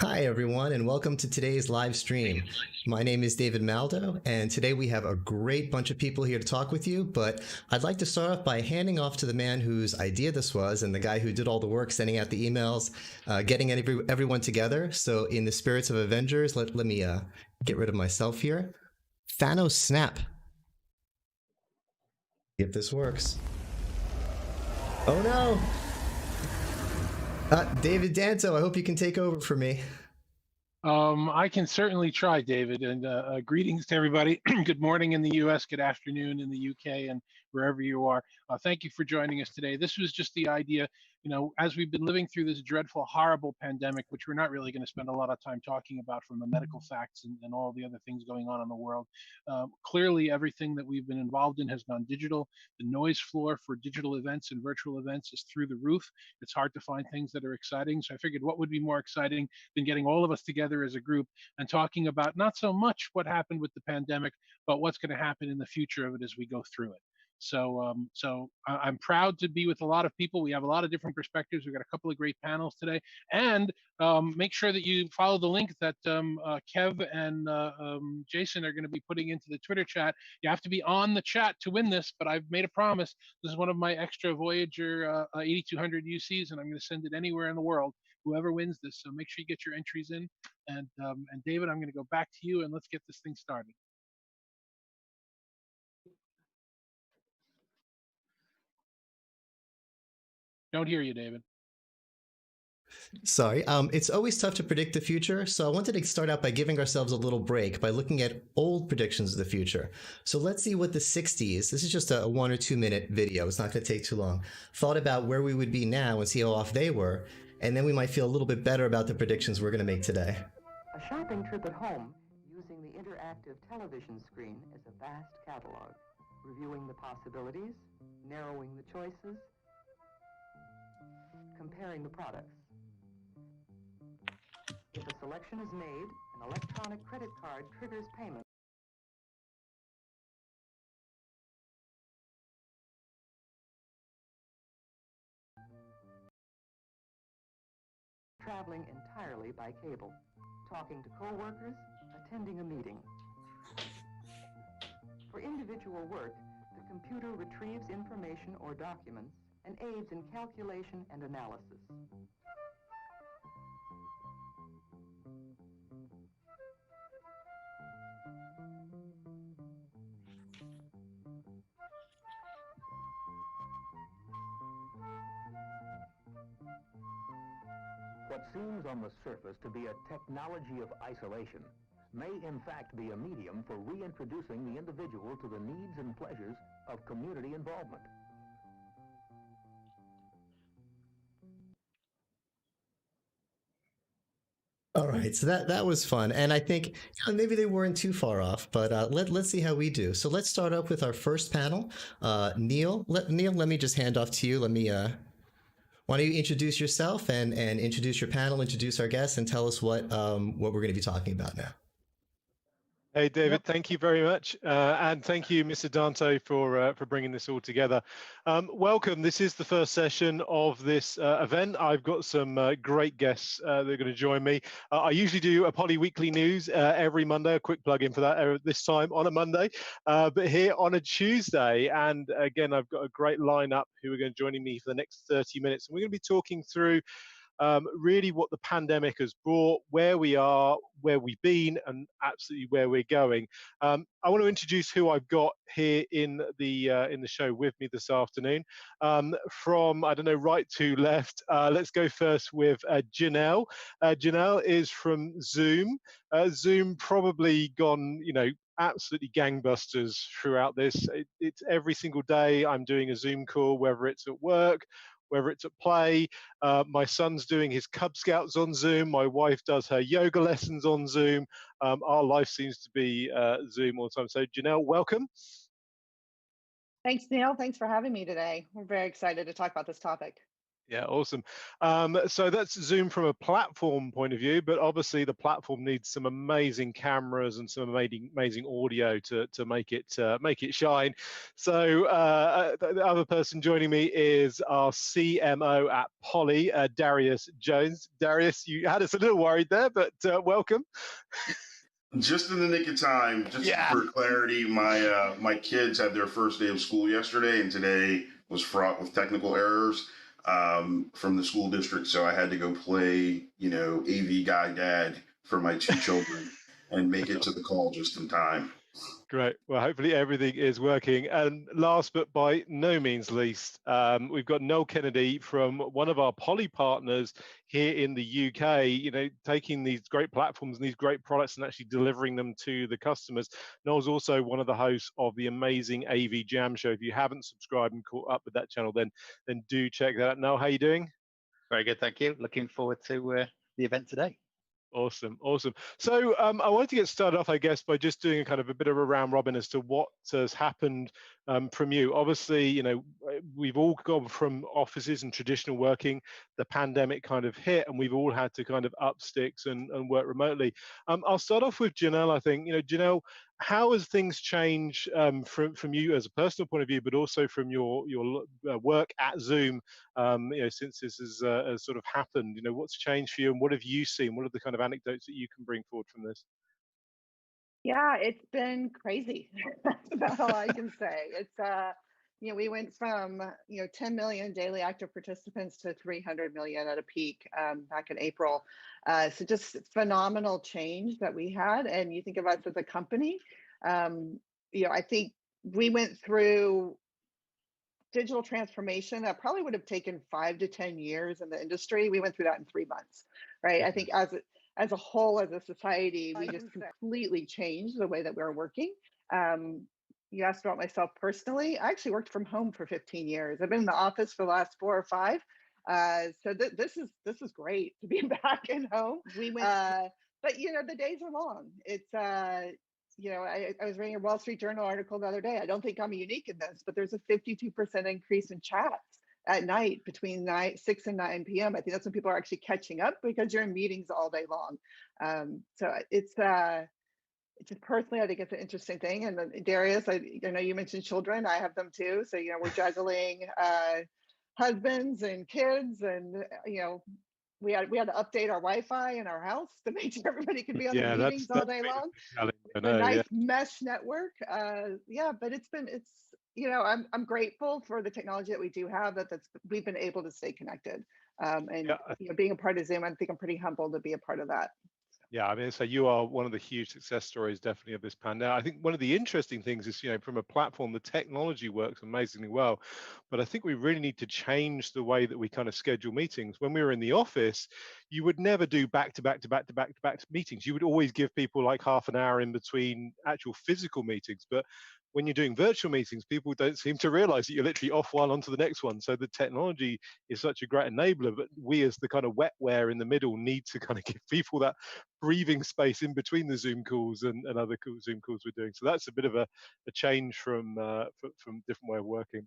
Hi, everyone, and welcome to today's live stream. My name is David Maldo, and today we have a great bunch of people here to talk with you, but I'd like to start off by handing off to the man whose idea this was and the guy who did all the work, sending out the emails, getting everyone together. So in the spirits of Avengers, let me get rid of myself here. Thanos snap. If this works. Oh no! David Danto, I hope you can take over for me. I can certainly try, David, and greetings to everybody. Good morning in the US, good afternoon in the UK, and wherever you are. Thank you for joining us today. This was just the idea, as we've been living through this dreadful, horrible pandemic, which we're not really going to spend a lot of time talking about from the medical facts and all the other things going on in the world. Clearly, everything that we've been involved in has gone digital. The noise floor for digital events and virtual events is through the roof. It's hard to find things that are exciting. So I figured what would be more exciting than getting all of us together as a group and talking about not so much what happened with the pandemic, but what's going to happen in the future of it as we go through it. I'm proud to be with a lot of people. We have a lot of different perspectives. We've got a couple of great panels today, and make sure that you follow the link that Kev and Jason are going to be putting into the Twitter chat. You have to be on the chat to win this, but I've made a promise. This is one of my extra Voyager 8200 UCs, and I'm going to send it anywhere in the world. Whoever wins this, so make sure you get your entries in. And David, I'm going to go back to you, and let's get this thing started. Don't hear you, David. Sorry. It's always tough to predict the future, so I wanted to start out by giving ourselves a little break by looking at old predictions of the future. So let's see what the 60s, this is just a 1 or 2 minute video, it's not going to take too long, thought about where we would be now and see how off they were, and then we might feel a little bit better about the predictions we're going to make today. A shopping trip at home using the interactive television screen is a vast catalog, reviewing the possibilities, narrowing the choices, comparing the products. If a selection is made, an electronic credit card triggers payment. Traveling entirely by cable, talking to co-workers, attending a meeting. For individual work, the computer retrieves information or documents and aids in calculation and analysis. What seems on the surface to be a technology of isolation may in fact be a medium for reintroducing the individual to the needs and pleasures of community involvement. All right, so that was fun, and I think maybe they weren't too far off, but let's see how we do. So let's start off with our first panel. Neil, let me just hand off to you. Let me why don't you introduce yourself and introduce your panel, introduce our guests, and tell us what we're going to be talking about now. Hey, David, thank you very much. And thank you, Mr. Dante, for bringing this all together. Welcome. This is the first session of this event. I've got some great guests that are going to join me. I usually do a Poly Weekly News every Monday, a quick plug in for that this time on a Monday, but here on a Tuesday. And again, I've got a great lineup who are going to join me for the next 30 minutes. And we're going to be talking through really what the pandemic has brought, where we are, where we've been, and absolutely where we're going. I want to introduce who I've got here in the show with me this afternoon. From, I don't know, right to left, let's go first with Janelle. Janelle is from Zoom. Zoom probably gone, absolutely gangbusters throughout this. It's every single day I'm doing a Zoom call, whether it's at work, whether it's at play. My son's doing his Cub Scouts on Zoom. My wife does her yoga lessons on Zoom. Our life seems to be Zoom all the time. So Janelle, welcome. Thanks, Neil. Thanks for having me today. We're very excited to talk about this topic. Yeah, awesome. So that's Zoom from a platform point of view, but obviously the platform needs some amazing cameras and some amazing audio to make it shine. So the other person joining me is our CMO at Poly, Darius Jones. Darius, you had us a little worried there, but welcome. Just in the nick of time, just for clarity, my kids had their first day of school yesterday, and today was fraught with technical errors from the school district. So I had to go play, AV guy dad for my two children and make it to the call just in time. Great. Well, hopefully everything is working. And last but by no means least, we've got Noel Kennedy from one of our Poly partners here in the UK, taking these great platforms and these great products and actually delivering them to the customers. Noel's also one of the hosts of the amazing AV Jam show. If you haven't subscribed and caught up with that channel, then do check that out. Noel, how are you doing? Very good, thank you. Looking forward to the event today. Awesome. So I wanted to get started off, I guess, by just doing a kind of a bit of a round robin as to what has happened from you. Obviously, we've all gone from offices and traditional working. The pandemic kind of hit, and we've all had to kind of up sticks and work remotely. I'll start off with Janelle. I think, Janelle, how has things changed from you as a personal point of view, but also from your work at Zoom, since this has sort of happened? What's changed for you, and what have you seen? What are the kind of anecdotes that you can bring forward from this? Yeah, it's been crazy. That's about all I can say. It's we went from 10 million daily active participants to 300 million at a peak back in April. So just phenomenal change that we had. And you think of us as a company, I think we went through digital transformation that probably would have taken 5 to 10 years in the industry. We went through that in 3 months, right? I think as a whole, as a society, we just completely changed the way that we're working. You asked about myself personally. I actually worked from home for 15 years. I've been in the office for the last 4 or 5. So this is great to be back at home. We went, but the days are long. It's I was reading a Wall Street Journal article the other day. I don't think I'm unique in this, but there's a 52% increase in chats at night between 6 and 9 p.m. I think that's when people are actually catching up because you're in meetings all day long. So it's just personally, I think it's an interesting thing. And Darius, I know you mentioned children. I have them too. So, we're juggling husbands and kids, and we had to update our Wi-Fi in our house to make sure everybody could be on the meetings all day long. A nice mesh network. But I'm grateful for the technology that we do have, we've been able to stay connected. Being a part of Zoom, I think I'm pretty humbled to be a part of that. Yeah, I mean, so you are one of the huge success stories, definitely, of this pandemic. I think one of the interesting things is, from a platform, the technology works amazingly well, but I think we really need to change the way that we kind of schedule meetings. When we were in the office, you would never do back-to-back meetings. You would always give people like half an hour in between actual physical meetings, but when you're doing virtual meetings, people don't seem to realize that you're literally off one onto the next one. So the technology is such a great enabler, but we as the kind of wetware in the middle need to kind of give people that breathing space in between the Zoom calls and other Zoom calls we're doing. So that's a bit of a change from different way of working.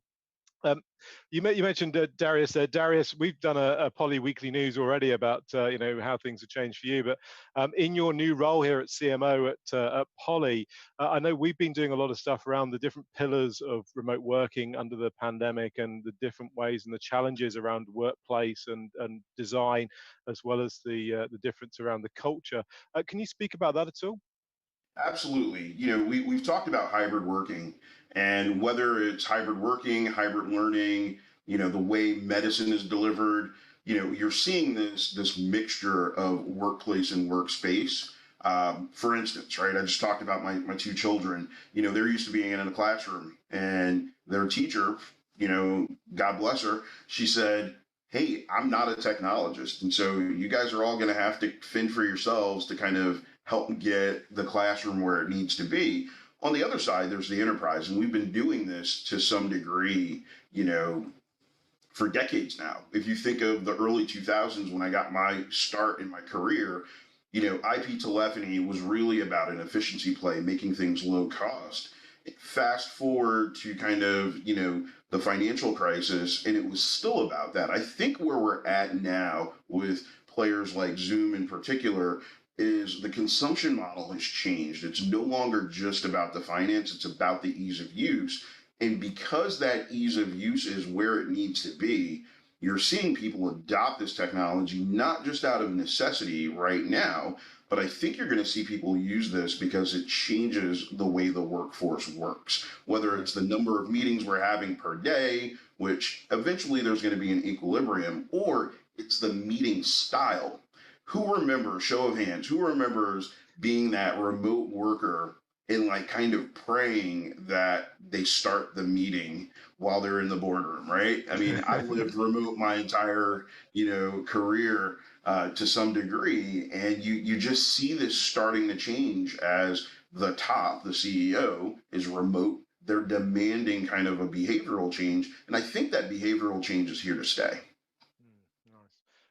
You mentioned Darius there. Darius, we've done a Poly Weekly News already about how things have changed for you. But in your new role here at CMO at Poly, I know we've been doing a lot of stuff around the different pillars of remote working under the pandemic and the different ways and the challenges around workplace and design, as well as the difference around the culture. Can you speak about that at all? Absolutely. We've talked about hybrid working, and whether it's hybrid working, hybrid learning, the way medicine is delivered, you're seeing this mixture of workplace and workspace. For instance, right, I just talked about my two children. They're used to being in a classroom, and their teacher, God bless her, she said, hey, I'm not a technologist, and so you guys are all going to have to fend for yourselves to kind of help get the classroom where it needs to be. On the other side, there's the enterprise, and we've been doing this to some degree, for decades now. If you think of the early 2000s when I got my start in my career, IP telephony was really about an efficiency play, making things low cost. Fast forward to kind of, the financial crisis, and it was still about that. I think where we're at now with players like Zoom in particular is the consumption model has changed. It's no longer just about the finance, it's about the ease of use. And because that ease of use is where it needs to be, you're seeing people adopt this technology not just out of necessity right now, but I think you're going to see people use this because it changes the way the workforce works. Whether it's the number of meetings we're having per day, which eventually there's going to be an equilibrium, or it's the meeting style. Who remembers, show of hands, who remembers being that remote worker and like kind of praying that they start the meeting while they're in the boardroom, right? I mean, I've lived remote my entire, career to some degree, and you just see this starting to change as the top, the CEO, is remote. They're demanding kind of a behavioral change, and I think that behavioral change is here to stay.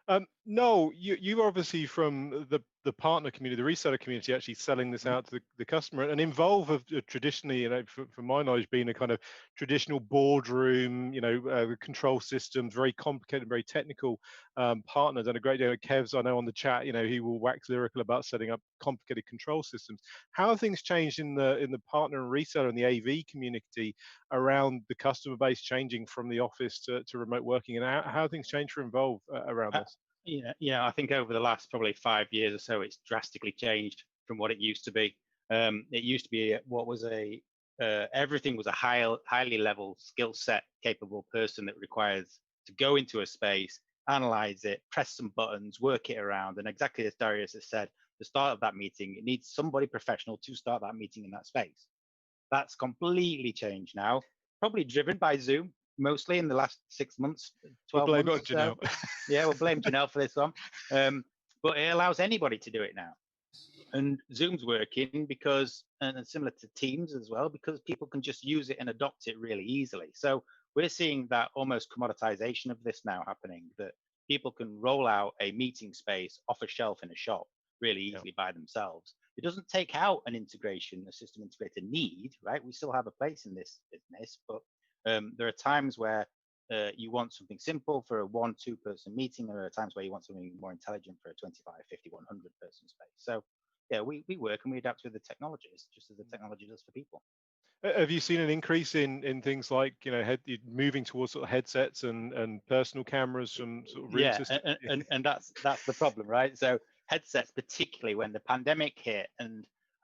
Nice. Noel, you obviously from the partner community, the reseller community, actually selling this out to the customer, and Involve have traditionally, from my knowledge, been a kind of traditional boardroom, control systems, very complicated, very technical partner. Done a great deal. Kev's, I know on the chat, he will wax lyrical about setting up complicated control systems. How have things changed in the partner and reseller and the AV community around the customer base changing from the office to remote working, and how have things changed for Involve around this? I think over the last probably 5 years or so, it's drastically changed from what it used to be. It used to be everything was a highly level skill set capable person that requires to go into a space, analyze it, press some buttons, work it around. And exactly as Darius has said, the start of that meeting, it needs somebody professional to start that meeting in that space. That's completely changed now, probably driven by Zoom, mostly in the last 6 months, 12 we'll months. Blame Janelle. Yeah, we'll blame Janelle for this one. But it allows anybody to do it now. And Zoom's working because, and similar to Teams as well, because people can just use it and adopt it really easily. So we're seeing that almost commoditization of this now happening, that people can roll out a meeting space off a shelf in a shop really easily by themselves. It doesn't take out a system integrator need, right? We still have a place in this business, but there are times where you want something simple for a 1-2 person meeting. There are times where you want something more intelligent for a 25, 50, 100 person space. So yeah, we work and we adapt with the technologies, just as the technology does for people. Have you seen an increase in things like moving towards sort of headsets and personal cameras from sort of room systems? And that's the problem, right? So headsets, particularly when the pandemic hit, and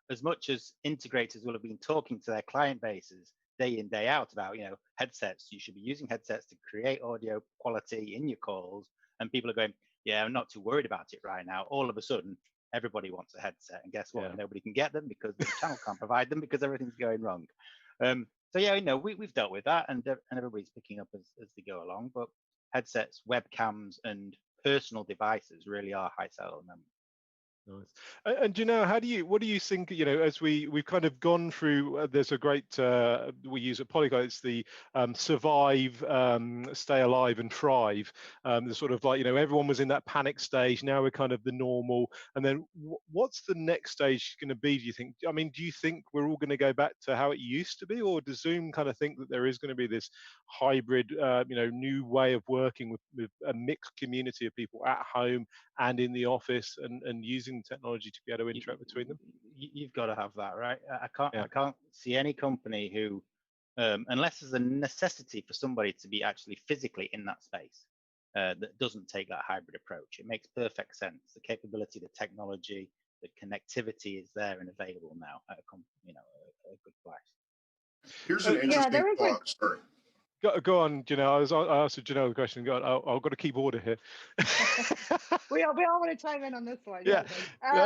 as much as integrators will have been talking to their client bases day in, day out about, headsets, you should be using headsets to create audio quality in your calls, and people are going, yeah, I'm not too worried about it right now. All of a sudden, everybody wants a headset, and guess what? Nobody can get them because the channel can't provide them because everything's going wrong. So yeah, we've dealt with that, and everybody's picking up as they go along. But headsets, webcams, and personal devices really are high sell at the moment. Nice. And what do you think, as we've kind of gone through, there's a great, we use at Polyglot, it's the survive, stay alive and thrive. The sort of like, everyone was in that panic stage. Now we're kind of the normal. And then what's the next stage going to be, do you think? I mean, do you think we're all going to go back to how it used to be? Or does Zoom kind of think that there is going to be this hybrid, new way of working with a mixed community of people at home and in the office and using technology to be able to interact between them? You've got to have that, right? I can't see any company who, unless there's a necessity for somebody to be actually physically in that space, that doesn't take that hybrid approach. It makes perfect sense. The capability, the technology, the connectivity is there and available now at a good price. Here's an interesting thought. Sorry. Go on, Janelle. I asked Janelle the question. I've got to keep order here. we all want to chime in on this one. Yeah,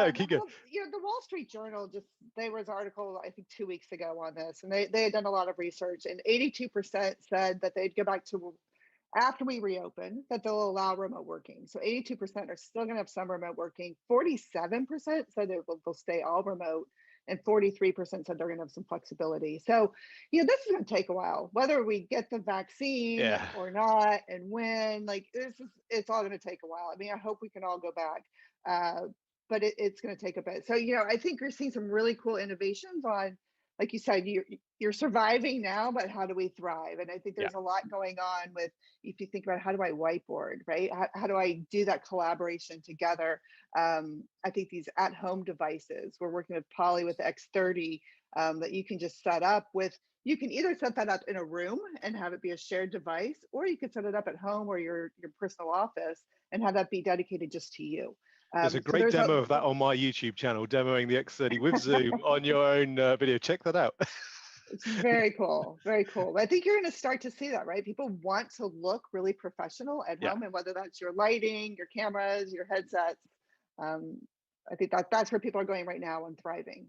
keep going. The Wall Street Journal there was an article I think 2 weeks ago on this, and they had done a lot of research, and 82% said that they'd go back to after we reopen that they'll allow remote working. So 82% are still going to have some remote working. 47% said they'll stay all remote. And 43% said they're going to have some flexibility. So, this is going to take a while, whether we get the vaccine or not, and when. It's all going to take a while. I mean, I hope we can all go back, but it's going to take a bit. So, I think you're seeing some really cool innovations on like you said, you're surviving now, but how do we thrive? And I think Yeah. there's a lot going on with, if you think about how do I whiteboard, right? How do I do that collaboration together? I think these at-home devices, we're working with Poly with X30, that you can just set up with, you can either set that up in a room and have it be a shared device, or you could set it up at home or your personal office and have that be dedicated just to you. There's a great demo of that on my YouTube channel, demoing the X30 with Zoom on your own video. Check that out. It's very cool, very cool. I think you're going to start to see that, right? People want to look really professional at home, and whether that's your lighting, your cameras, your headsets, I think that's where people are going right now and thriving.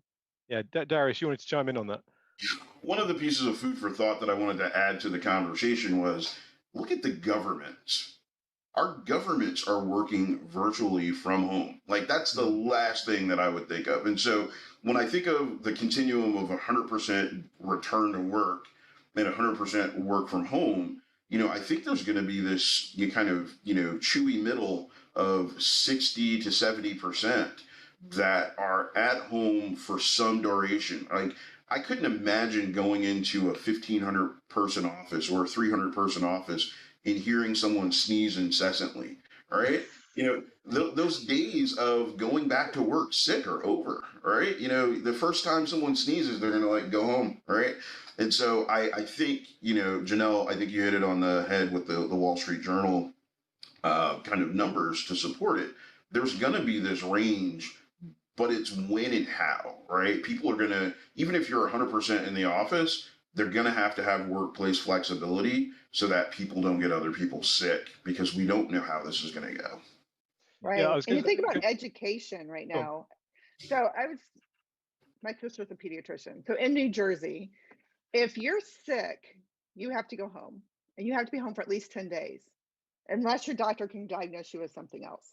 Yeah, Darius, you wanted to chime in on that? One of the pieces of food for thought that I wanted to add to the conversation was, look at the governments. Our governments are working virtually from home. Like, that's the last thing that I would think of. And so when I think of the continuum of 100% return to work and 100% work from home, I think there's going to be this kind of, chewy middle of 60 to 70% that are at home for some duration. Like, I couldn't imagine going into a 1,500 person office or a 300 person office and hearing someone sneeze incessantly. All right. Those days of going back to work sick are over. All right. The first time someone sneezes, they're going to go home. All right. And so I think, Janelle, I think you hit it on the head with the Wall Street Journal kind of numbers to support it. There's going to be this range, but it's when and how, right? People are going to, even if you're 100% in the office, they're going to have workplace flexibility so that people don't get other people sick, because we don't know how this is going to go. Right. Yeah, and you think about education right now. So my sister's a pediatrician. So in New Jersey, if you're sick, you have to go home, and you have to be home for at least 10 days, unless your doctor can diagnose you with something else.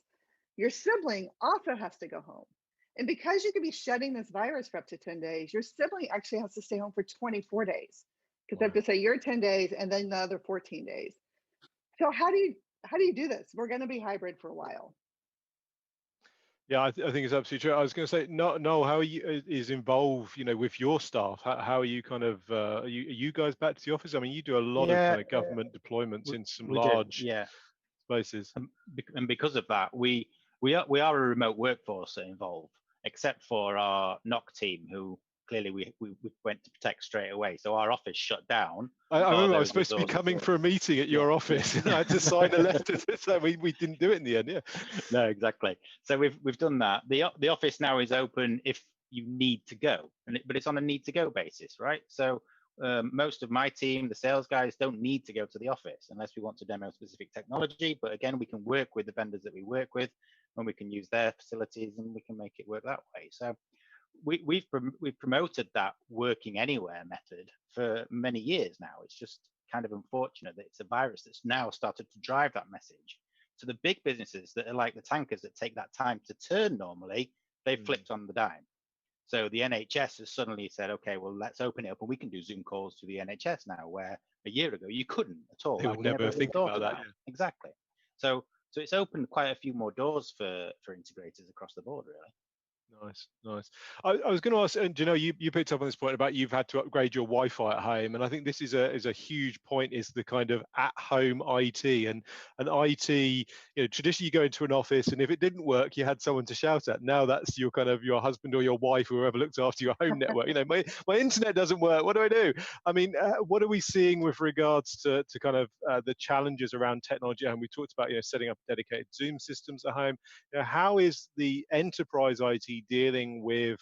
Your sibling also has to go home. And because you could be shedding this virus for up to 10 days, your sibling actually has to stay home for 24 days. Because they have to say you're 10 days and then the other 14 days. So how do you do this? We're going to be hybrid for a while. Yeah, I think it's absolutely true. I was going to say, Noel, how are you involved, with your staff? How are you kind of, are you guys back to the office? I mean, you do a lot of kind of government deployments in some large spaces. And because of that, we are a remote workforce involved, except for our NOC team, who clearly we went to protect straight away. So our office shut down. I remember I was supposed to be coming for a meeting at your office, and I had to sign a letter. So we didn't do it in the end. Yeah. No, exactly. So we've done that. The office now is open if you need to go, but it's on a need to go basis, right? So most of my team, the sales guys, don't need to go to the office unless we want to demo specific technology. But again, we can work with the vendors that we work with, and we can use their facilities, and we can make it work that way. So we've promoted that working anywhere method for many years now. It's just kind of unfortunate that it's a virus that's now started to drive that message. So the big businesses that are like the tankers that take that time to turn normally, they've flipped on the dime. So the NHS has suddenly said, okay, well, let's open it up, and we can do Zoom calls to the NHS now, where a year ago you couldn't at all. They would never think about that. Yeah. Exactly. So it's opened quite a few more doors for integrators across the board, really. Nice. I was going to ask, and you picked up on this point about you've had to upgrade your Wi-Fi at home, and I think this is a huge point, is the kind of at-home IT and IT. Traditionally you go into an office, and if it didn't work, you had someone to shout at. Now that's your kind of your husband or your wife, or whoever looks after your home network. My internet doesn't work. What do I do? I mean, what are we seeing with regards to kind of the challenges around technology? And we talked about setting up dedicated Zoom systems at home. How is the enterprise IT dealing with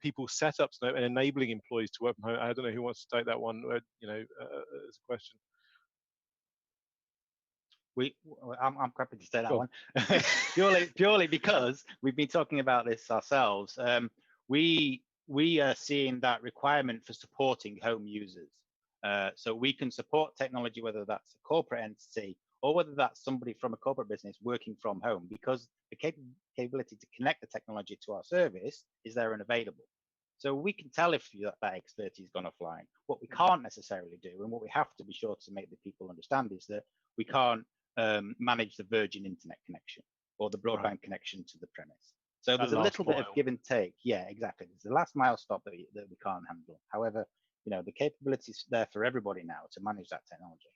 people's setups and enabling employees to work from home? I don't know who wants to take that one as a question. I'm happy to say that one. purely because we've been talking about this ourselves. We are seeing that requirement for supporting home users. So we can support technology, whether that's a corporate entity or whether that's somebody from a corporate business working from home, because the capability to connect the technology to our service is there and available. So we can tell if that expertise has gone offline. What we can't necessarily do, and what we have to be sure to make the people understand, is that we can't manage the Virgin internet connection or the broadband connection to the premise. So That there's a last little bit of mile. give and take. Yeah, exactly. There's the last mile stop that we can't handle. However, the capability's there for everybody now to manage that technology.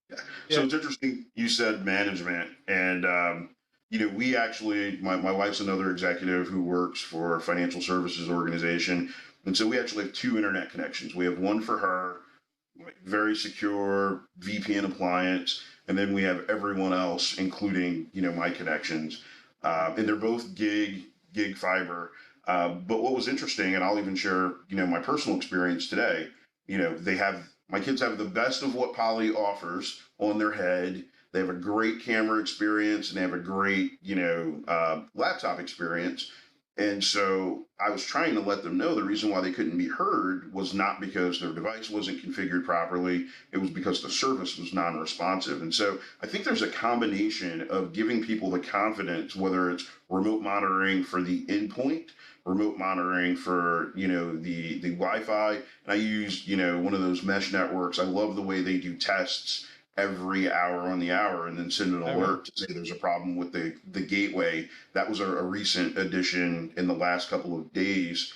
So Yeah. it's interesting you said management, and we actually, my wife's another executive who works for a financial services organization, and so we actually have two internet connections. We have one for her, like very secure VPN appliance, and then we have everyone else, including my connections, and they're both gig fiber. But what was interesting, and I'll even share my personal experience today. They have my kids have the best of what Poly offers on their head. They have a great camera experience, and they have a great laptop experience. And so I was trying to let them know the reason why they couldn't be heard was not because their device wasn't configured properly. It was because the service was non-responsive. And so I think there's a combination of giving people the confidence, whether it's remote monitoring for the endpoint, remote monitoring for, the Wi-Fi. And I use, one of those mesh networks. I love the way they do tests every hour on the hour and then send an alert to say there's a problem with the gateway. That was a recent addition in the last couple of days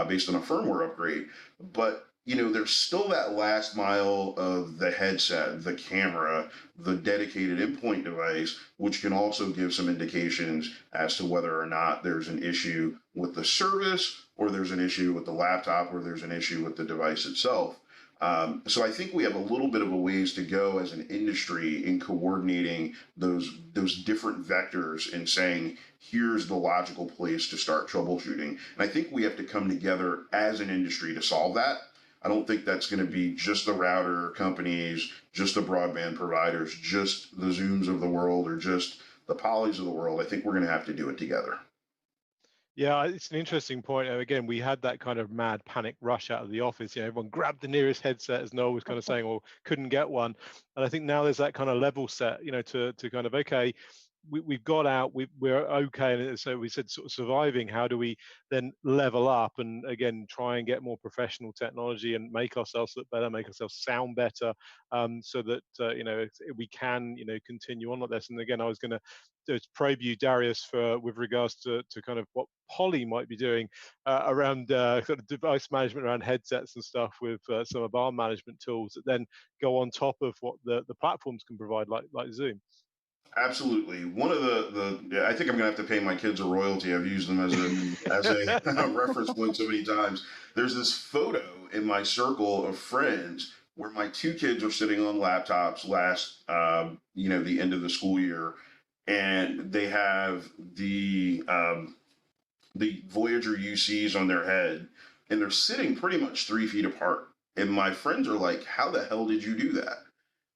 based on a firmware upgrade. But there's still that last mile of the headset, the camera, the dedicated endpoint device, which can also give some indications as to whether or not there's an issue with the service, or there's an issue with the laptop, or there's an issue with the device itself. So I think we have a little bit of a ways to go as an industry in coordinating those different vectors and saying, here's the logical place to start troubleshooting. And I think we have to come together as an industry to solve that. I don't think that's going to be just the router companies, just the broadband providers, just the Zooms of the world, or just the Polys of the world. I think we're going to have to do it together. Yeah, it's an interesting point. And again, we had that kind of mad panic rush out of the office. Everyone grabbed the nearest headset, as Noel was kind of saying, or couldn't get one. And I think now there's that kind of level set, to kind of, okay, we've got out, we're okay. And so we said sort of surviving. How do we then level up and again try and get more professional technology and make ourselves look better, make ourselves sound better, so that we can continue on like this. And again, I was going to probe you, Darius, with regards to kind of what Poly might be doing around sort of device management around headsets and stuff with some of our management tools that then go on top of what the platforms can provide, like Zoom. Absolutely. One of I think I'm gonna have to pay my kids a royalty. I've used them as a reference point so many times. There's this photo in my circle of friends where my two kids are sitting on laptops last the end of the school year, and they have the Voyager UCs on their head, and they're sitting pretty much 3 feet apart. And my friends are like, "How the hell did you do that?"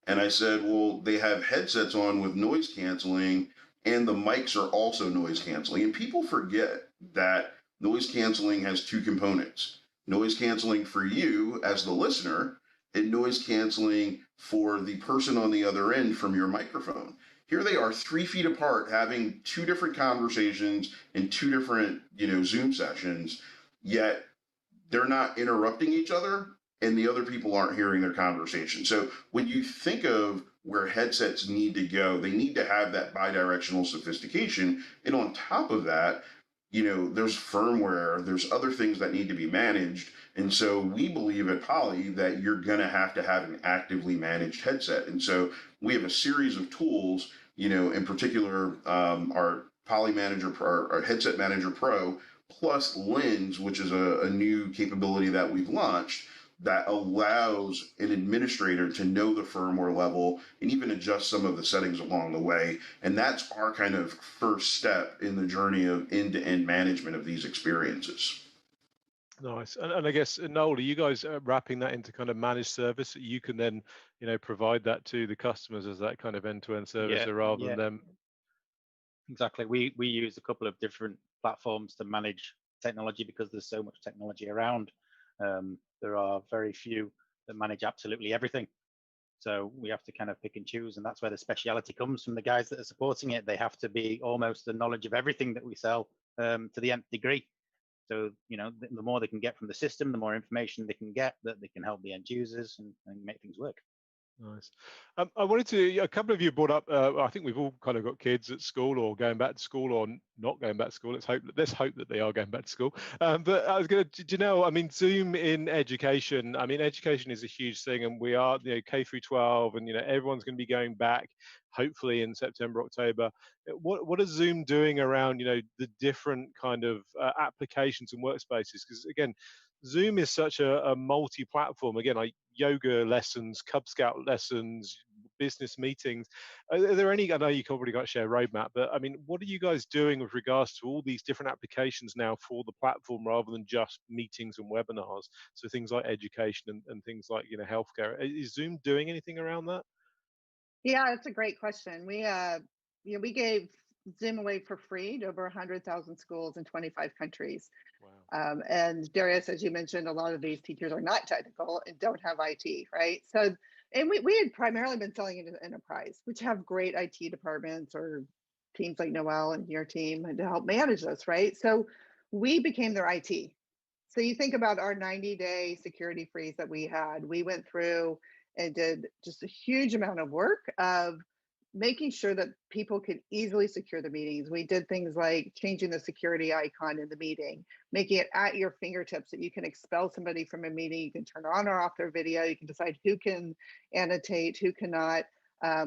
And I said, well, they have headsets on with noise canceling, and the mics are also noise canceling. And people forget that noise canceling has two components: noise canceling for you as the listener, and noise canceling for the person on the other end from your microphone. Here they are 3 feet apart having two different conversations in two different, Zoom sessions, yet they're not interrupting each other, and the other people aren't hearing their conversation. So when you think of where headsets need to go, they need to have that bidirectional sophistication. And on top of that, there's firmware, there's other things that need to be managed. And so we believe at Poly that you're going to have an actively managed headset. And so we have a series of tools, in particular, our Poly Manager, our Headset Manager Pro, plus Lens, which is a new capability that we've launched that allows an administrator to know the firmware level and even adjust some of the settings along the way. And that's our kind of first step in the journey of end-to-end management of these experiences. Nice. And I guess, Noel, are you guys wrapping that into kind of managed service that you can then, provide that to the customers as that kind of end-to-end service, rather than them? Exactly. We use a couple of different platforms to manage technology because there's so much technology around. There are very few that manage absolutely everything. So we have to kind of pick and choose, and that's where the speciality comes from the guys that are supporting it. They have to be almost the knowledge of everything that we sell to the nth degree. So, the more they can get from the system, the more information they can get, that they can help the end users and make things work. Nice. I wanted to, a couple of you brought up, I think we've all kind of got kids at school or going back to school or not going back to school. Let's hope that they are going back to school. But I was going to, do you know, I mean, Zoom in education, I mean, education is a huge thing, and we are, you know, K through 12, and, you know, everyone's going to be going back, hopefully in September, October. What is Zoom doing around, you know, the different kind of applications and workspaces? Because again, Zoom is such a multi-platform. Again, like yoga lessons, Cub Scout lessons, business meetings. Are there any? I know you already got to share a roadmap, but I mean, what are you guys doing with regards to all these different applications now for the platform, rather than just meetings and webinars? So things like education and things like, you know, healthcare. Is Zoom doing anything around that? Yeah, it's a great question. We gave Zoom away for free to over 100,000 schools in 25 countries. Wow. And Darius, as you mentioned, a lot of these teachers are not technical and don't have IT, right? So, and we had primarily been selling it to enterprise, which have great IT departments or teams like Noel and your team and to help manage this, right? So we became their IT. So you think about our 90-day security freeze that we had. We went through and did just a huge amount of work of making sure that people could easily secure the meetings. We did things like changing the security icon in the meeting, making it at your fingertips that you can expel somebody from a meeting. You can turn on or off their video. You can decide who can annotate, who cannot.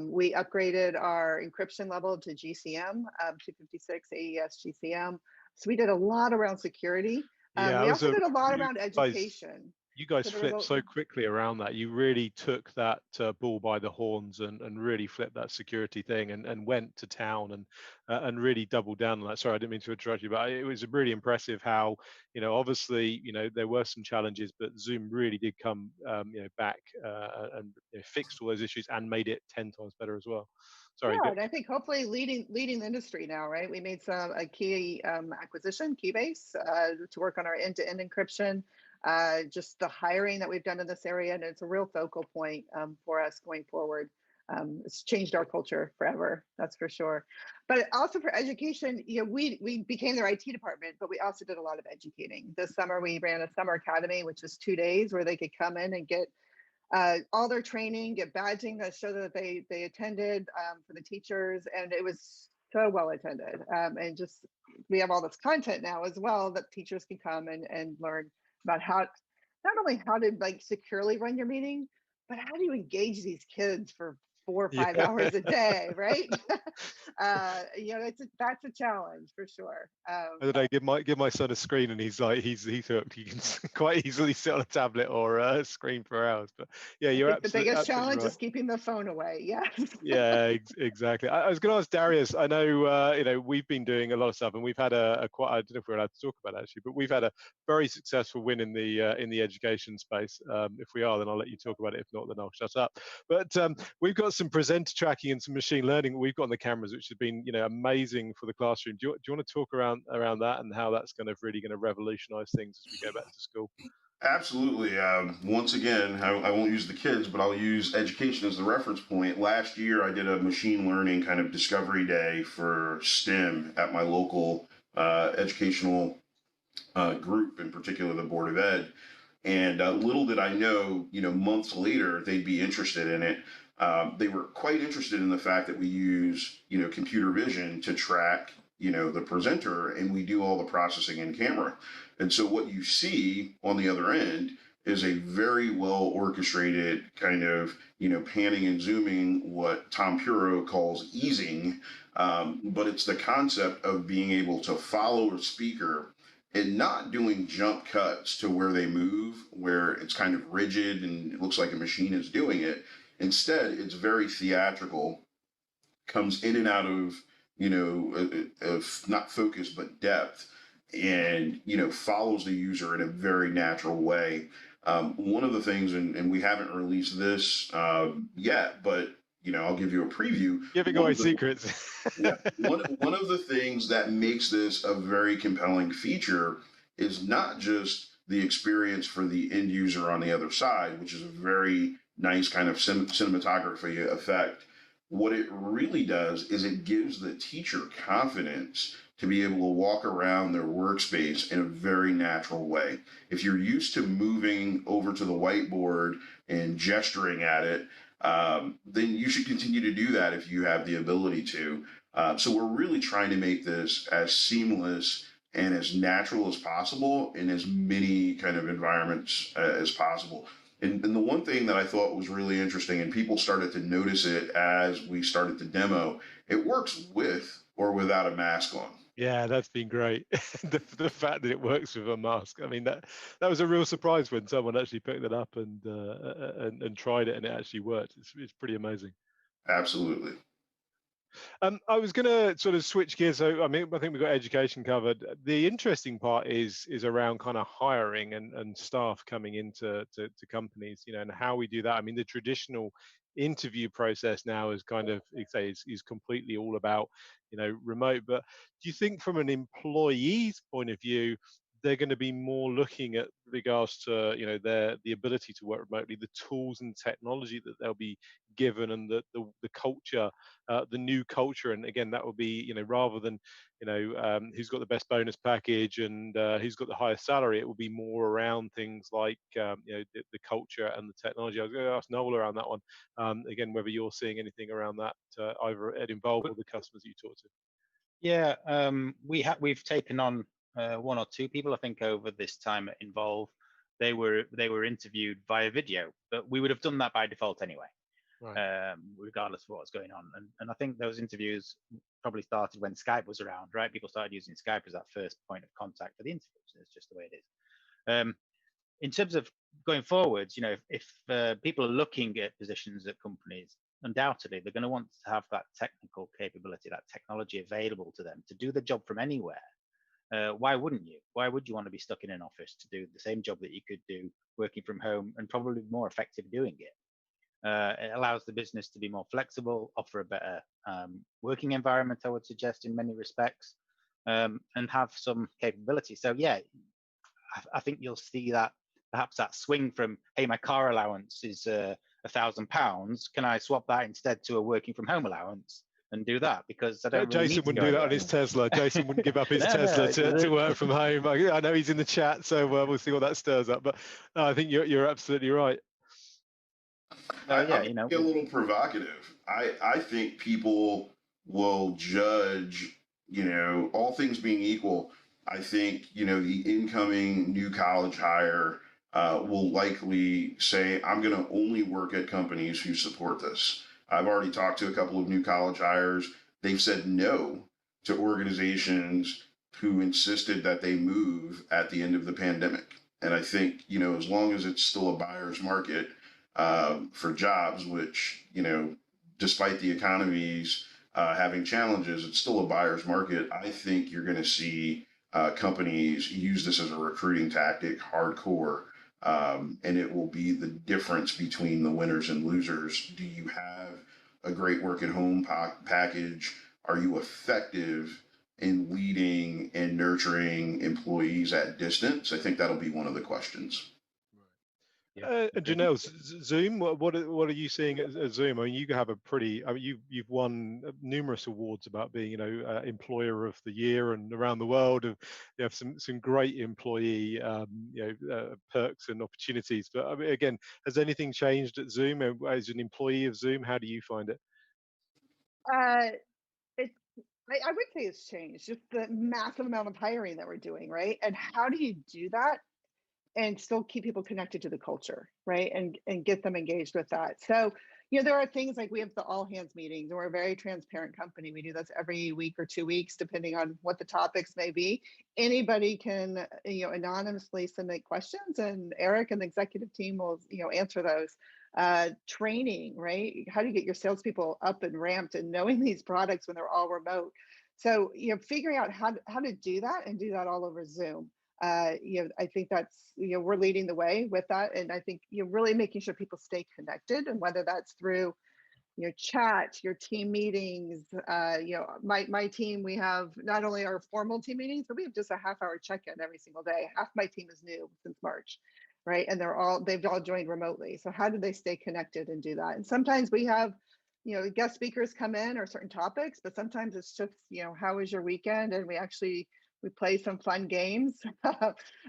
We upgraded our encryption level to GCM, 256 AES GCM. So we did a lot around security. Yeah, I We was also did a lot you around guys education. you guys So the flipped remote, so quickly around that. You really took that bull by the horns and really flipped that security thing and went to town and really doubled down on that. Sorry, I didn't mean to interrupt you, but it was really impressive how, you know, obviously, you know, there were some challenges, but Zoom really did come, you know, back and, you know, fixed all those issues and made it 10 times better as well. Sorry, yeah, and I think hopefully leading the industry now, right? We made a key acquisition, Keybase, to work on our end-to-end encryption. Just the hiring that we've done in this area, and it's a real focal point for us going forward. It's changed our culture forever, that's for sure. But also for education, you know, we became their IT department, but we also did a lot of educating. This summer, we ran a summer academy, which is 2 days where they could come in and get all their training, get badging to show that they attended for the teachers, and it was so well attended. And just we have all this content now as well that teachers can come and learn about how not only how to like securely run your meeting, but how do you engage these kids for 4 or 5 yeah. hours a day, right? You know, that's a challenge for sure. I don't know. Give my son a screen, and he's hooked. He can quite easily sit on a tablet or a screen for hours. But yeah, I you're think the absolutely biggest challenge right. is keeping the phone away. Yes. Yeah, exactly. I was going to ask Darius. I know, you know, we've been doing a lot of stuff, and we've had a quite. I don't know if we're allowed to talk about it actually, but we've had a very successful win in the education space. If we are, then I'll let you talk about it. If not, then I'll shut up. But we've got some presenter tracking and some machine learning that we've got on the cameras, which has been, you know, amazing for the classroom. Do you want to talk around that and how that's really going to revolutionize things as we go back to school? Absolutely. Once again, I won't use the kids, but I'll use education as the reference point. Last year, I did a machine learning kind of discovery day for STEM at my local educational group, in particular the Board of Ed. And little did I know, you know, months later, they'd be interested in it. They were quite interested in the fact that we use, you know, computer vision to track, you know, the presenter, and we do all the processing in camera. And so what you see on the other end is a very well orchestrated kind of, you know, panning and zooming, what Tom Puro calls easing. But it's the concept of being able to follow a speaker and not doing jump cuts to where they move, where it's kind of rigid and it looks like a machine is doing it. Instead, it's very theatrical, comes in and out of, you know, of not focus, but depth, and, you know, follows the user in a very natural way. One of the things, and we haven't released this yet, but, you know, I'll give you a preview. Giving away secrets. Yeah, one of the things that makes this a very compelling feature is not just the experience for the end user on the other side, which is a very nice kind of cinematography effect. What it really does is it gives the teacher confidence to be able to walk around their workspace in a very natural way. If you're used to moving over to the whiteboard and gesturing at it, then you should continue to do that if you have the ability to. So we're really trying to make this as seamless and as natural as possible in as many kind of environments as possible. And the one thing that I thought was really interesting, and people started to notice it as we started to demo, it works with or without a mask on. Yeah, that's been great. The fact that it works with a mask. I mean, that was a real surprise when someone actually picked it up and tried it, and it actually worked. It's pretty amazing. Absolutely. I was going to sort of switch gears. So, I mean, I think we've got education covered. The interesting part is around kind of hiring and staff coming into to companies, you know, and how we do that. I mean, the traditional interview process now is kind of, is completely all about, you know, remote. But do you think from an employee's point of view, they're going to be more looking at regards to, you know, the ability to work remotely, the tools and technology that they'll be given, and the culture, the new culture? And again, that will be, you know, rather than, you know, who's got the best bonus package and who's got the highest salary, it will be more around things like, you know, the culture and the technology. I was going to ask Noel around that one, again, whether you're seeing anything around that, either at Involve or the customers you talk to. Yeah, we've taken on one or two people, I think, over this time at Involve. They were interviewed via video, but we would have done that by default anyway, right. Regardless of what was going on. And I think those interviews probably started when Skype was around, right? People started using Skype as that first point of contact for the interviews. It's just the way it is. In terms of going forwards, you know, if people are looking at positions at companies, undoubtedly they're going to want to have that technical capability, that technology available to them to do the job from anywhere. Why wouldn't you? Why would you want to be stuck in an office to do the same job that you could do working from home, and probably more effective doing it? It allows the business to be more flexible, offer a better working environment, I would suggest, in many respects, and have some capability. So yeah, I think you'll see that perhaps that swing from, hey, my car allowance is £1,000. Can I swap that instead to a working from home allowance and do that? Because I don't really Jason need to wouldn't go do that anywhere. on his Tesla. Jason wouldn't give up his No, Tesla no, to work from home. I know he's in the chat, so we'll see what that stirs up. But no, I think you're absolutely right. I'm yeah, going you know, to be a little provocative. I think people will judge, you know, all things being equal. I think, you know, the incoming new college hire will likely say, I'm going to only work at companies who support this. I've already talked to a couple of new college hires. They've said no to organizations who insisted that they move at the end of the pandemic. And I think, you know, as long as it's still a buyer's market, for jobs, which, you know, despite the economies having challenges, it's still a buyer's market. I think you're going to see companies use this as a recruiting tactic, hardcore, and it will be the difference between the winners and losers. Do you have a great work at home package? Are you effective in leading and nurturing employees at distance? I think that'll be one of the questions. Janelle, Zoom, what are you seeing at Zoom? I mean, you have a pretty, I mean, you've won numerous awards about being, you know, Employer of the Year and around the world. You have some great employee, you know, perks and opportunities. But I mean, again, has anything changed at Zoom? As an employee of Zoom, how do you find it? I would say it's changed, just the massive amount of hiring that we're doing, right? And how do you do that and still keep people connected to the culture, right? And get them engaged with that. So, you know, there are things like we have the all hands meetings, and we're a very transparent company. We do this every week or 2 weeks, depending on what the topics may be. Anybody can, you know, anonymously submit questions, and Eric and the executive team will, you know, answer those. Training, right? How do you get your salespeople up and ramped and knowing these products when they're all remote? So, you know, figuring out how to do that and do that all over Zoom. You know, I think that's, you know, we're leading the way with that. And I think you're really making sure people stay connected, and whether that's through, you know, chat, your team meetings, you know, my team, we have not only our formal team meetings, but we have just a half-hour check-in every single day. Half my team is new since March, right? And they've all joined remotely. So how do they stay connected and do that? And sometimes we have, you know, guest speakers come in or certain topics, but sometimes it's just, you know, how was your weekend? And we play some fun games.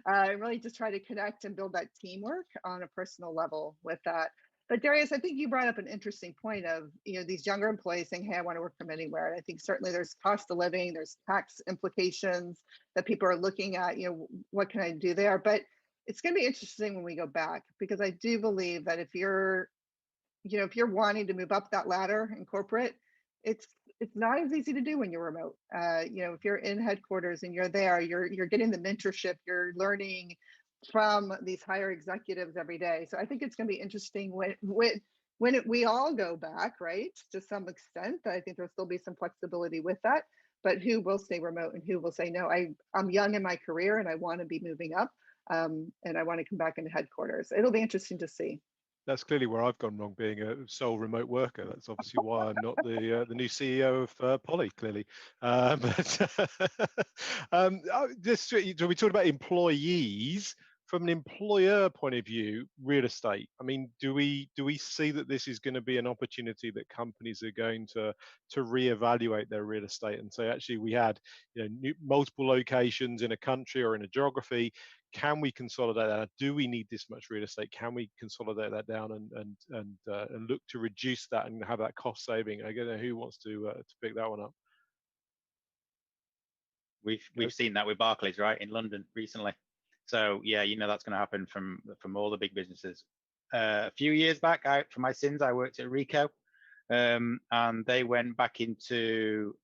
Really just try to connect and build that teamwork on a personal level with that. But Darius, I think you brought up an interesting point of, these younger employees saying, hey, I want to work from anywhere. And I think certainly there's cost of living, there's tax implications that people are looking at, what can I do there? But it's going to be interesting when we go back, because I do believe that if you're wanting to move up that ladder in corporate, it's not as easy to do when you're remote. If you're in headquarters and you're there, you're getting the mentorship, you're learning from these higher executives every day. So I think it's going to be interesting when we all go back, right, to some extent. I think there'll still be some flexibility with that, but who will stay remote and who will say, no, I'm young in my career and I want to be moving up, and I want to come back into headquarters. It'll be interesting to see. That's clearly where I've gone wrong, being a sole remote worker. That's obviously why I'm not the new CEO of Poly, clearly. Just we talked about employees. From an employer point of view, real estate. I mean, do we see that this is going to be an opportunity that companies are going to reevaluate their real estate and say, actually, we had multiple locations in a country or in a geography. Can we consolidate that? Do we need this much real estate? Can we consolidate that down and look to reduce that and have that cost saving? I don't know who wants to pick that one up. We've seen that with Barclays, right, in London recently. So yeah, that's going to happen from all the big businesses. A few years back, for my sins, I worked at Ricoh, and they went back into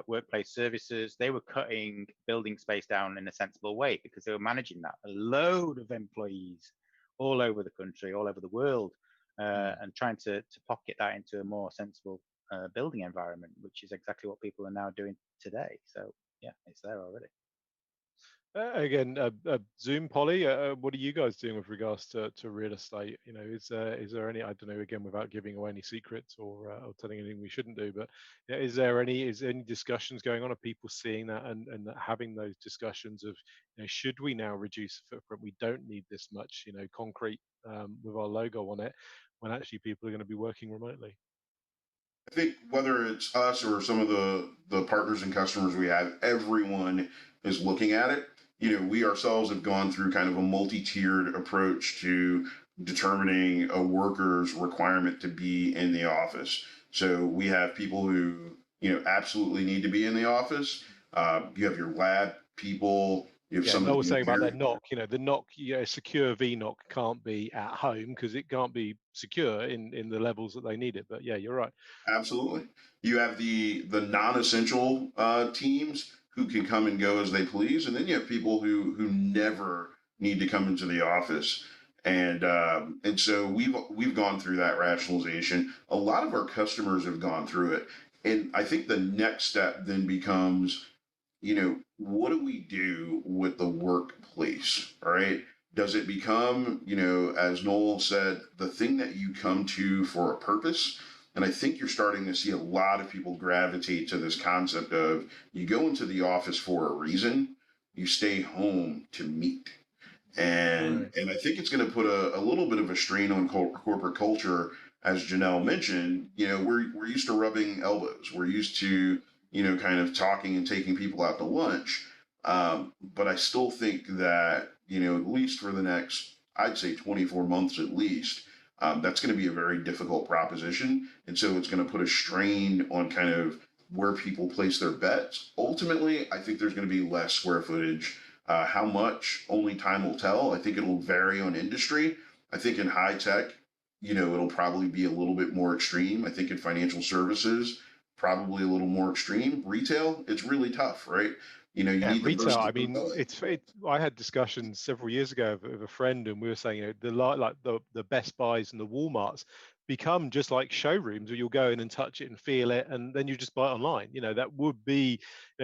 workplace services. They were cutting building space down in a sensible way because they were managing that. A load of employees all over the country, all over the world, and trying to pocket that into a more sensible building environment, which is exactly what people are now doing today. So yeah, it's there already. Again, Zoom, Polly, what are you guys doing with regards to real estate? Is there any, I don't know, again, without giving away any secrets or telling anything we shouldn't do, but is there any discussions going on? Are people seeing that and having those discussions of, should we now reduce the footprint? We don't need this much, concrete with our logo on it, when actually people are going to be working remotely. I think whether it's us or some of the partners and customers we have, everyone is looking at it. We ourselves have gone through kind of a multi-tiered approach to determining a worker's requirement to be in the office. So we have people who, absolutely need to be in the office. You have your lab people. You have some Noel was saying about their NOC, the NOC, secure VNOC can't be at home because it can't be secure in the levels that they need it. But yeah, you're right. Absolutely. You have the non-essential teams who can come and go as they please, and then you have people who never need to come into the office. And so we've gone through that rationalization. A lot of our customers have gone through it. And I think the next step then becomes, what do we do with the workplace? All right. Does it become, as Noel said, the thing that you come to for a purpose? And I think you're starting to see a lot of people gravitate to this concept of you go into the office for a reason, you stay home to meet. And I think it's going to put a little bit of a strain on corporate culture. As Janelle mentioned, we're used to rubbing elbows. We're used to, kind of talking and taking people out to lunch. But I still think that, at least for the next, I'd say 24 months at least, that's going to be a very difficult proposition. And so it's going to put a strain on kind of where people place their bets. Ultimately, I think there's going to be less square footage. How much, only time will tell. I think it'll vary on industry. I think in high tech, it'll probably be a little bit more extreme. I think in financial services, probably a little more extreme. Retail, it's really tough, right? You need retail. I mean, I had discussions several years ago with a friend, and we were saying, the Best Buys and the Walmarts become just like showrooms where you'll go in and touch it and feel it, and then you just buy it online. That would be,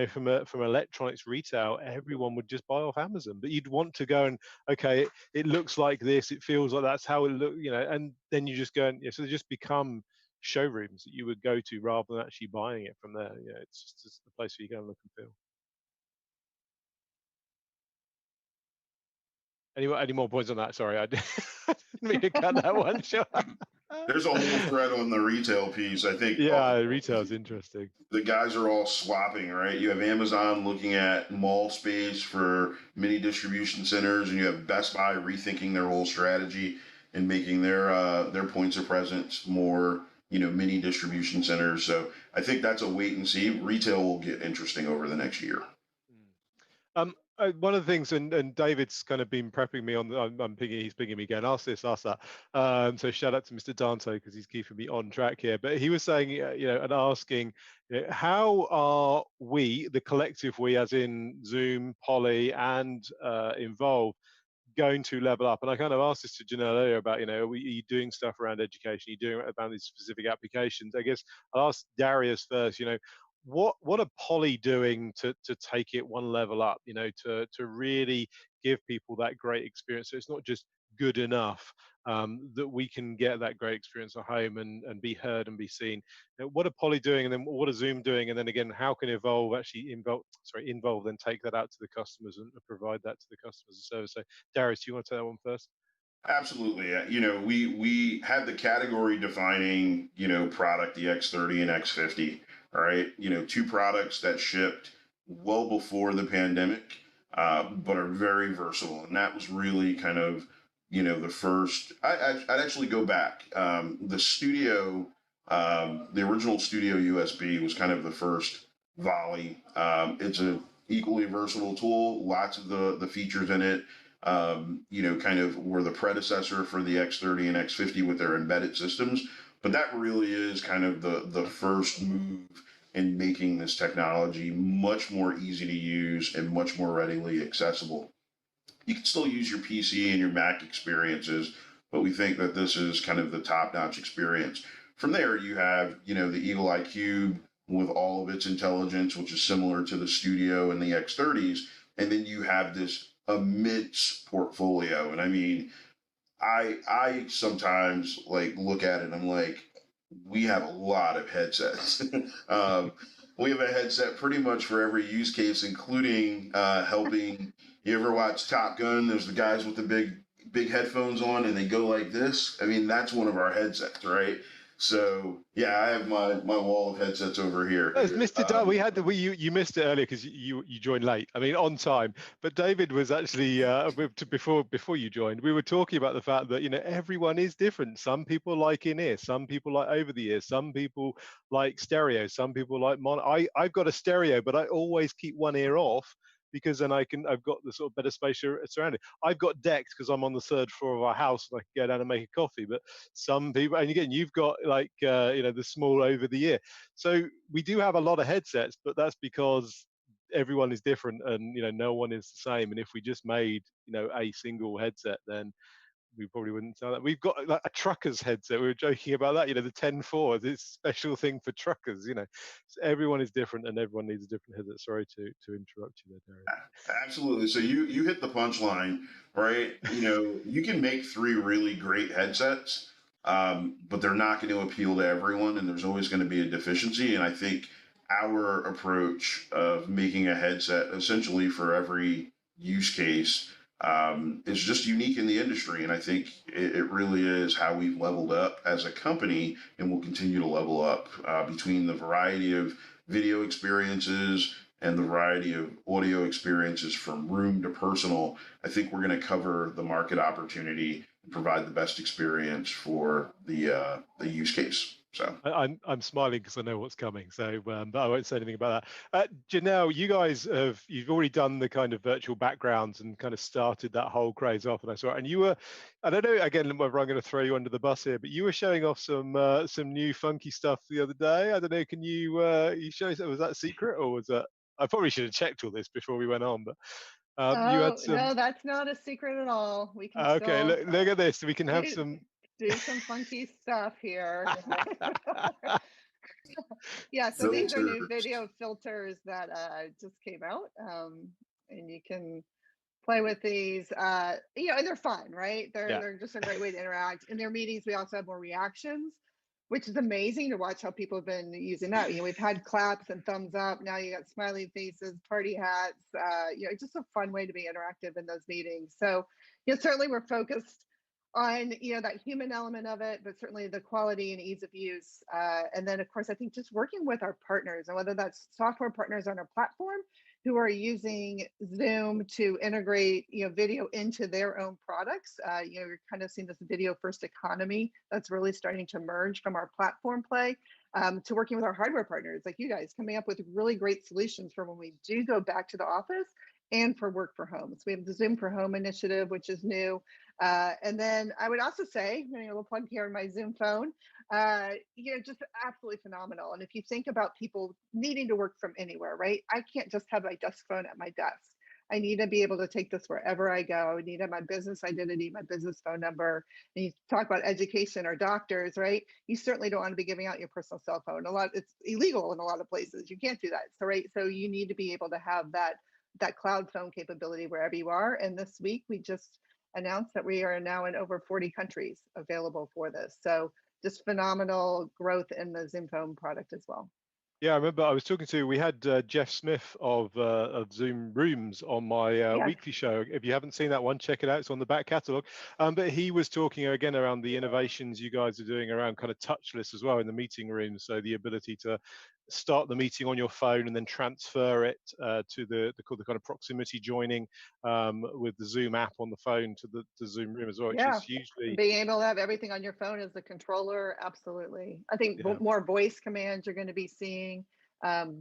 from electronics retail, everyone would just buy off Amazon. But you'd want to go and, okay, it looks like this, it feels like that's how it looks, and then you just go and so they just become showrooms that you would go to rather than actually buying it from there. It's just a place where you go and look and feel. Any more points on that? Sorry, I didn't mean to cut that one short. There's a whole thread on the retail piece. I think. Yeah, retail is interesting. The guys are all swapping, right? You have Amazon looking at mall space for mini distribution centers, and you have Best Buy rethinking their whole strategy. and making their points of presence more, mini distribution centers. So I think that's a wait and see. Retail will get interesting over the next year. One of the things, and David's kind of been prepping me on. He's pinging me again. Ask this, ask that. So shout out to Mr. Dante because he's keeping me on track here. But he was saying, and asking, how are we, the collective we, as in Zoom, Poly, and Involve, going to level up? And I kind of asked this to Janelle earlier about, are you doing stuff around education? Are you doing it about these specific applications? I guess I'll ask Darius first. What are Poly doing to take it one level up? To really give people that great experience. So it's not just good enough, that we can get that great experience at home and be heard and be seen. What are Poly doing, and then what are Zoom doing, and then again, how can Involve then take that out to the customers and provide that to the customers as a service? So Darius, do you want to take that one first? Absolutely. We had the category defining, product, the X30 and X50. All right. Two products that shipped well before the pandemic, but are very versatile. And that was really kind of, the first. I'd actually go back. The Studio, the original Studio USB was kind of the first volley. It's a equally versatile tool, lots of the features in it. Kind of were the predecessor for the X30 and X50 with their embedded systems. But that really is kind of the first move in making this technology much more easy to use and much more readily accessible. You can still use your PC and your Mac experiences, but we think that this is kind of the top-notch experience. From there, you have, the Eagle Eye Cube with all of its intelligence, which is similar to the Studio and the X30s. And then you have this immense portfolio. And I mean, I sometimes look at it and I'm like, we have a lot of headsets. We have a headset pretty much for every use case, including helping. You ever watch Top Gun? There's the guys with the big headphones on and they go like this. I mean, that's one of our headsets, right? So yeah, I have my wall of headsets over here. Mr. Dunn, you missed it earlier because you joined late. I mean, on time. But David was actually before you joined. We were talking about the fact that everyone is different. Some people like in ear, some people like over the ear, some people like stereo, some people like mono. I've got a stereo, but I always keep one ear off, because then I've got the sort of better space surrounding. I've got decks because I'm on the third floor of our house and I can go down and make a coffee. But some people, and again, you've got the small over the ear. So we do have a lot of headsets, but that's because everyone is different and no one is the same. And if we just made a single headset, then we probably wouldn't sell that. We've got a trucker's headset. We were joking about that, the 10-4, this special thing for truckers, So everyone is different and everyone needs a different headset. Sorry to interrupt you there, Darius. Absolutely. So you hit the punchline, right? You can make three really great headsets, but they're not going to appeal to everyone, and there's always going to be a deficiency. And I think our approach of making a headset essentially for every use case is just unique in the industry. And I think it really is how we've leveled up as a company and will continue to level up between the variety of video experiences and the variety of audio experiences from room to personal. I think we're going to cover the market opportunity and provide the best experience for the use case. So I'm smiling because I know what's coming. So, but I won't say anything about that. Janelle, you've already done the kind of virtual backgrounds and kind of started that whole craze off. And I saw it. And you were, I don't know again whether I'm going to throw you under the bus here, but you were showing off some new funky stuff the other day. I don't know. Can you show us? Was that secret or was that? I probably should have checked all this before we went on, but. You had some... No, that's not a secret at all. We can okay, still, look at this. We can have some do some funky stuff here. Yeah, so filters. These are new video filters that just came out, and you can play with these. And they're fun, right? They're just a great way to interact. In their meetings, we also have more reactions, which is amazing to watch how people have been using that. We've had claps and thumbs up. Now you got smiley faces, party hats. It's just a fun way to be interactive in those meetings. So, certainly we're focused on, that human element of it, but certainly the quality and ease of use. And then, of course, I think just working with our partners, and whether that's software partners on our platform, who are using Zoom to integrate, video into their own products. You're kind of seeing this video first economy that's really starting to emerge from our platform play, to working with our hardware partners like you guys, coming up with really great solutions for when we do go back to the office and for work for home. So we have the Zoom for Home initiative, which is new. And then I would also say, I'm going to plug here on my Zoom phone, just absolutely phenomenal. And if you think about people needing to work from anywhere, right? I can't just have my desk phone at my desk. I need to be able to take this wherever I go. I need my business identity, my business phone number. And you talk about education or doctors, right? You certainly don't want to be giving out your personal cell phone. It's illegal in a lot of places. You can't do that. So, right. So you need to be able to have that cloud phone capability wherever you are. And this week we just announced that we are now in over 40 countries available for this. So just phenomenal growth in the Zoom Phone product as well. Yeah, I remember I was talking to, we had Jeff Smith of Zoom Rooms on my weekly show. If you haven't seen that one, check it out. It's on the back catalogue. But he was talking again around the innovations you guys are doing around kind of touchless as well in the meeting room. So the ability to start the meeting on your phone and then transfer it to the kind of proximity joining with the Zoom app on the phone to the Zoom room as well, which is hugely... Being able to have everything on your phone as the controller, absolutely. I think more voice commands you're going to be seeing,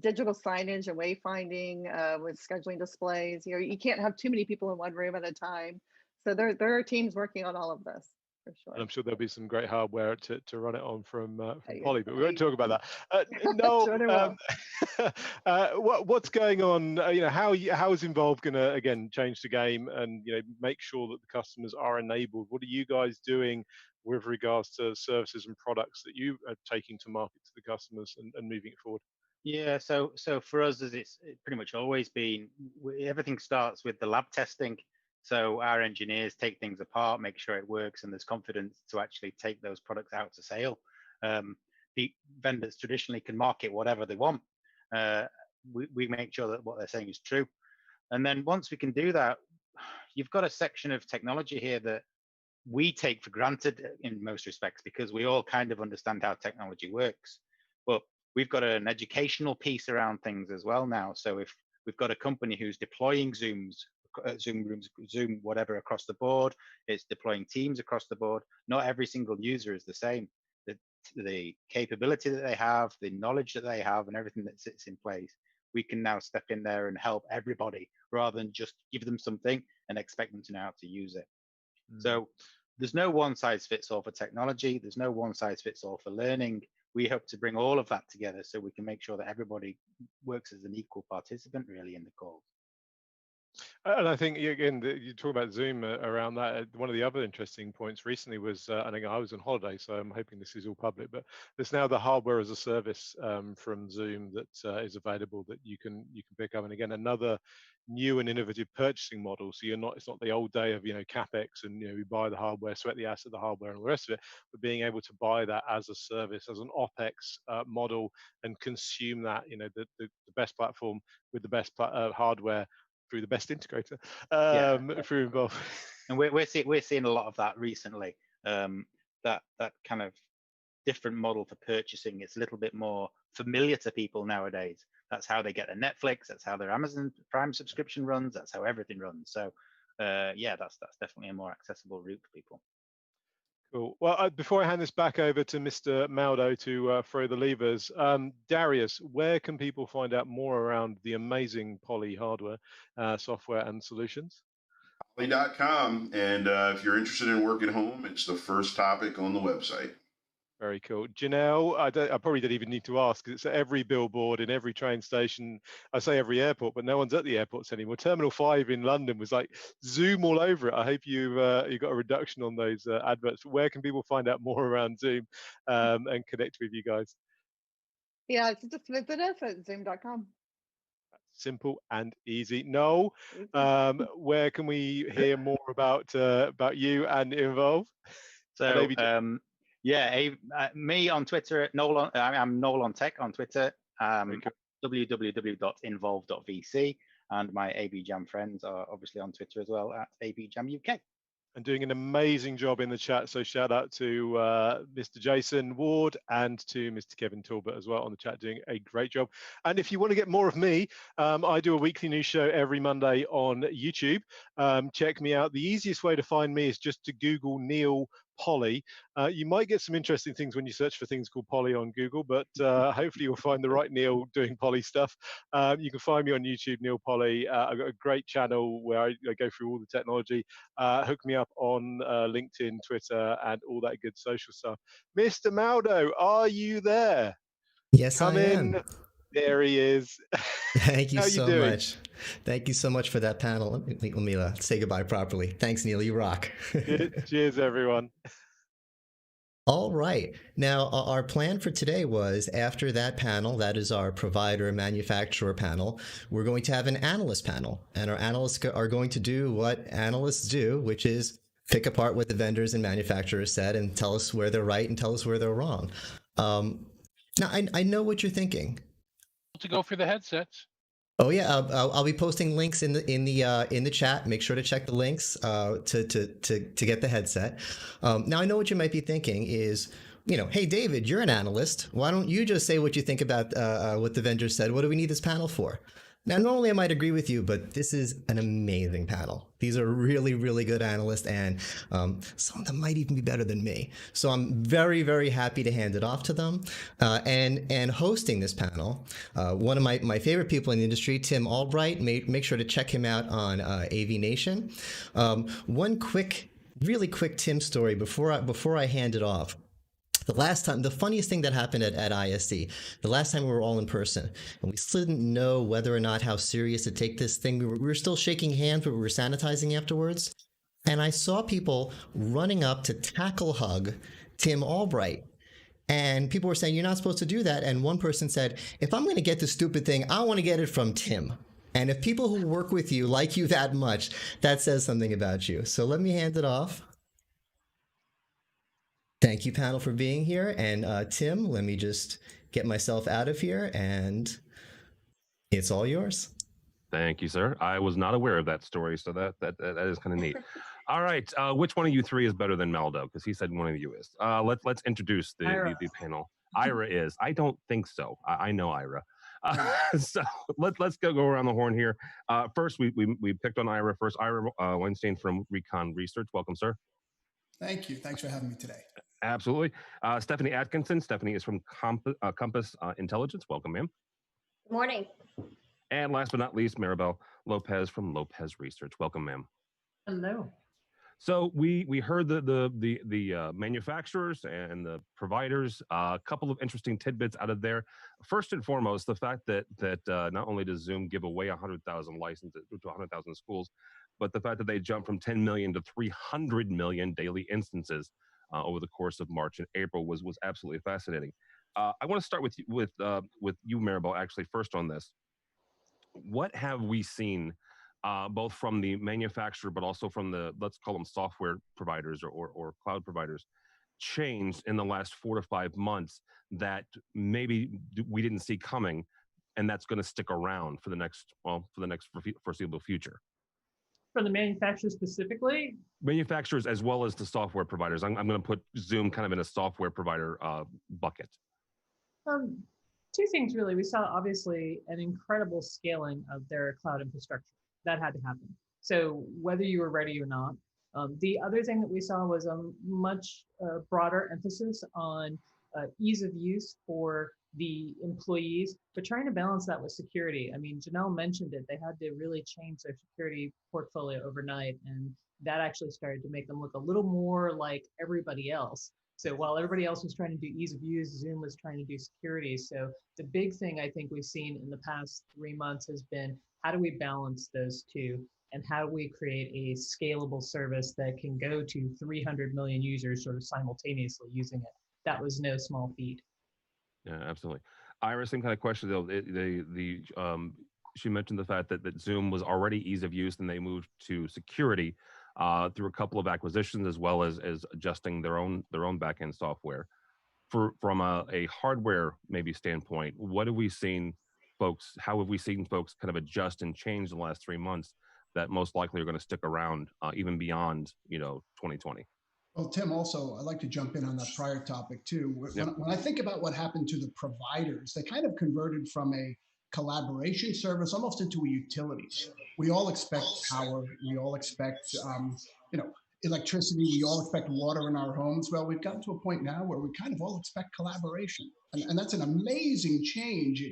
digital signage and wayfinding with scheduling displays. You can't have too many people in one room at a time. So there are teams working on all of this. For sure. And I'm sure there'll be some great hardware to run it on from Poly, but we won't talk about that. Noel, what's going on? How is Involve going to again change the game and make sure that the customers are enabled? What are you guys doing with regards to services and products that you are taking to market to the customers and moving it forward? Yeah, so for us, as it's pretty much always been, everything starts with the lab testing. So our engineers take things apart, make sure it works, and there's confidence to actually take those products out to sale. The vendors traditionally can market whatever they want. We make sure that what they're saying is true. And then once we can do that, you've got a section of technology here that we take for granted in most respects because we all kind of understand how technology works. But we've got an educational piece around things as well now. So if we've got a company who's deploying Zoom Rooms, Zoom whatever across the board, it's deploying Teams across the board. Not every single user is the same. The capability that they have, the knowledge that they have, and everything that sits in place, we can now step in there and help everybody rather than just give them something and expect them to know how to use it. So there's no one size fits all for technology. There's no one size fits all for learning. We hope to bring all of that together so we can make sure that everybody works as an equal participant really in the calls. And I think, again, you talk about Zoom around that. One of the other interesting points recently was, I think I was on holiday, so I'm hoping this is all public, but there's now the hardware as a service from Zoom that is available that you can pick up. And again, another new and innovative purchasing model. So it's not the old day of, CapEx and, we buy the hardware, sweat the asset, the hardware and all the rest of it, but being able to buy that as a service, as an OpEx model and consume that, the best platform with the best hardware through the best integrator through Involve. And we're seeing a lot of that recently. That kind of different model for purchasing. It's a little bit more familiar to people nowadays. That's how they get their Netflix. That's how their Amazon Prime subscription runs. That's how everything runs. So that's definitely a more accessible route for people. Cool. Well, before I hand this back over to Mr. Maldo to throw the levers, Darius, where can people find out more around the amazing Poly hardware, software, and solutions? Poly.com. And if you're interested in work at home, it's the first topic on the website. Very cool. Janelle, I probably don't even need to ask because it's at every billboard in every train station. I say every airport, but no one's at the airports anymore. Terminal 5 in London was like Zoom all over it. I hope you got a reduction on those adverts. Where can people find out more around Zoom and connect with you guys? Yeah, it's just visit us at zoom.com. Simple and easy. Noel, where can we hear more about you and Involve? So, me on Twitter, I'm Noel on Tech on Twitter, www.involve.vc, and my AV Jam friends are obviously on Twitter as well at AV Jam UK. and doing an amazing job in the chat. So shout out to Mr. Jason Ward and to Mr. Kevin Talbot as well on the chat, doing a great job. And if you want to get more of me, I do a weekly news show every Monday on YouTube. Check me out. The easiest way to find me is just to Google Neil Polly. You might get some interesting things when you search for things called Polly on Google, but hopefully you'll find the right Neil doing Polly stuff. You can find me on YouTube, Neil Polly. I've got a great channel where I go through all the technology. Hook me up on LinkedIn, Twitter, and all that good social stuff. Mr. Maldo, are you there? Yes, Come I in. am. There he is. Thank you How so you doing? much. Thank you so much for that panel. Let me say goodbye properly. Thanks, Neil. You rock. Cheers, everyone. All right. Now, our plan for today was after that panel, that is our provider manufacturer panel, we're going to have an analyst panel. And our analysts are going to do what analysts do, which is pick apart what the vendors and manufacturers said and tell us where they're right and tell us where they're wrong. Now, I know what you're thinking. To go for the headsets. Oh yeah, I'll be posting links in the chat. Make sure to check the links to get the headset. Now I know what you might be thinking is, hey David, you're an analyst. Why don't you just say what you think about what the vendor said? What do we need this panel for? Now, normally I might agree with you, but this is an amazing panel. These are really, really good analysts, and some of them might even be better than me. So I'm very, very happy to hand it off to them. And hosting this panel, one of my favorite people in the industry, Tim Albright. Make sure to check him out on AV Nation. One really quick Tim story before I hand it off. The funniest thing that happened at ISC, the last time we were all in person, and we still didn't know whether or not how serious to take this thing. We were still shaking hands, but we were sanitizing afterwards. And I saw people running up to tackle hug Tim Albright. And people were saying, you're not supposed to do that. And one person said, if I'm going to get this stupid thing, I want to get it from Tim. And if people who work with you like you that much, that says something about you. So let me hand it off. Thank you, panel, for being here. And Tim, let me just get myself out of here, and it's all yours. Thank you, sir. I was not aware of that story, so that is kind of neat. All right, which one of you three is better than Maldo? Because he said one of you is. Let's introduce the panel. Ira is. I don't think so. I know Ira. So let's go around the horn here. First, we picked on Ira first. Ira Weinstein from Recon Research. Welcome, sir. Thank you. Thanks for having me today. Absolutely. Stephanie Atkinson. Stephanie is from Compass Intelligence. Welcome, ma'am. Good morning. And last but not least, Maribel Lopez from Lopez Research. Welcome, ma'am. Hello. So we heard the manufacturers and the providers. A couple of interesting tidbits out of there. First and foremost, the fact that not only does Zoom give away 100,000 licenses to 100,000 schools, but the fact that they jumped from 10 million to 300 million daily instances over the course of March and April was absolutely fascinating. I want to start with you, Maribel, actually first on this. What have we seen, both from the manufacturer, but also from the, let's call them software providers or cloud providers, changed in the last 4 to 5 months that maybe we didn't see coming, and that's going to stick around for the next foreseeable future? For the manufacturers specifically? Manufacturers as well as the software providers. I'm going to put Zoom kind of in a software provider bucket. Two things really. We saw obviously an incredible scaling of their cloud infrastructure. That had to happen. So whether you were ready or not. The other thing that we saw was a much broader emphasis on ease of use for the employees, but trying to balance that with security. I mean, Janelle mentioned it. They had to really change their security portfolio overnight, and that actually started to make them look a little more like everybody else. So while everybody else was trying to do ease of use, Zoom was trying to do security. So the big thing I think we've seen in the past 3 months has been, how do we balance those two? And how do we create a scalable service that can go to 300 million users sort of simultaneously using it? That was no small feat. Yeah, absolutely. Ira, same kind of question though. She mentioned the fact that Zoom was already ease of use, and they moved to security through a couple of acquisitions, as well as adjusting their own backend software. From a hardware maybe standpoint, what have we seen folks? How have we seen folks kind of adjust and change in the last 3 months that most likely are going to stick around even beyond 2020. Well, Tim, also, I'd like to jump in on that prior topic too. Yep. When I think about what happened to the providers, they kind of converted from a collaboration service almost into a utility. We all expect power. We all expect, electricity. We all expect water in our homes. Well, we've gotten to a point now where we kind of all expect collaboration. And that's an amazing change.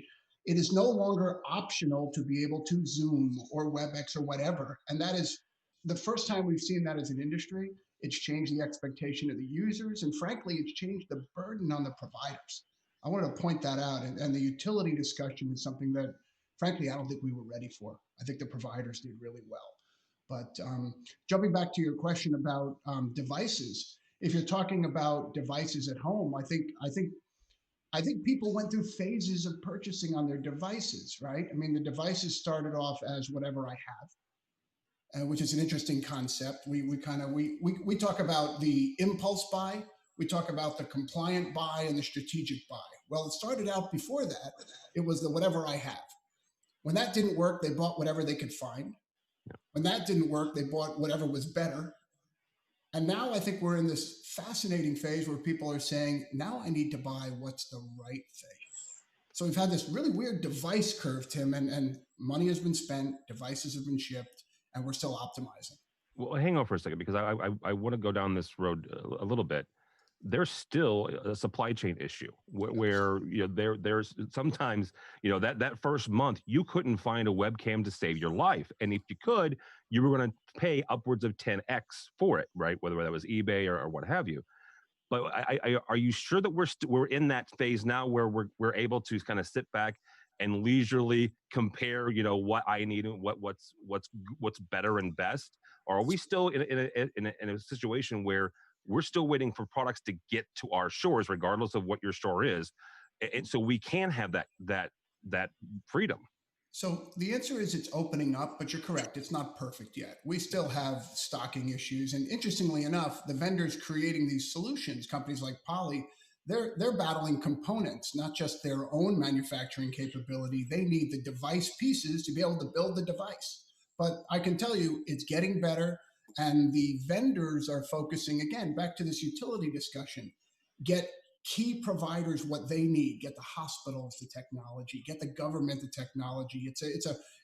It is no longer optional to be able to Zoom or WebEx or whatever. And that is the first time we've seen that as an industry. It's changed the expectation of the users, and frankly, it's changed the burden on the providers. I wanted to point that out, and the utility discussion is something that, frankly, I don't think we were ready for. I think the providers did really well. But jumping back to your question about devices, if you're talking about devices at home, I think people went through phases of purchasing on their devices, right? I mean, the devices started off as whatever I have. Which is an interesting concept. We talk about the impulse buy, we talk about the compliant buy and the strategic buy. Well, it started out before that. It was the whatever I have. When that didn't work, they bought whatever they could find. When that didn't work, they bought whatever was better. And now I think we're in this fascinating phase where people are saying, now I need to buy what's the right thing. So we've had this really weird device curve, Tim, and money has been spent, devices have been shipped, and we're still optimizing. Well, hang on for a second, because I want to go down this road a little bit. There's still a supply chain issue where there's sometimes that first month you couldn't find a webcam to save your life, and if you could, you were going to pay upwards of 10x for it, right? Whether that was eBay or what have you. But are you sure that we're in that phase now where we're able to kind of sit back and leisurely compare, what I need and what's better and best? Or are we still in a situation where we're still waiting for products to get to our shores, regardless of what your store is, and so we can have that freedom? So the answer is it's opening up, but you're correct. It's not perfect yet. We still have stocking issues. And interestingly enough, the vendors creating these solutions, companies like Poly, they're battling components, not just their own manufacturing capability. They need the device pieces to be able to build the device. But I can tell you it's getting better. And the vendors are focusing, again, back to this utility discussion, get key providers what they need, get the hospitals the technology, get the government the technology.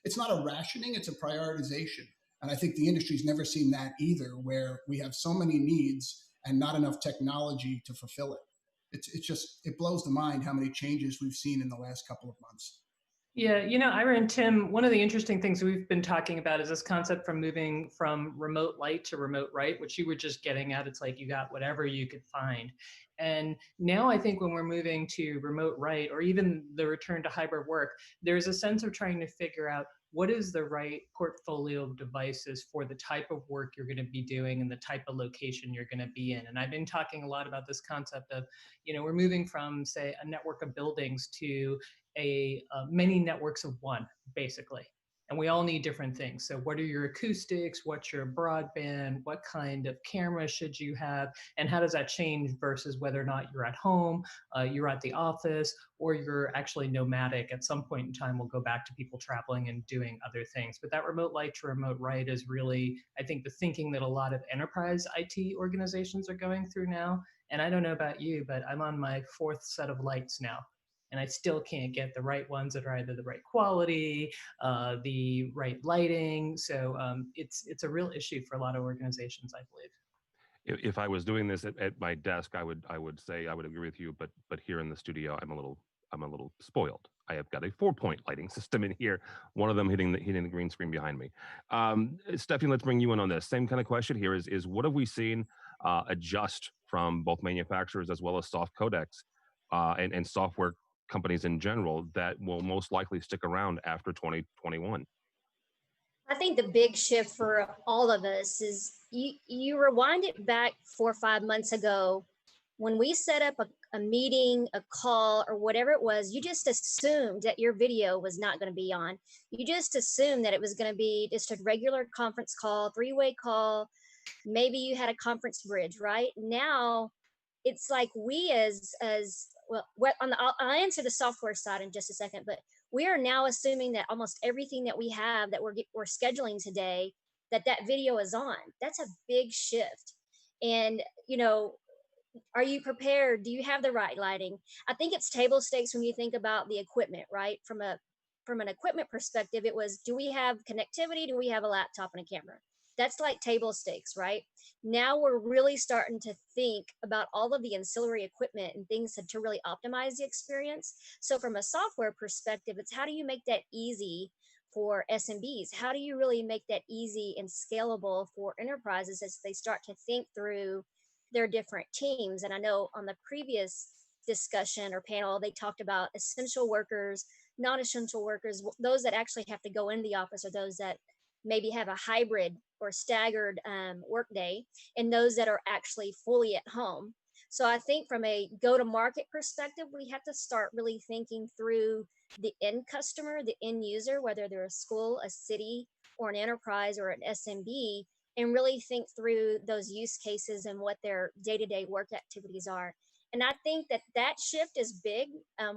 It's not a rationing, it's a prioritization. And I think the industry's never seen that either, where we have so many needs and not enough technology to fulfill it. It blows the mind how many changes we've seen in the last couple of months. Yeah, Ira and Tim, one of the interesting things we've been talking about is this concept from moving from remote light to remote right, which you were just getting at. It's like you got whatever you could find. And now I think when we're moving to remote right, or even the return to hybrid work, there's a sense of trying to figure out what is the right portfolio of devices for the type of work you're going to be doing and the type of location you're going to be in. And I've been talking a lot about this concept of, we're moving from, say, a network of buildings to many networks of one, basically. And we all need different things. So what are your acoustics? What's your broadband? What kind of camera should you have? And how does that change versus whether or not you're at home, you're at the office, or you're actually nomadic? At some point in time, we'll go back to people traveling and doing other things. But that remote light to remote right is really, I think, the thinking that a lot of enterprise IT organizations are going through now. And I don't know about you, but I'm on my 4th set of lights now. And I still can't get the right ones that are either the right quality, the right lighting. So it's a real issue for a lot of organizations, I believe. If I was doing this at my desk, I would say I would agree with you. But here in the studio, I'm a little spoiled. I have got a 4-point lighting system in here. One of them hitting the green screen behind me. Stephanie, let's bring you in on this. Same kind of question here is what have we seen adjust from both manufacturers as well as soft codecs and software companies in general that will most likely stick around after 2021? I think the big shift for all of us is you rewind it back 4 or 5 months ago when we set up a meeting, a call, or whatever it was. You just assumed that your video was not going to be on. You just assumed that it was going to be just a regular conference call, 3-way call. Maybe you had a conference bridge, right? Now it's like we as well, what on the, I'll answer the software side in just a second, but we are now assuming that almost everything that we have that we're scheduling today, that video is on. That's a big shift. And, are you prepared? Do you have the right lighting? I think it's table stakes when you think about the equipment, right? From an equipment perspective, it was, do we have connectivity? Do we have a laptop and a camera? That's like table stakes, right? Now we're really starting to think about all of the ancillary equipment and things to really optimize the experience. So from a software perspective, it's how do you make that easy for SMBs? How do you really make that easy and scalable for enterprises as they start to think through their different teams? And I know on the previous discussion or panel, they talked about essential workers, non-essential workers, those that actually have to go in the office, or those that maybe have a hybrid or staggered workday, and those that are actually fully at home. So I think from a go-to-market perspective, we have to start really thinking through the end customer, the end user, whether they're a school, a city, or an enterprise or an SMB, and really think through those use cases and what their day-to-day work activities are. And I think that shift is big.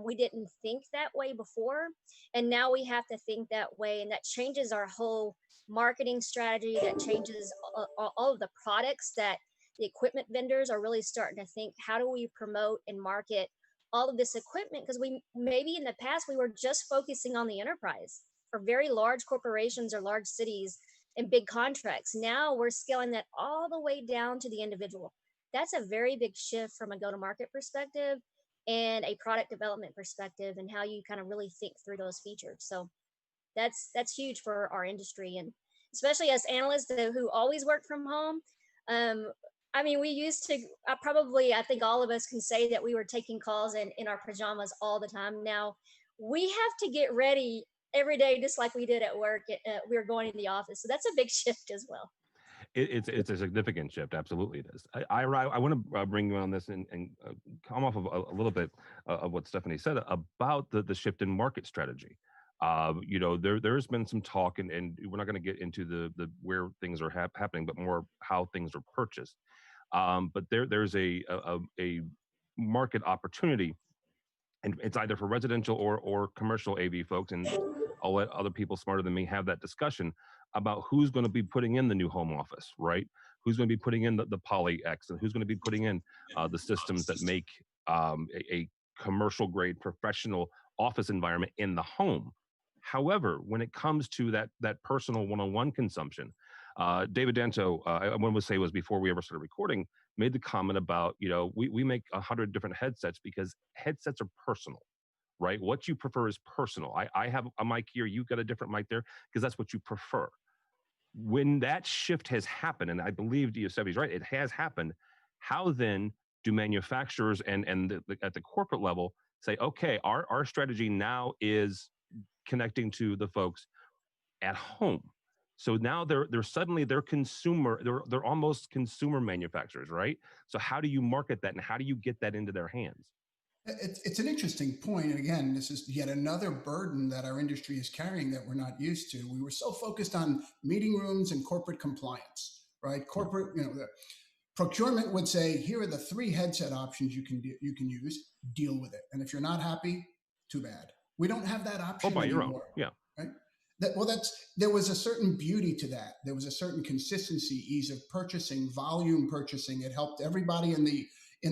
We didn't think that way before, and now we have to think that way, and that changes our whole marketing strategy. That changes all of the products that the equipment vendors are really starting to think, how do we promote and market all of this equipment? Because we maybe in the past we were just focusing on the enterprise or very large corporations or large cities and big contracts. Now we're scaling that all the way down to the individual. That's a very big shift from a go-to-market perspective and a product development perspective, and how you kind of really think through those features. So that's huge for our industry, and especially as analysts who always work from home. I mean, we used to I think all of us can say that we were taking calls in our pajamas all the time. Now we have to get ready every day, just like we did at work. We were going to the office, so that's a big shift as well. It's a significant shift. Absolutely, it is. I want to bring you on this and come off of a little bit of what Stephanie said about the shift in market strategy. There's been some talk, and we're not going to get into the where things are happening, but more how things are purchased. But there's a market opportunity, and it's either for residential or commercial AV folks, and I'll let other people smarter than me have that discussion about who's going to be putting in the new home office, right? Who's going to be putting in the Poly X, and who's going to be putting in the systems that make a commercial grade professional office environment in the home. However, when it comes to that personal one-on-one consumption, David Danto, I want to say was before we ever started recording, made the comment about, we make 100 different headsets because headsets are personal, right? What you prefer is personal. I have a mic here, you've got a different mic there because that's what you prefer. When that shift has happened, and I believe Giuseppe's right, it has happened, how then do manufacturers and at the corporate level say, okay, our strategy now is connecting to the folks at home? So now they're almost consumer manufacturers, right? So how do you market that, and how do you get that into their hands? It's an interesting point. And again, this is yet another burden that our industry is carrying that we're not used to. We were so focused on meeting rooms and corporate compliance, right? Corporate, the procurement would say, here are the 3 headset options you can use, deal with it. And if you're not happy, too bad. We don't have that option by anymore. your own, yeah. Right? There was a certain beauty to that. There was a certain consistency, ease of purchasing, volume purchasing. It helped everybody in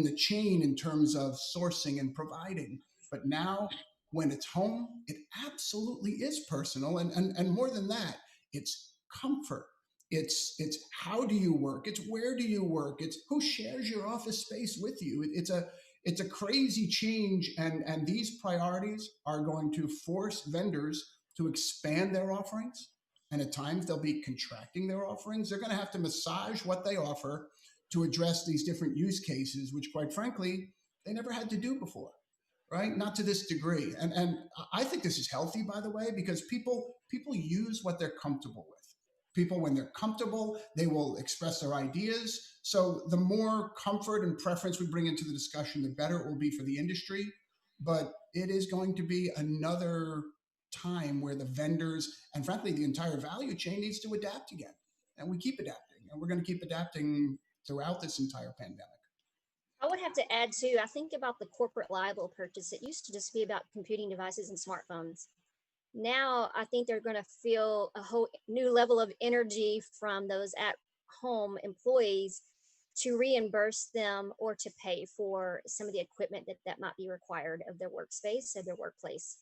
the chain in terms of sourcing and providing. But now, when it's home, it absolutely is personal, and more than that, it's comfort. It's how do you work? It's where do you work? It's who shares your office space with you. It's a crazy change, and these priorities are going to force vendors to expand their offerings, and at times they'll be contracting their offerings. They're going to have to massage what they offer to address these different use cases, which quite frankly, they never had to do before, right? Not to this degree. And I think this is healthy, by the way, because people use what they're comfortable with. People, when they're comfortable, they will express their ideas. So the more comfort and preference we bring into the discussion, the better it will be for the industry. But it is going to be another time where the vendors and frankly the entire value chain needs to adapt again, and we keep adapting, and we're going to keep adapting throughout this entire pandemic. I would have to add too, I think about the corporate liable purchase. It used to just be about computing devices and smartphones. Now I think they're going to feel a whole new level of energy from those at home employees to reimburse them or to pay for some of the equipment that might be required of their workspace or their workplace.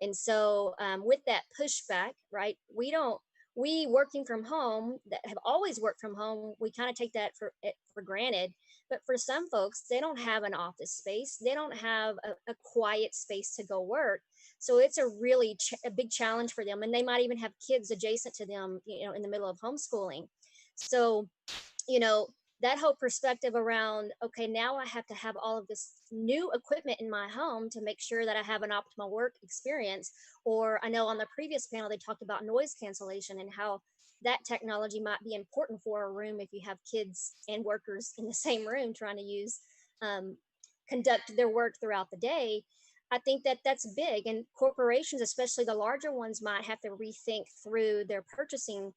And so with that pushback, right, we working from home that have always worked from home, we kind of take that for granted. But for some folks, they don't have an office space. They don't have a quiet space to go work. So it's a really a big challenge for them. And they might even have kids adjacent to them, in the middle of homeschooling. So, that whole perspective around, okay, now I have to have all of this new equipment in my home to make sure that I have an optimal work experience. Or I know on the previous panel, they talked about noise cancellation and how that technology might be important for a room if you have kids and workers in the same room trying to conduct their work throughout the day. I think that that's big, and corporations, especially the larger ones, might have to rethink through their purchasing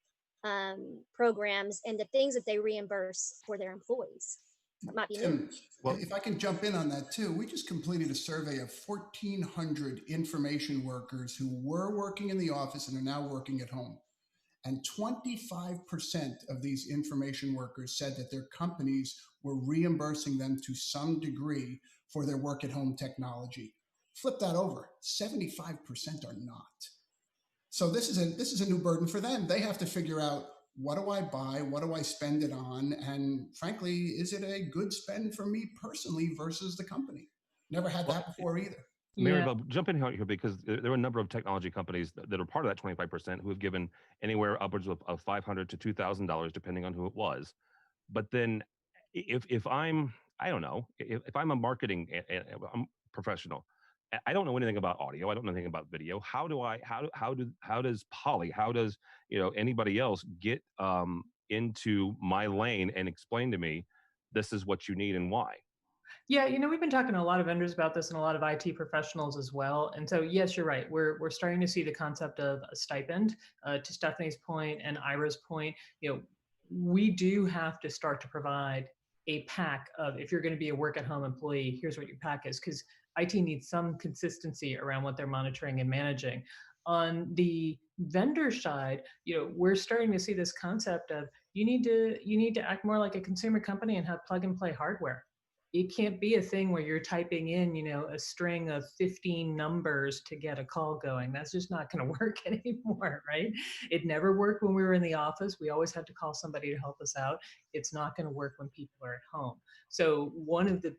programs and the things that they reimburse for their employees. That might be new. Tim, if I can jump in on that too, we just completed a survey of 1,400 information workers who were working in the office and are now working at home. And 25% of these information workers said that their companies were reimbursing them to some degree for their work at home technology. Flip that over, 75% are not. So this is a new burden for them. They have to figure out, what do I buy? What do I spend it on? And frankly, is it a good spend for me personally versus the company? Never had that before either. Maribel, jump in here because there are a number of technology companies that are part of that 25% who have given anywhere upwards of $500 to $2,000, depending on who it was. But then if I'm, I don't know, if I'm a marketing professional, I don't know anything about audio. I don't know anything about video. How does Polly, how does anybody else get into my lane and explain to me this is what you need and why? Yeah, we've been talking to a lot of vendors about this and a lot of IT professionals as well. And so, yes, you're right. We're starting to see the concept of a stipend. To Stephanie's point and Ira's point, we do have to start to provide a pack of, if you're going to be a work-at-home employee, here's what your pack is, because IT needs some consistency around what they're monitoring and managing. On the vendor side, we're starting to see this concept of you need to act more like a consumer company and have plug-and-play hardware. It can't be a thing where you're typing in, a string of 15 numbers to get a call going. That's just not going to work anymore, right? It never worked when we were in the office. We always had to call somebody to help us out. It's not going to work when people are at home. So one of the,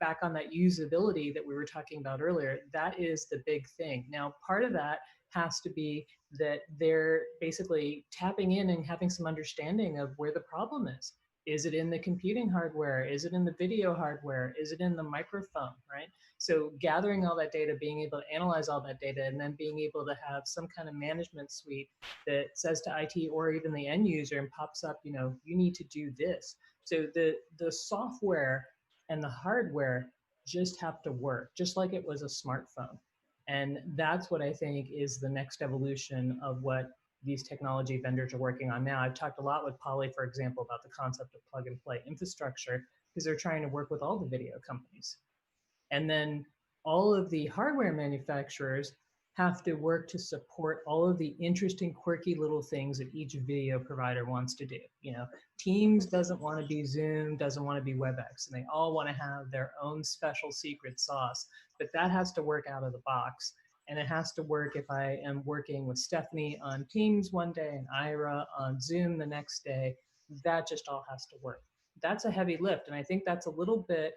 back on that usability that we were talking about earlier, that is the big thing. Now, part of that has to be that they're basically tapping in and having some understanding of where the problem is. Is it in the computing hardware? Is it in the video hardware? Is it in the microphone, right? So gathering all that data, being able to analyze all that data, and then being able to have some kind of management suite that says to IT or even the end user and pops up, you need to do this. So the software and the hardware just have to work, just like it was a smartphone. And that's what I think is the next evolution of what these technology vendors are working on now. I've talked a lot with Polly, for example, about the concept of plug and play infrastructure, because they're trying to work with all the video companies. And then all of the hardware manufacturers have to work to support all of the interesting, quirky little things that each video provider wants to do. Teams doesn't want to be Zoom, doesn't want to be WebEx, and they all want to have their own special secret sauce, but that has to work out of the box. And it has to work if I am working with Stephanie on Teams one day and Ira on Zoom the next day. That just all has to work. That's a heavy lift. And I think that's a little bit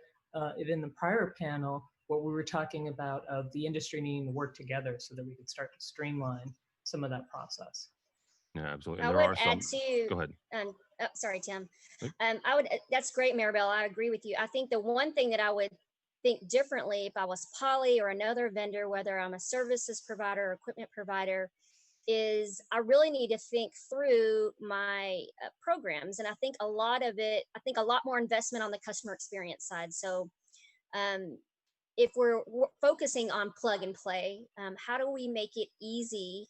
in the prior panel, what we were talking about of the industry needing to work together so that we could start to streamline some of that process. Yeah, absolutely. And there I would are some. add to, Go ahead. Sorry, Tim. That's great, Maribel. I agree with you. I think the one thing that I would think differently if I was Poly or another vendor, whether I'm a services provider or equipment provider, is I really need to think through my programs. And I think a lot more investment on the customer experience side. So if we're focusing on plug and play, how do we make it easy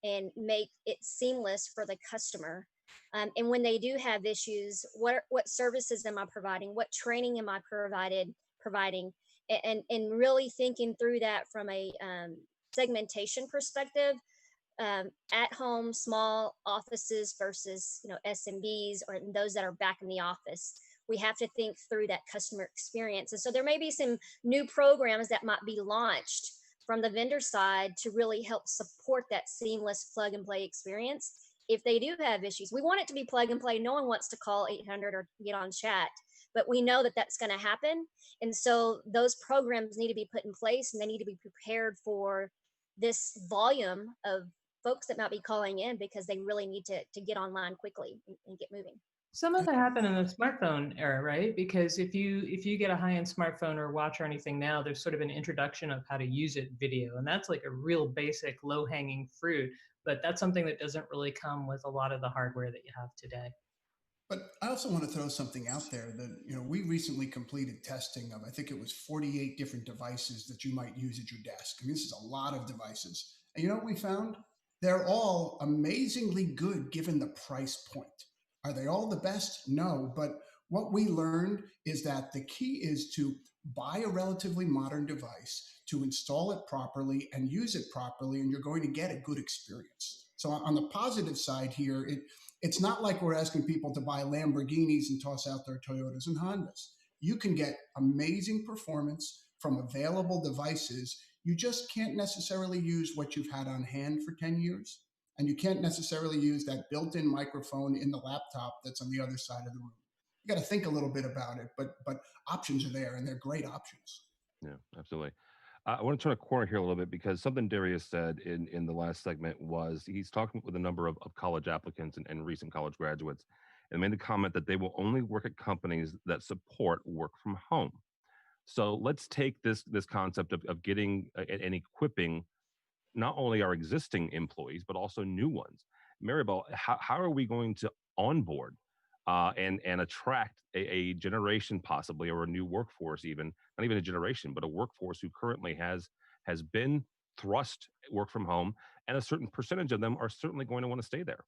and make it seamless for the customer And when they do have issues, what services am I providing? What training am I providing? And really thinking through that from a segmentation perspective, at home small offices versus SMBs or those that are back in the office. We have to think through that customer experience. And so there may be some new programs that might be launched from the vendor side to really help support that seamless plug and play experience. If they do have issues, we want it to be plug and play. No one wants to call 800 or get on chat, but we know that that's going to happen. And so those programs need to be put in place, and they need to be prepared for this volume of folks that might be calling in because they really need to get online quickly and get moving. Some of that happened in the smartphone era, right? Because if you get a high-end smartphone or watch or anything now, there's sort of an introduction of how to use it video, and that's like a real basic low-hanging fruit. But that's something that doesn't really come with a lot of the hardware that you have today. But I also want to throw something out there that, we recently completed testing of, I think it was 48 different devices that you might use at your desk. I mean, this is a lot of devices. And you know what we found? They're all amazingly good given the price point. Are they all the best? No, but what we learned is that the key is to buy a relatively modern device, to install it properly and use it properly, and you're going to get a good experience. So on the positive side here, it's not like we're asking people to buy Lamborghinis and toss out their Toyotas and Hondas. You can get amazing performance from available devices. You just can't necessarily use what you've had on hand for 10 years. And you can't necessarily use that built-in microphone in the laptop that's on the other side of the room. You got to think a little bit about it, but options are there, and they're great options. Yeah, absolutely. I want to turn a corner here a little bit, because something Darius said in the last segment was he's talking with a number of college applicants and recent college graduates, and made the comment that they will only work at companies that support work from home. So let's take this concept of getting and equipping not only our existing employees, but also new ones. Maribel, how are we going to onboard and attract a generation possibly, or a new workforce, even not even a generation, but a workforce who currently has been thrust work from home, and a certain percentage of them are certainly going to want to stay there?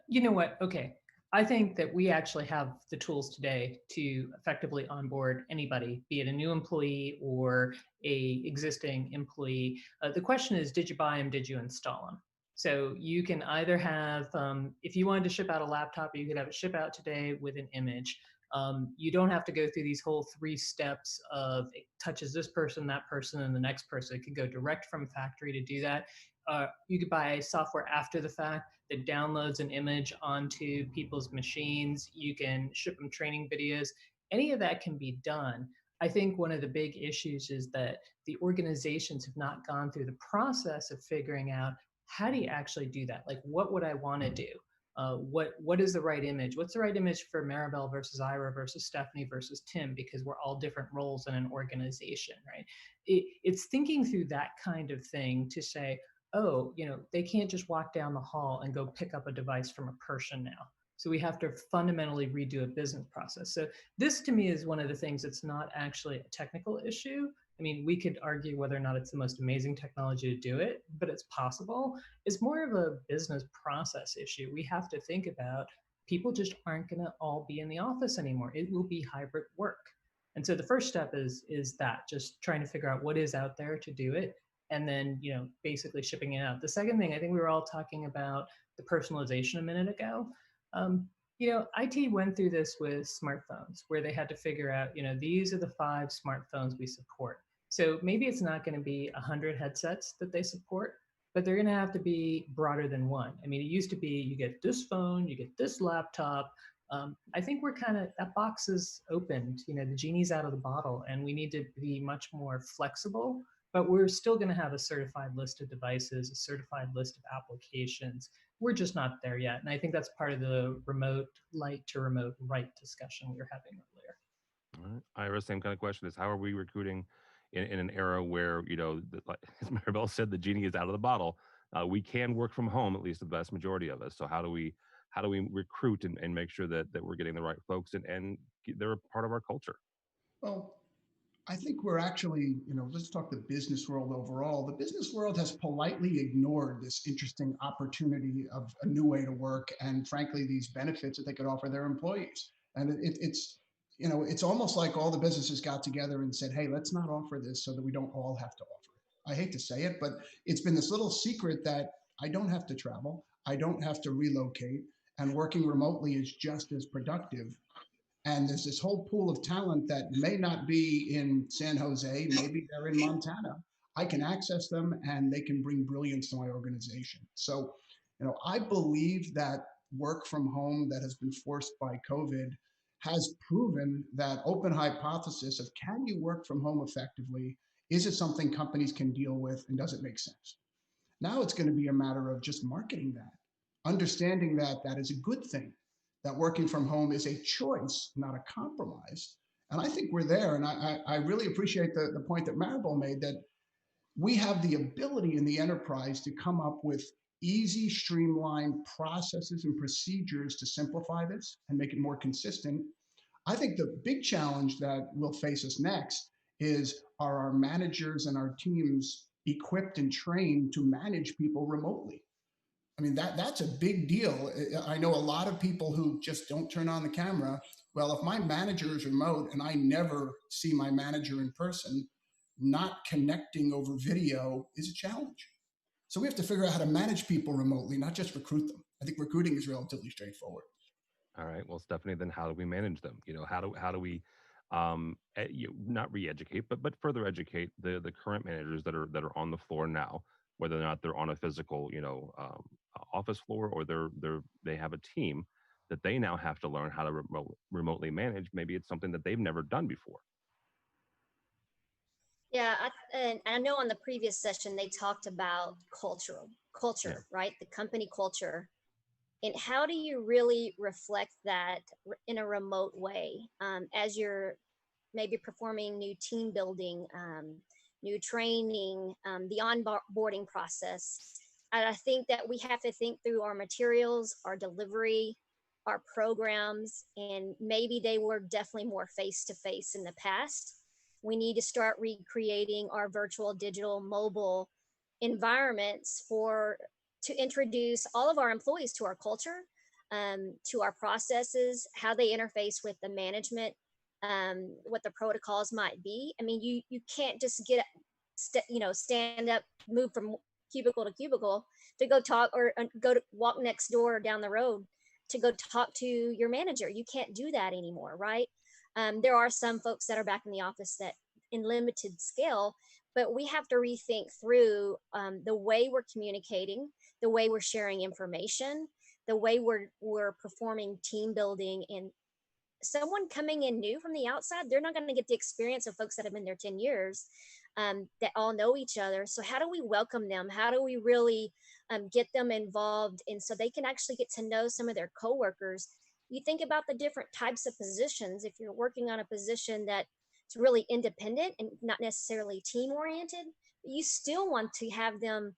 You know what? Okay. I think that we actually have the tools today to effectively onboard anybody, be it a new employee or a existing employee. The question is, did you buy them? Did you install them? So you can either have, if you wanted to ship out a laptop, you could have it ship out today with an image. You don't have to go through these whole 3 steps of it touches this person, that person, and the next person. It could go direct from factory to do that. You could buy software after the fact that downloads an image onto people's machines. You can ship them training videos. Any of that can be done. I think one of the big issues is that the organizations have not gone through the process of figuring out, how do you actually do that? Like, what would I want to do? What is the right image? What's the right image for Maribel versus Ira versus Stephanie versus Tim? Because we're all different roles in an organization, right? It's thinking through that kind of thing to say, oh, they can't just walk down the hall and go pick up a device from a person now. So we have to fundamentally redo a business process. So this, to me, is one of the things that's not actually a technical issue. I mean, we could argue whether or not it's the most amazing technology to do it, but it's possible. It's more of a business process issue. We have to think about, people just aren't going to all be in the office anymore. It will be hybrid work. And so the first step is that, just trying to figure out what is out there to do it, and then basically shipping it out. The second thing, I think we were all talking about the personalization a minute ago. IT went through this with smartphones, where they had to figure out, these are the 5 smartphones we support. So maybe it's not going to be 100 headsets that they support, but they're going to have to be broader than one. I mean, it used to be, you get this phone, you get this laptop. I think we're that box is opened, the genie's out of the bottle, and we need to be much more flexible. But we're still going to have a certified list of devices, a certified list of applications. We're just not there yet. And I think that's part of the remote light to remote right discussion we were having earlier. All right. Ira, same kind of question is, how are we recruiting in an era where, like, as Maribel said, the genie is out of the bottle? We can work from home, at least the vast majority of us. So how do we recruit and make sure that we're getting the right folks and they're a part of our culture? Well, I think we're actually, let's talk the business world overall. The business world has politely ignored this interesting opportunity of a new way to work and frankly, these benefits that they could offer their employees. And it's almost like all the businesses got together and said, hey, let's not offer this so that we don't all have to offer it. I hate to say it, but it's been this little secret that I don't have to travel, I don't have to relocate, and working remotely is just as productive. And there's this whole pool of talent that may not be in San Jose, maybe they're in Montana. I can access them and they can bring brilliance to my organization. So, I believe that work from home that has been forced by COVID has proven that open hypothesis of can you work from home effectively? Is it something companies can deal with and does it make sense? Now it's going to be a matter of just marketing that, understanding that that is a good thing, that working from home is a choice, not a compromise. And I think we're there. And I really appreciate the point that Maribel made that we have the ability in the enterprise to come up with easy, streamlined processes and procedures to simplify this and make it more consistent. I think the big challenge that will face us next is are our managers and our teams equipped and trained to manage people remotely? I mean, that's a big deal. I know a lot of people who just don't turn on the camera. Well, if my manager is remote and I never see my manager in person, not connecting over video is a challenge. So we have to figure out how to manage people remotely, not just recruit them. I think recruiting is relatively straightforward. All right. Well, Stephanie, then how do we manage them? How do we not re-educate, but further educate the current managers that are on the floor now, whether or not they're on a physical, office floor or they have a team that they now have to learn how to remotely manage. Maybe it's something that they've never done before. Yeah, and I know on the previous session they talked about culture, Yeah. right? The company culture. And how do you really reflect that in a remote way as you're maybe performing new team building, new training, the onboarding process? And I think that we have to think through our materials, our delivery, our programs, and maybe they were definitely more face to face in the past. We need to start recreating our virtual, digital, mobile environments to introduce all of our employees to our culture, to our processes, how they interface with the management, what the protocols might be. I mean, you can't just stand up, move from cubicle to cubicle to go talk or go to walk next door or down the road to go talk to your manager. You can't do that anymore, right? There are some folks that are back in the office that in limited scale, but we have to rethink through the way we're communicating, the way we're sharing information, the way we're performing team building. And someone coming in new from the outside, they're not going to get the experience of folks that have been there 10 years that all know each other. So how do we welcome them? How do we really get them involved? And so they can actually get to know some of their coworkers. You think about the different types of positions. If you're working on a position that it's really independent and not necessarily team oriented, you still want to have them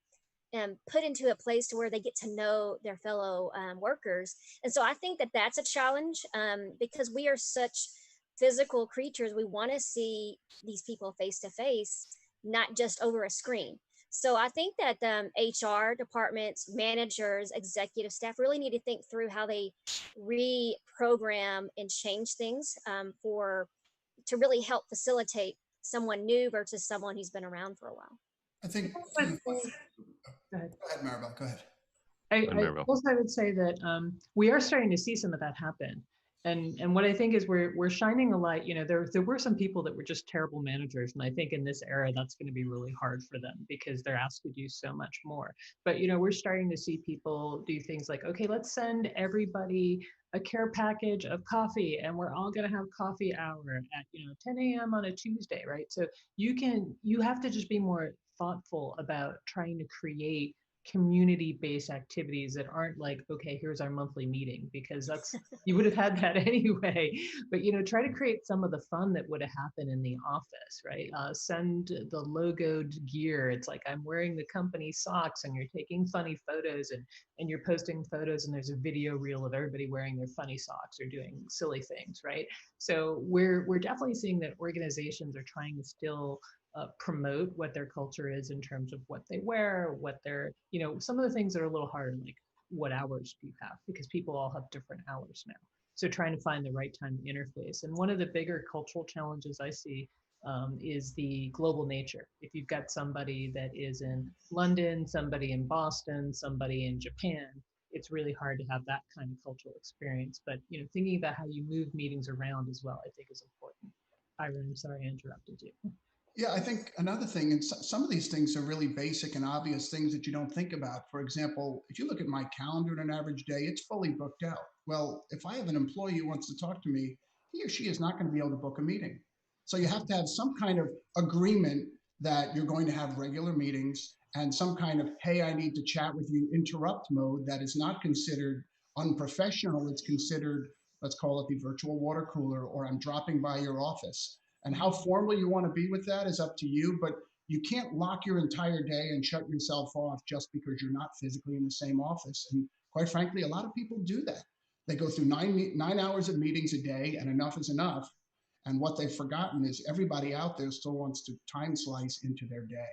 put into a place to where they get to know their fellow workers. And so I think that that's a challenge because we are such physical creatures. We want to see these people face to face, not just over a screen. So I think that HR departments, managers, executive staff really need to think through how they reprogram and change things to really help facilitate someone new versus someone who's been around for a while. I think. Go ahead. Go ahead, Maribel. Go ahead. I would say that we are starting to see some of that happen. And what I think is we're shining a light. There were some people that were just terrible managers, and I think in this era that's going to be really hard for them because they're asked to do so much more. But we're starting to see people do things like, okay, let's send everybody a care package of coffee, and we're all going to have coffee hour at 10 a.m. on a Tuesday, right? So you have to just be more thoughtful about trying to create community-based activities that aren't like, okay, here's our monthly meeting, because that's, you would have had that anyway. But, you know, try to create some of the fun that would have happened in the office, right? Send the logoed gear. It's like, I'm wearing the company socks, and you're taking funny photos, and you're posting photos, and there's a video reel of everybody wearing their funny socks or doing silly things, right? So we're definitely seeing that organizations are trying to still promote what their culture is in terms of what they wear, what they're, you know, some of the things that are a little harder, like what hours do you have? Because people all have different hours now. So trying to find the right time to interface. And one of the bigger cultural challenges I see is the global nature. If you've got somebody that is in London, somebody in Boston, somebody in Japan, it's really hard to have that kind of cultural experience. But, you know, thinking about how you move meetings around as well, I think is important. Ira, I'm sorry I interrupted you. Yeah, I think another thing, and some of these things are really basic and obvious things that you don't think about. For example, if you look at my calendar on an average day, it's fully booked out. Well, if I have an employee who wants to talk to me, he or she is not going to be able to book a meeting. So you have to have some kind of agreement that you're going to have regular meetings and some kind of, hey, I need to chat with you interrupt mode that is not considered unprofessional. It's considered, let's call it the virtual water cooler, or I'm dropping by your office. And how formal you want to be with that is up to you, but you can't lock your entire day and shut yourself off just because you're not physically in the same office. And quite frankly, a lot of people do that. They go through nine hours of meetings a day, and enough is enough. And what they've forgotten is everybody out there still wants to time slice into their day.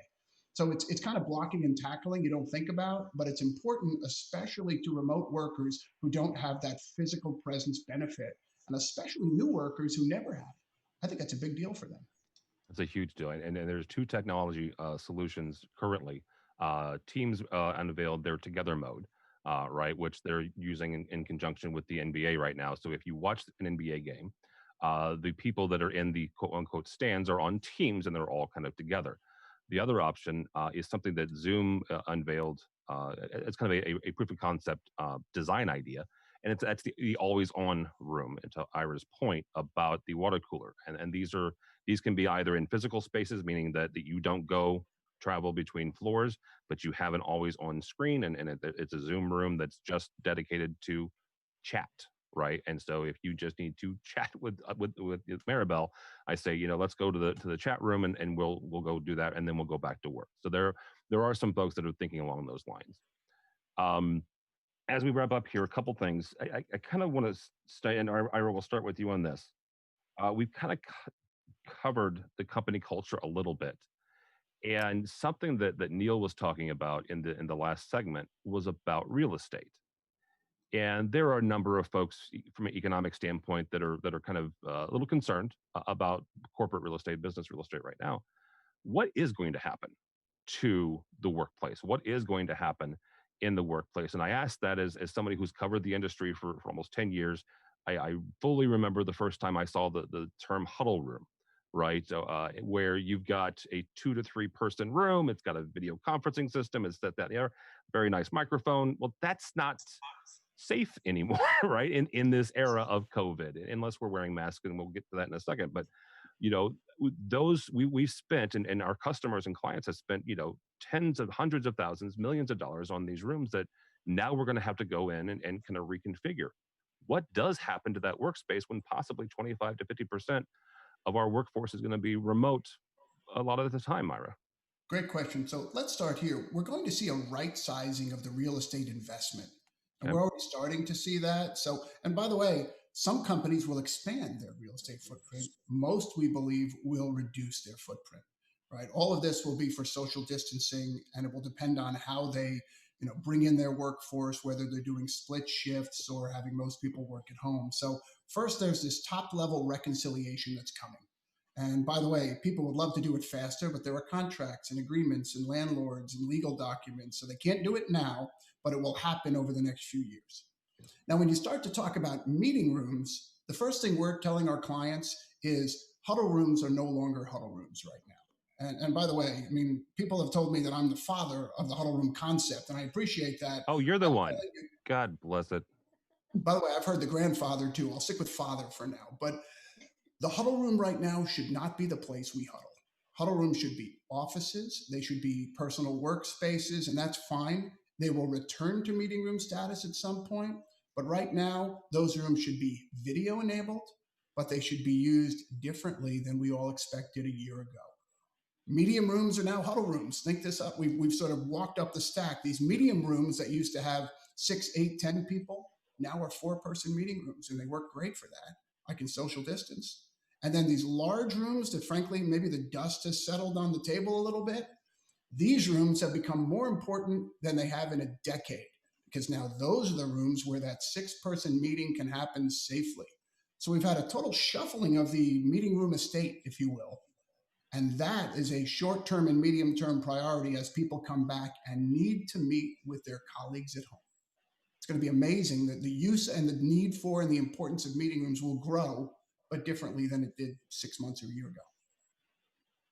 So it's kind of blocking and tackling you don't think about, but it's important, especially to remote workers who don't have that physical presence benefit, and especially new workers who never have it. I think that's a big deal for them. It's a huge deal. And there's two technology solutions currently. Teams unveiled their Together mode, right, which they're using in conjunction with the NBA right now. So if you watch an NBA game, the people that are in the quote unquote stands are on teams and they're all kind of together. The other option is something that Zoom unveiled. It's kind of a proof of concept design idea. And that's the always on room. And to Ira's point about the water cooler. And these can be either in physical spaces, meaning that you don't go travel between floors, but you have an always on screen, and it's a Zoom room that's just dedicated to chat, right? And so if you just need to chat with Maribel, I say, you know, let's go to the chat room and we'll go do that, and then we'll go back to work. So there are some folks that are thinking along those lines. As we wrap up here, a couple things. I kind of want to stay, and Ira, will start with you on this. We've kind of covered the company culture a little bit, and something that Neil was talking about in the last segment was about real estate. And there are a number of folks from an economic standpoint that are kind of a little concerned about corporate real estate, business real estate right now. What is going to happen to the workplace? What is going to happen in the workplace? And I asked that as somebody who's covered the industry for almost 10 years. I fully remember the first time I saw the term huddle room, right? So where you've got a 2 to 3 person room, it's got a video conferencing system, it's that, very nice microphone. Well, that's not safe anymore, right? In this era of COVID, unless we're wearing masks, and we'll get to that in a second. But you know, those we've spent, and our customers and clients have spent, you know, tens of hundreds of thousands, millions of dollars on these rooms that now we're going to have to go in and kind of reconfigure. What does happen to that workspace when possibly 25 to 50% of our workforce is going to be remote a lot of the time, Myra? Great question. So let's start here. We're going to see a right sizing of the real estate investment. And we're already starting to see that. So, and by the way, some companies will expand their real estate footprint. Most, we believe, will reduce their footprint, right? All of this will be for social distancing, and it will depend on how they, you know, bring in their workforce, whether they're doing split shifts or having most people work at home. So first, there's this top level reconciliation that's coming. And by the way, people would love to do it faster, but there are contracts and agreements and landlords and legal documents, so they can't do it now, but it will happen over the next few years. Now, when you start to talk about meeting rooms, the first thing we're telling our clients is huddle rooms are no longer huddle rooms right now. And by the way, I mean, people have told me that I'm the father of the huddle room concept, and I appreciate that. Oh, you're the one. God bless it. By the way, I've heard the grandfather too. I'll stick with father for now. But the huddle room right now should not be the place we huddle. Huddle rooms should be offices. They should be personal workspaces, and that's fine. They will return to meeting room status at some point, but right now, those rooms should be video enabled, but they should be used differently than we all expected a year ago. Medium rooms are now huddle rooms. Think this up. We've sort of walked up the stack. These medium rooms that used to have 6, 8, 10 people now are 4-person meeting rooms, and they work great for that. I can social distance. And then these large rooms that, frankly, maybe the dust has settled on the table a little bit. These rooms have become more important than they have in a decade, because now those are the rooms where that 6-person meeting can happen safely. So we've had a total shuffling of the meeting room estate, if you will. And that is a short-term and medium-term priority as people come back and need to meet with their colleagues at home. It's going to be amazing that the use and the need for and the importance of meeting rooms will grow, but differently than it did 6 months or a year ago.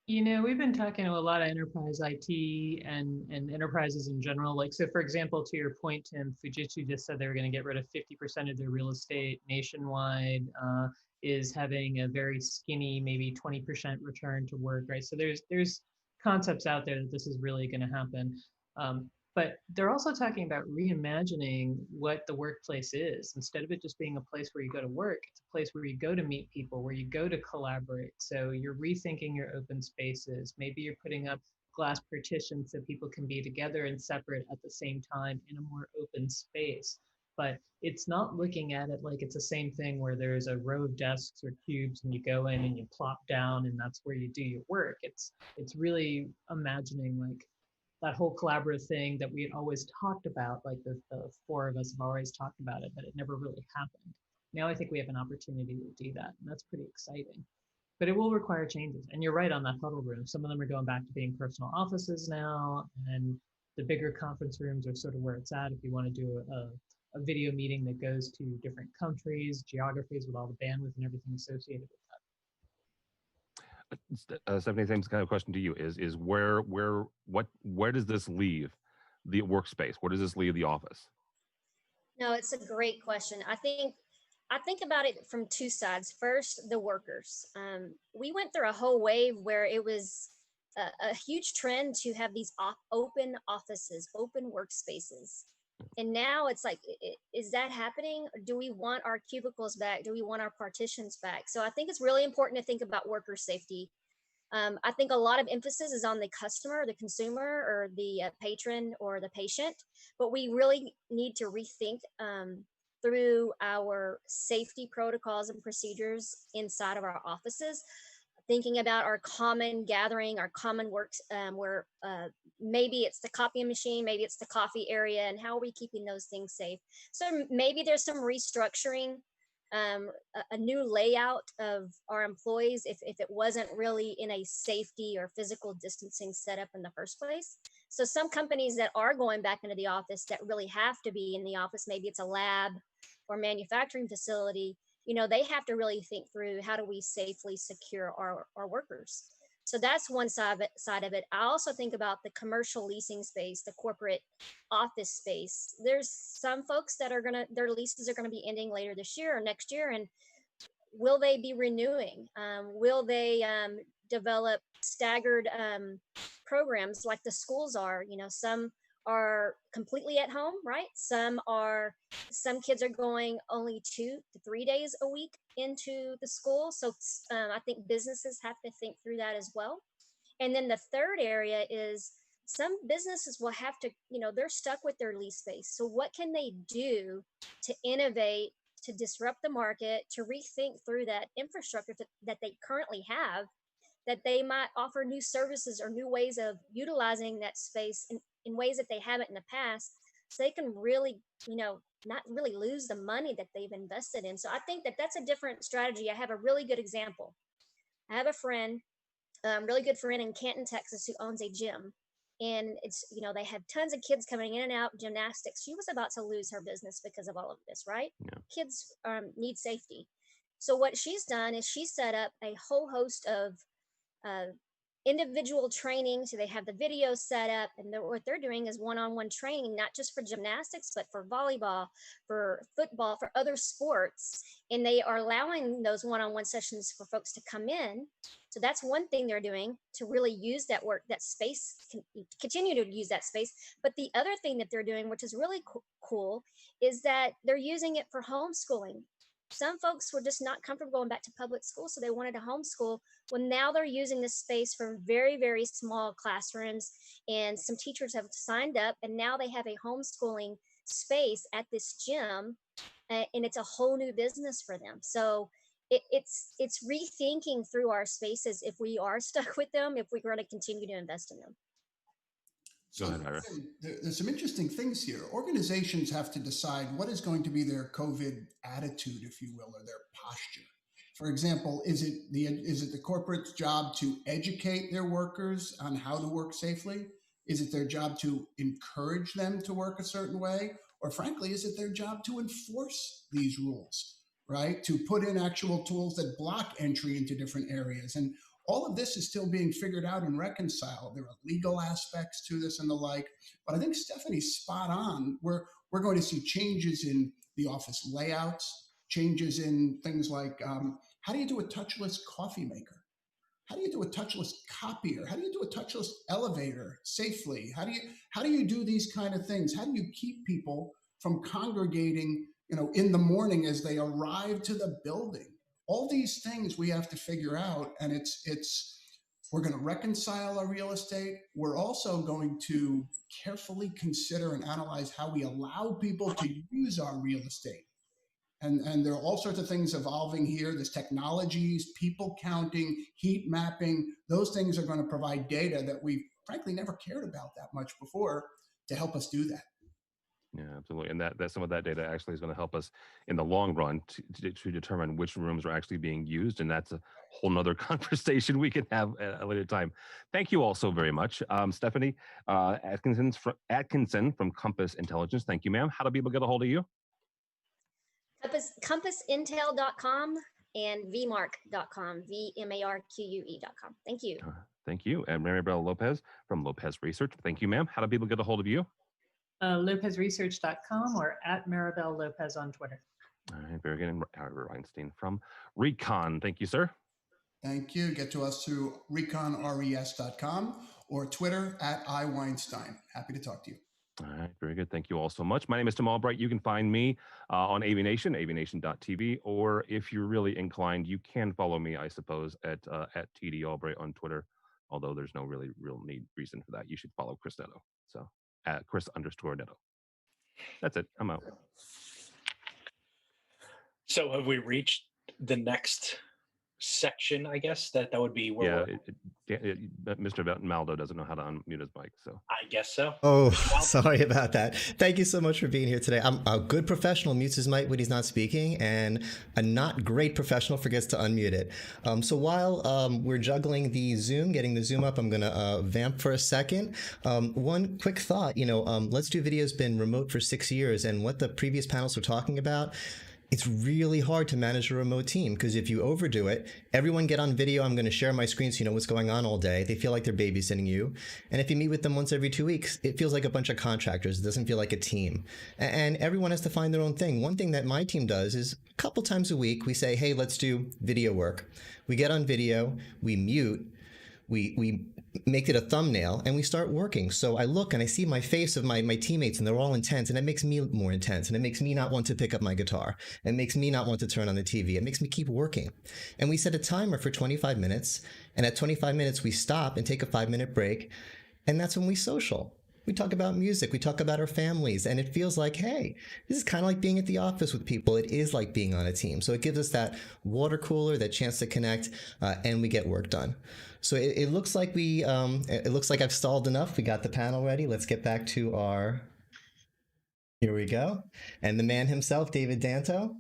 You know, we've been talking to a lot of enterprise IT and enterprises in general. Like, so for example, to your point, Tim, Fujitsu just said they were going to get rid of 50% of their real estate nationwide, is having a very skinny, maybe 20% return to work, right? So there's concepts out there that this is really going to happen. But they're also talking about reimagining what the workplace is. Instead of it just being a place where you go to work, it's a place where you go to meet people, where you go to collaborate. So you're rethinking your open spaces. Maybe you're putting up glass partitions so people can be together and separate at the same time in a more open space. But it's not looking at it like it's the same thing where there's a row of desks or cubes and you go in and you plop down and that's where you do your work. It's really imagining like that whole collaborative thing that we had always talked about, like the 4 of us have always talked about it, but it never really happened. Now I think we have an opportunity to do that, and that's pretty exciting. But it will require changes, and you're right on that huddle room. Some of them are going back to being personal offices now, and the bigger conference rooms are sort of where it's at if you want to do a video meeting that goes to different countries, geographies with all the bandwidth and everything associated with that. Stephanie, same kind of question to you is where does this leave the workspace? Where does this leave the office? No, it's a great question. I think about it from 2 sides. First, the workers. We went through a whole wave where it was a huge trend to have these open offices, open workspaces. And now it's like, is that happening? Do we want our cubicles back? Do we want our partitions back? So I think it's really important to think about worker safety. I think a lot of emphasis is on the customer, the consumer, or the patron or the patient, but we really need to rethink through our safety protocols and procedures inside of our offices, thinking about our common gathering, our common works, where maybe it's the copy machine, maybe it's the coffee area, and how are we keeping those things safe? So maybe there's some restructuring, a new layout of our employees if it wasn't really in a safety or physical distancing setup in the first place. So some companies that are going back into the office that really have to be in the office, maybe it's a lab or manufacturing facility, you know, they have to really think through how do we safely secure our workers. So that's one side of it. I also think about the commercial leasing space, the corporate office space. There's some folks that are their leases are gonna be ending later this year or next year, and will they be renewing? Will they develop staggered programs like the schools are? You know, some are completely at home, right? Some kids are going only 2 to 3 days a week into the school. So I think businesses have to think through that as well. And then the third area is some businesses will have to, you know, they're stuck with their lease space. So what can they do to innovate, to disrupt the market, to rethink through that infrastructure that they currently have, that they might offer new services or new ways of utilizing that space in ways that they haven't in the past, so they can really, you know, not really lose the money that they've invested in. So I think that that's a different strategy. I have a really good example. I have a friend, really good friend in Canton, Texas, who owns a gym. And it's, you know, they have tons of kids coming in and out, gymnastics. She was about to lose her business because of all of this, right? Yeah. Kids need safety. So what she's done is she set up a whole host of individual training. So they have the video set up, and what they're doing is one-on-one training, not just for gymnastics, but for volleyball, for football, for other sports. And they are allowing those one-on-one sessions for folks to come in. So that's one thing they're doing to really use that that space, continue to use that space. But the other thing that they're doing, which is really cool, is that they're using it for homeschooling. Some folks were just not comfortable going back to public school, so they wanted to homeschool. Well, now they're using this space for very, very small classrooms, and some teachers have signed up, and now they have a homeschooling space at this gym, and it's a whole new business for them. So it's rethinking through our spaces if we are stuck with them, if we're going to continue to invest in them. Go ahead, Ira. There's some interesting things here. Organizations have to decide what is going to be their COVID attitude, if you will, or their posture. For example, is it the corporate's job to educate their workers on how to work safely? Is it their job to encourage them to work a certain way? Or frankly, is it their job to enforce these rules, right? To put in actual tools that block entry into different areas. And all of this is still being figured out and reconciled. There are legal aspects to this and the like, but I think Stephanie's spot on. We're going to see changes in the office layouts, changes in things like how do you do a touchless coffee maker? How do you do a touchless copier? How do you do a touchless elevator safely? How do you do these kind of things? How do you keep people from congregating, in the morning as they arrive to the building? All these things we have to figure out, and we're going to reconcile our real estate. We're also going to carefully consider and analyze how we allow people to use our real estate. And there are all sorts of things evolving here. There's technologies, people counting, heat mapping. Those things are going to provide data that we've frankly never cared about that much before to help us do that. Yeah, absolutely. And that some of that data actually is going to help us in the long run to determine which rooms are actually being used. And that's a whole nother conversation we can have at a later time. Thank you all so very much. Stephanie Atkinson from Compass Intelligence. Thank you, ma'am. How do people get a hold of you? CompassIntel.com and vmarque.com, VMARQUE.com. Thank you. Thank you. And Maribel Lopez from Lopez Research. Thank you, ma'am. How do people get a hold of you? LopezResearch.com or at Maribel Lopez on Twitter. All right, very good. And Howard Weinstein from Recon. Thank you, sir. Thank you. Get to us through reconres.com or Twitter at iWeinstein. Happy to talk to you. All right, very good. Thank you all so much. My name is Tim Albright. You can find me on AV&Nation, avnation.tv, or if you're really inclined, you can follow me, I suppose, at TD Albright on Twitter, although there's no real reason for that. You should follow Chris Netto. So at Chris_Netto. That's it. I'm out. So have we reached the next section, I guess? That would be where Mr. Maldo doesn't know how to unmute his mic, so I guess so. Oh, sorry about that. Thank you so much for being here today. A good professional mutes his mic when he's not speaking, and a not great professional forgets to unmute it. So while we're juggling the Zoom, getting the Zoom up, I'm gonna vamp for a second. One quick thought, Let's Do Video's been remote for 6 years, and what the previous panels were talking about, it's really hard to manage a remote team because if you overdo it, everyone get on video. I'm going to share my screen so you know what's going on all day. They feel like they're babysitting you. And if you meet with them once every 2 weeks, it feels like a bunch of contractors. It doesn't feel like a team. And everyone has to find their own thing. One thing that my team does is a couple times a week, we say, hey, let's do video work. We get on video, we mute, we make it a thumbnail, and we start working. So I look and I see my face of my teammates, and they're all intense, and it makes me more intense, and it makes me not want to pick up my guitar. It makes me not want to turn on the TV. It makes me keep working. And we set a timer for 25 minutes, and at 25 minutes we stop and take a 5-minute break, and that's when we social. We talk about music, we talk about our families, and it feels like, hey, this is kind of like being at the office with people. It is like being on a team. So it gives us that water cooler, that chance to connect, and we get work done. So it looks like it looks like I've stalled enough. We got the panel ready. Let's get back to here we go. And the man himself, David Danto.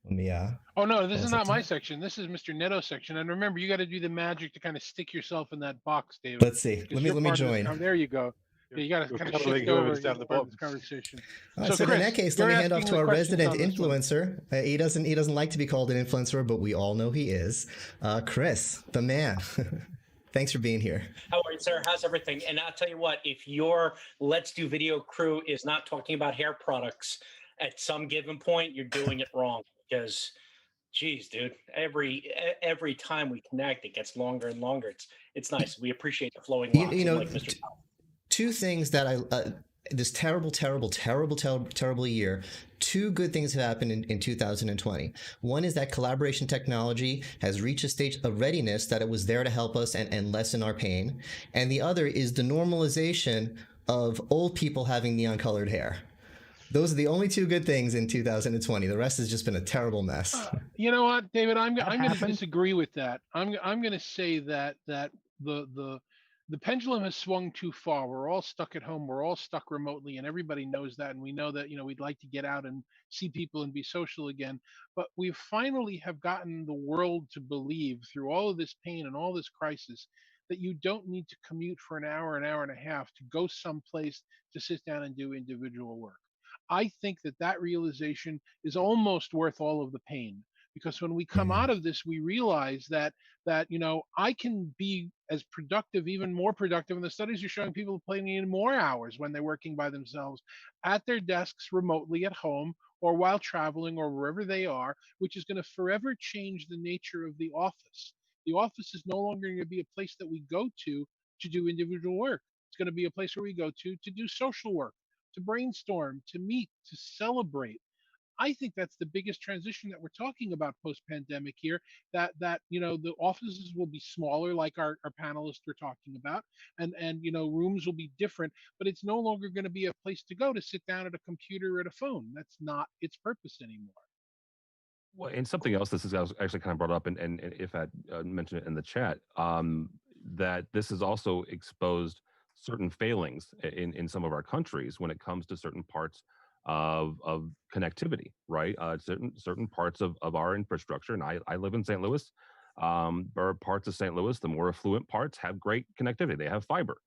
Let me, oh no, this is not my section. This is Mr. Neto's section. And remember, you got to do the magic to kind of stick yourself in that box, David. Let's see. Let me join. There you go. Yeah, you got to kind of shift over down the bottom of this conversation. So Chris, in that case, let me hand off to our resident influencer. He doesn't like to be called an influencer, but we all know he is. Chris, the man. Thanks for being here. How are you, sir? How's everything? And I'll tell you what, if your Let's Do Video crew is not talking about hair products at some given point, you're doing it wrong. Because, geez, dude, every time we connect, it gets longer and longer. It's nice. We appreciate the flowing locks, You know, like Mr. two things that this terrible year. Two good things have happened in 2020. One is that collaboration technology has reached a stage of readiness that it was there to help us and lessen our pain. And the other is the normalization of old people having neon colored hair. Those are the only two good things in 2020. The rest has just been a terrible mess. You know what, David? I'm going to disagree with that. I'm going to say that the pendulum has swung too far. We're all stuck at home. We're all stuck remotely, and everybody knows that. And we know that we'd like to get out and see people and be social again. But we finally have gotten the world to believe through all of this pain and all this crisis that you don't need to commute for an hour and a half to go someplace to sit down and do individual work. I think that realization is almost worth all of the pain, because when we come out of this, we realize that I can be as productive, even more productive, and the studies are showing people playing in more hours when they're working by themselves at their desks remotely at home or while traveling or wherever they are, which is going to forever change the nature of the office. The office is no longer going to be a place that we go to do individual work. It's going to be a place where we go to do social work, to brainstorm, to meet, to celebrate. I think that's the biggest transition that we're talking about post-pandemic here. That the offices will be smaller, like our panelists were talking about, and rooms will be different. But it's no longer going to be a place to go to sit down at a computer or at a phone. That's not its purpose anymore. Well, and something else this is actually kind of brought up, and if I mentioned it in the chat, that this has also exposed certain failings in some of our countries when it comes to certain parts of connectivity, right? Certain parts of our infrastructure, and I live in St. Louis. There are parts of St. Louis, the more affluent parts have great connectivity. They have fiber.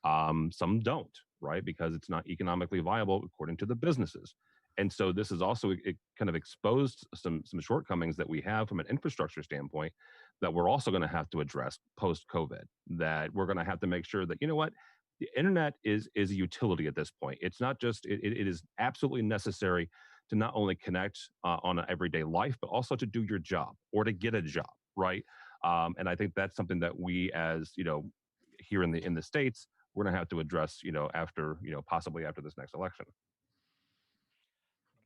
Some don't, right? Because it's not economically viable according to the businesses. And so this is also it kind of exposed some shortcomings that we have from an infrastructure standpoint that we're also going to have to address post-COVID. That we're going to have to make sure that, you know what, the internet is a utility at this point. It's not just, it is absolutely necessary to not only connect on an everyday life, but also to do your job or to get a job, right? And I think that's something that we, as here in the States, we're going to have to address, after, possibly after this next election.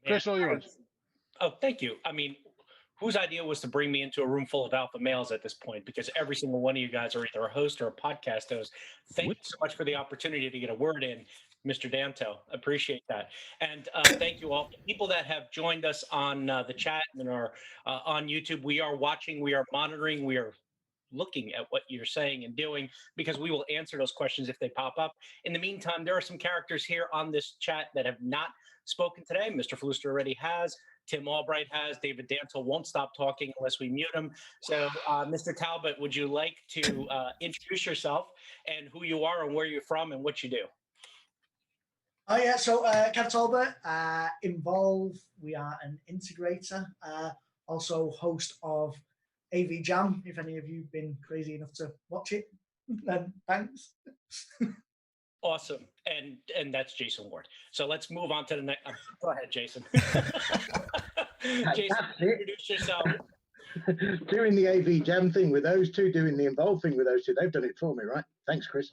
Chris, all yours. Oh, thank you. I mean, whose idea was to bring me into a room full of alpha males at this point? Because every single one of you guys are either a host or a podcast host. Thank you so much for the opportunity to get a word in, Mr. Danto. Appreciate that. And thank you all. People that have joined us on the chat and are on YouTube, we are watching, we are monitoring, we are looking at what you're saying and doing, because we will answer those questions if they pop up. In the meantime, there are some characters here on this chat that have not spoken today. Mr. Fluster already has. Tim Albright has. David Dantle won't stop talking unless we mute him. So, Mr. Talbot, would you like to introduce yourself and who you are and where you're from and what you do? Oh yeah, so Kev Talbot, involved. We are an integrator, also host of AV Jam. If any of you've been crazy enough to watch it, then thanks. Awesome, and that's Jason Ward. So let's move on to the next. Go ahead, Jason. Jason, introduce yourself. Doing the AV Jam thing with those two, doing the involved thing with those two. They've done it for me, right? Thanks, Chris.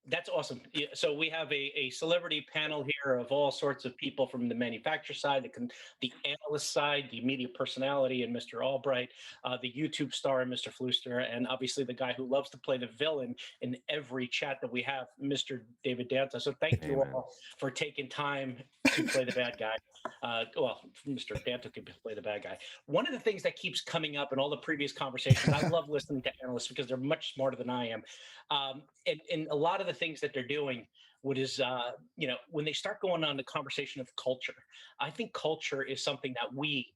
That's awesome. Yeah, so we have a celebrity panel here of all sorts of people from the manufacturer side, the analyst side, the media personality, and Mr. Albright, the YouTube star, and Mr. Fluster, and obviously the guy who loves to play the villain in every chat that we have, Mr. David Danta. So thank you all for taking time to play the bad guy. Well, Mr. Danta can play the bad guy. One of the things that keeps coming up in all the previous conversations, I love listening to analysts because they're much smarter than I am. And a lot of the things that they're doing, when they start going on the conversation of culture, I think culture is something that we,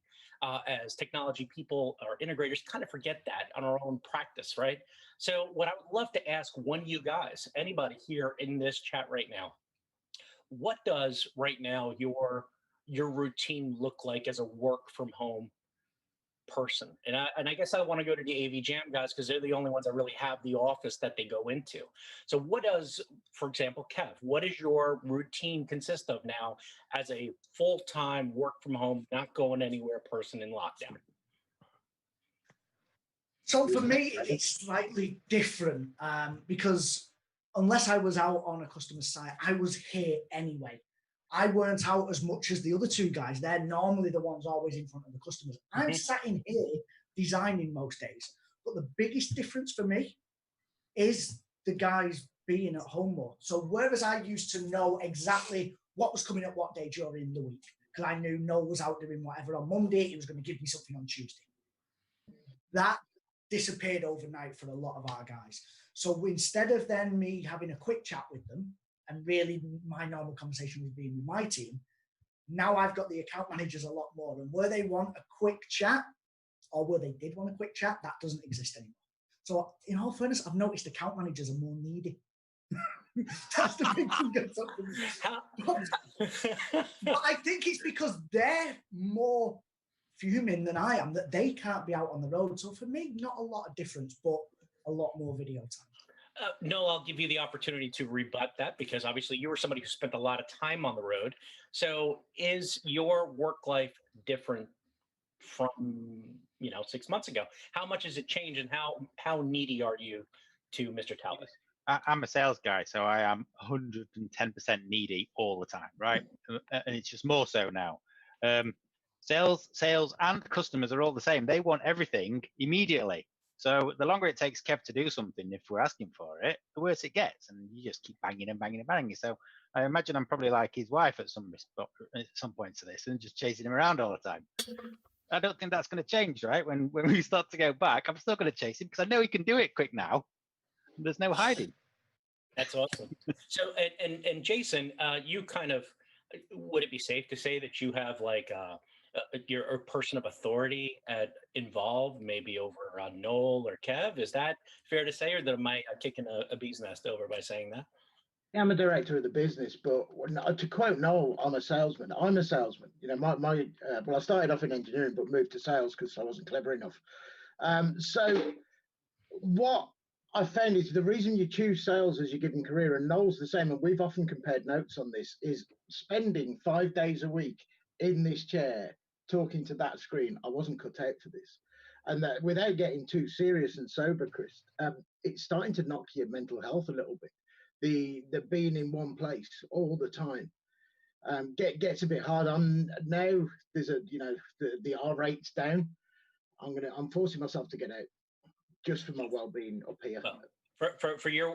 as technology people or integrators, kind of forget that on our own practice, right? So what I would love to ask one of you guys, anybody here in this chat right now, what does right now your routine look like as a work from home person. And I guess I want to go to the AV Jam guys because they're the only ones that really have the office that they go into. So what does, for example, Kev, what does your routine consist of now as a full-time work from home, not going anywhere person in lockdown? So for me, it's slightly different because unless I was out on a customer site, I was here anyway. I weren't out as much as the other two guys. They're normally the ones always in front of the customers. I'm sat in here designing most days. But the biggest difference for me is the guys being at home more. So whereas I used to know exactly what was coming up what day during the week, because I knew Noel was out doing whatever on Monday, he was going to give me something on Tuesday. That disappeared overnight for a lot of our guys. So instead of then me having a quick chat with them, and really my normal conversation was being with my team, now I've got the account managers a lot more. And where they want a quick chat, or where they did want a quick chat, that doesn't exist anymore. So in all fairness, I've noticed account managers are more needy. That's the big thing that's up with me. But I think it's because they're more fuming than I am, that they can't be out on the road. So for me, not a lot of difference, but a lot more video time. No, I'll give you the opportunity to rebut that because obviously you were somebody who spent a lot of time on the road. So is your work life different from 6 months ago? How much has it changed, and how needy are you to Mr. Talbot? I'm a sales guy, so I am 110% needy all the time, right? And it's just more so now. Sales and customers are all the same. They want everything immediately. So the longer it takes Kev to do something, if we're asking for it, the worse it gets. And you just keep banging and banging and banging. So I imagine I'm probably like his wife at some points to this and just chasing him around all the time. I don't think that's going to change, right? When we start to go back, I'm still going to chase him because I know he can do it quick now. There's no hiding. That's awesome. So, and Jason, you kind of, would it be safe to say that you have like you're a person of authority involved, maybe over Noel or Kev? Is that fair to say, or am I kicking a bee's nest over by saying that? Yeah, I'm a director of the business, but to quote Noel, I'm a salesman. I'm a salesman. Well, I started off in engineering, but moved to sales because I wasn't clever enough. So what I found is the reason you choose sales as your given career, and Noel's the same, and we've often compared notes on this, is spending 5 days a week in this chair talking to that screen. I wasn't cut out for this. And that, without getting too serious and sober, Chris, it's starting to knock your mental health a little bit. The being in one place all the time gets a bit hard. Now there's the R rate's down. I'm forcing myself to get out just for my well-being up here. Well,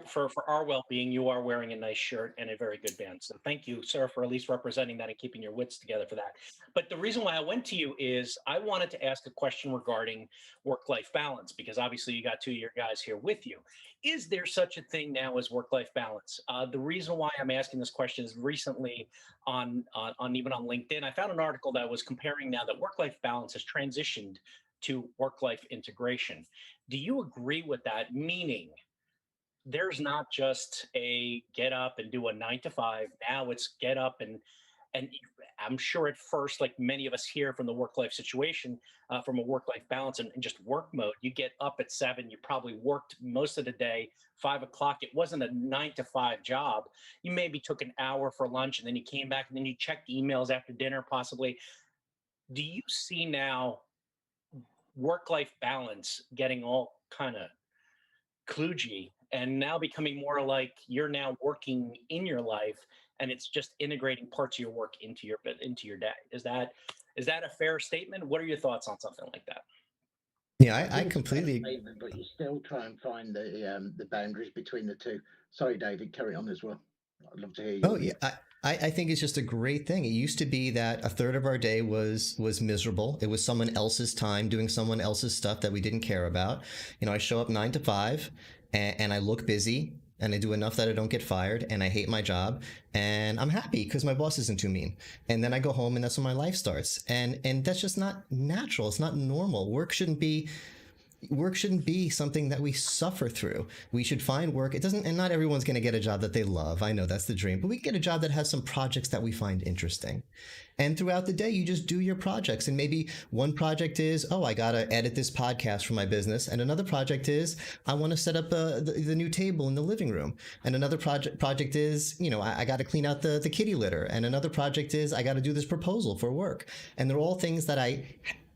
for our well-being, you are wearing a nice shirt and a very good band. So thank you, sir, for at least representing that and keeping your wits together for that. But the reason why I went to you is I wanted to ask a question regarding work-life balance, because obviously you got two of your guys here with you. Is there such a thing now as work-life balance? The reason why I'm asking this question is recently on even on LinkedIn, I found an article that was comparing now that work-life balance has transitioned to work-life integration. Do you agree with that? Meaning, there's not just a get up and do a 9 to 5. Now it's get up and I'm sure at first, like many of us here from the work-life situation, from a work-life balance and just work mode, you get up at 7, you probably worked most of the day, 5 o'clock. It wasn't a 9 to 5 job. You maybe took an hour for lunch and then you came back and then you checked emails after dinner possibly. Do you see now work-life balance getting all kind of kludgy and now becoming more like you're now working in your life and it's just integrating parts of your work into your day? Is that a fair statement? What are your thoughts on something like that? Yeah, I completely. But you still try and find the boundaries between the two. Sorry, David, carry on as well. I'd love to hear you. Oh yeah, I think it's just a great thing. It used to be that a third of our day was miserable. It was someone else's time doing someone else's stuff that we didn't care about. I show up 9 to 5 and I look busy and I do enough that I don't get fired and I hate my job and I'm happy because my boss isn't too mean. And then I go home and that's when my life starts. And that's just not natural. It's not normal. Work shouldn't be work shouldn't be something that we suffer through. We should find work. It doesn't, and not everyone's going to get a job that they love. I know that's the dream, but we get a job that has some projects that we find interesting. And throughout the day, you just do your projects. And maybe one project is, oh, I got to edit this podcast for my business. And another project is, I want to set up the new table in the living room. And another project is, I got to clean out the kitty litter. And another project is, I got to do this proposal for work. And they're all things that I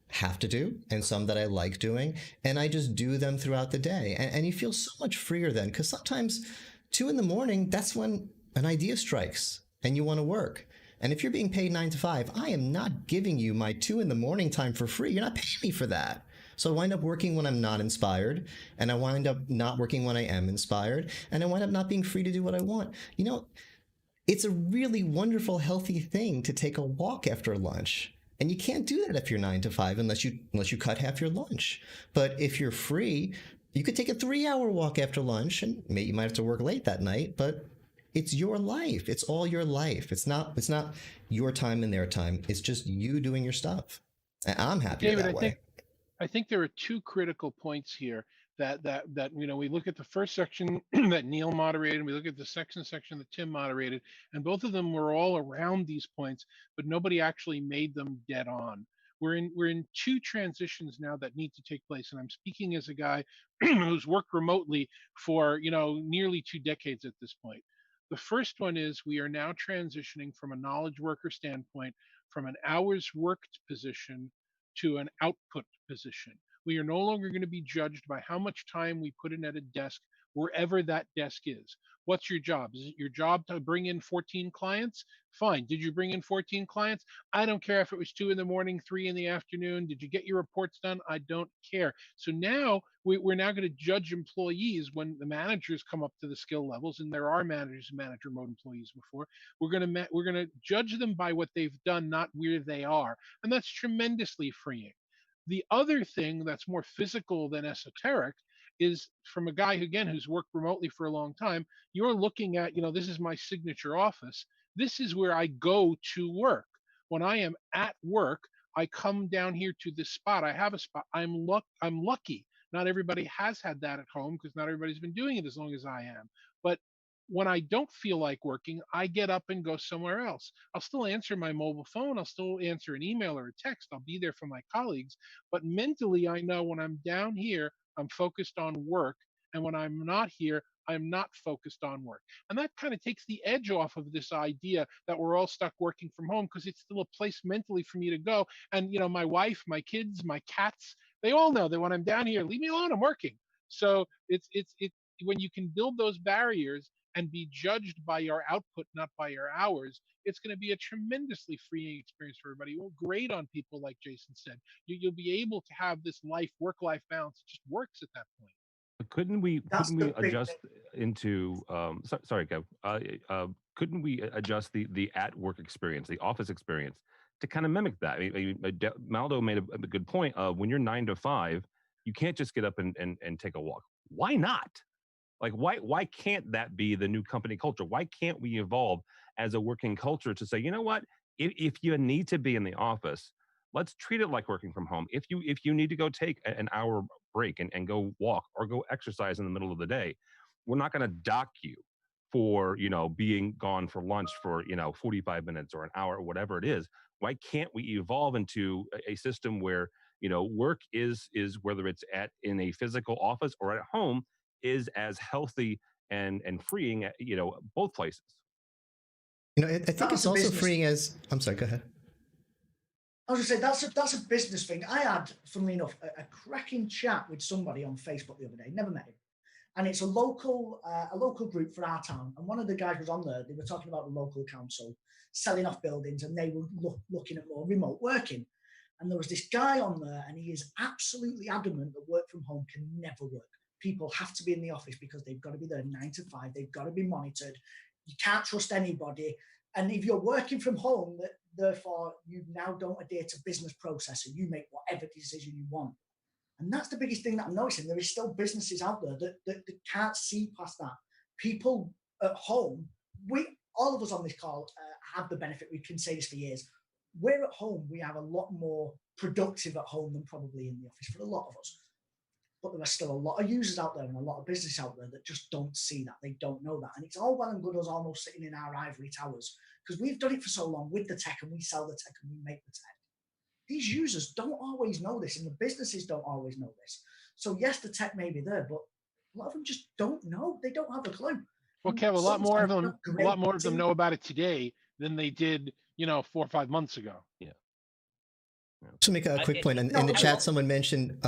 have to do and some that I like doing. And I just do them throughout the day. And you feel so much freer then, because sometimes 2 a.m, that's when an idea strikes and you want to work. And if you're being paid 9 to 5, I am not giving you my 2 a.m. time for free. You're not paying me for that. So I wind up working when I'm not inspired, and I wind up not working when I am inspired, and I wind up not being free to do what I want. It's a really wonderful, healthy thing to take a walk after lunch. And you can't do that if you're 9 to 5 unless you cut half your lunch. But if you're free, you could take a 3-hour walk after lunch, and maybe you might have to work late that night, but it's your life. It's all your life. It's not your time and their time. It's just you doing your stuff. And I'm happy David, that way. I think there are two critical points here that we look at the first section that Neil moderated, and we look at the section that Tim moderated, and both of them were all around these points, but nobody actually made them dead on. We're in two transitions now that need to take place, and I'm speaking as a guy who's worked remotely for nearly 2 decades at this point. The first one is we are now transitioning from a knowledge worker standpoint from an hours worked position to an output position. We are no longer going to be judged by how much time we put in at a desk, wherever that desk is. What's your job? Is it your job to bring in 14 clients? Fine. Did you bring in 14 clients? I don't care if it was 2 a.m, 3 p.m. Did you get your reports done? I don't care. So now we're now going to judge employees when the managers come up to the skill levels, and there are managers who manage remote employees before. We're going to judge them by what they've done, not where they are, and that's tremendously freeing. The other thing that's more physical than esoteric is from a guy who's worked remotely for a long time. You're looking at, this is my signature office. This is where I go to work. When I am at work, I come down here to this spot. I have a spot. I'm lucky. Not everybody has had that at home because not everybody's been doing it as long as I am. But when I don't feel like working, I get up and go somewhere else. I'll still answer my mobile phone. I'll still answer an email or a text. I'll be there for my colleagues. But mentally, I know when I'm down here, I'm focused on work. And when I'm not here, I'm not focused on work. And that kind of takes the edge off of this idea that we're all stuck working from home, because it's still a place mentally for me to go. And, my wife, my kids, my cats, they all know that when I'm down here, leave me alone, I'm working. So it's when you can build those barriers and be judged by your output, not by your hours, it's going to be a tremendously freeing experience for everybody. It will grate on people, like Jason said. You'll be able to have this work-life balance. It just works at that point. Couldn't we adjust into sorry, Kev. Couldn't we adjust the at work experience, the office experience, to kind of mimic that? Maldo made a good point. When you're 9 to 5, you can't just get up and take a walk. Why not? Like, why can't that be the new company culture? Why can't we evolve as a working culture to say, you know what, if you need to be in the office, let's treat it like working from home. If you need to go take an hour break and go walk or go exercise in the middle of the day, we're not going to dock you for being gone for lunch for 45 minutes or an hour or whatever it is. Why can't we evolve into a system where work is whether it's in a physical office or at home, is as healthy and freeing at both places? I think it's also freeing as. I'm sorry, go ahead. I was going to say that's a business thing. I had, funnily enough, a cracking chat with somebody on Facebook the other day. Never met him, and it's a local group for our town. And one of the guys was on there. They were talking about the local council selling off buildings, and they were looking at more remote working. And there was this guy on there, and he is absolutely adamant that work from home can never work. People have to be in the office because they've got to be there 9 to 5. They've got to be monitored. You can't trust anybody. And if you're working from home, therefore you now don't adhere to business process and you make whatever decision you want. And that's the biggest thing that I'm noticing. There is still businesses out there that can't see past that. People at home, all of us on this call have the benefit, we can say this for years, we're at home, we have a lot more productive at home than probably in the office for a lot of us. but there are still a lot of users out there and a lot of business out there that just don't see that. They don't know that. And it's all well and good us almost sitting in our ivory towers because we've done it for so long with the tech, and we sell the tech and we make the tech. These users don't always know this, and the businesses don't always know this. So yes, the tech may be there, but a lot of them just don't know. They don't have a clue. Well, Kev, a lot more of them know about it today than they did, 4 or 5 months ago. Yeah. To make a quick point, in the chat, someone mentioned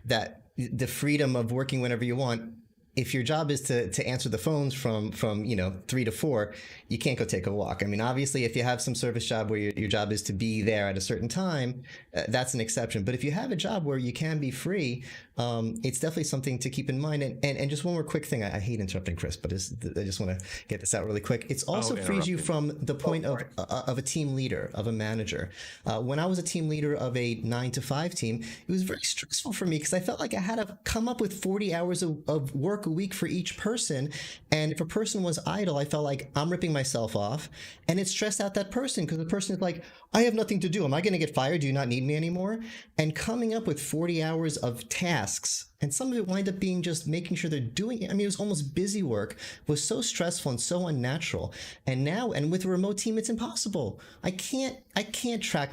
that the freedom of working whenever you want. If your job is to answer the phones from 3 to 4, you can't go take a walk. I mean, obviously, if you have some service job where your job is to be there at a certain time, that's an exception. But if you have a job where you can be free, it's definitely something to keep in mind. And just one more quick thing. I hate interrupting Chris, but I just want to get this out really quick. It's also frees you from the point of a team leader, of a manager. When I was a team leader of a 9-to-5 team, it was very stressful for me because I felt like I had to come up with 40 hours of work a week for each person. And if a person was idle, I felt like I'm ripping myself off, and it stressed out that person because the person is like, I have nothing to do. Am I going to get fired? Do you not need me anymore? And coming up with 40 hours of tasks, and some of it wind up being just making sure they're doing it. I mean, it was almost busy work, was so stressful and so unnatural. And now, and with a remote team, it's impossible. I can't track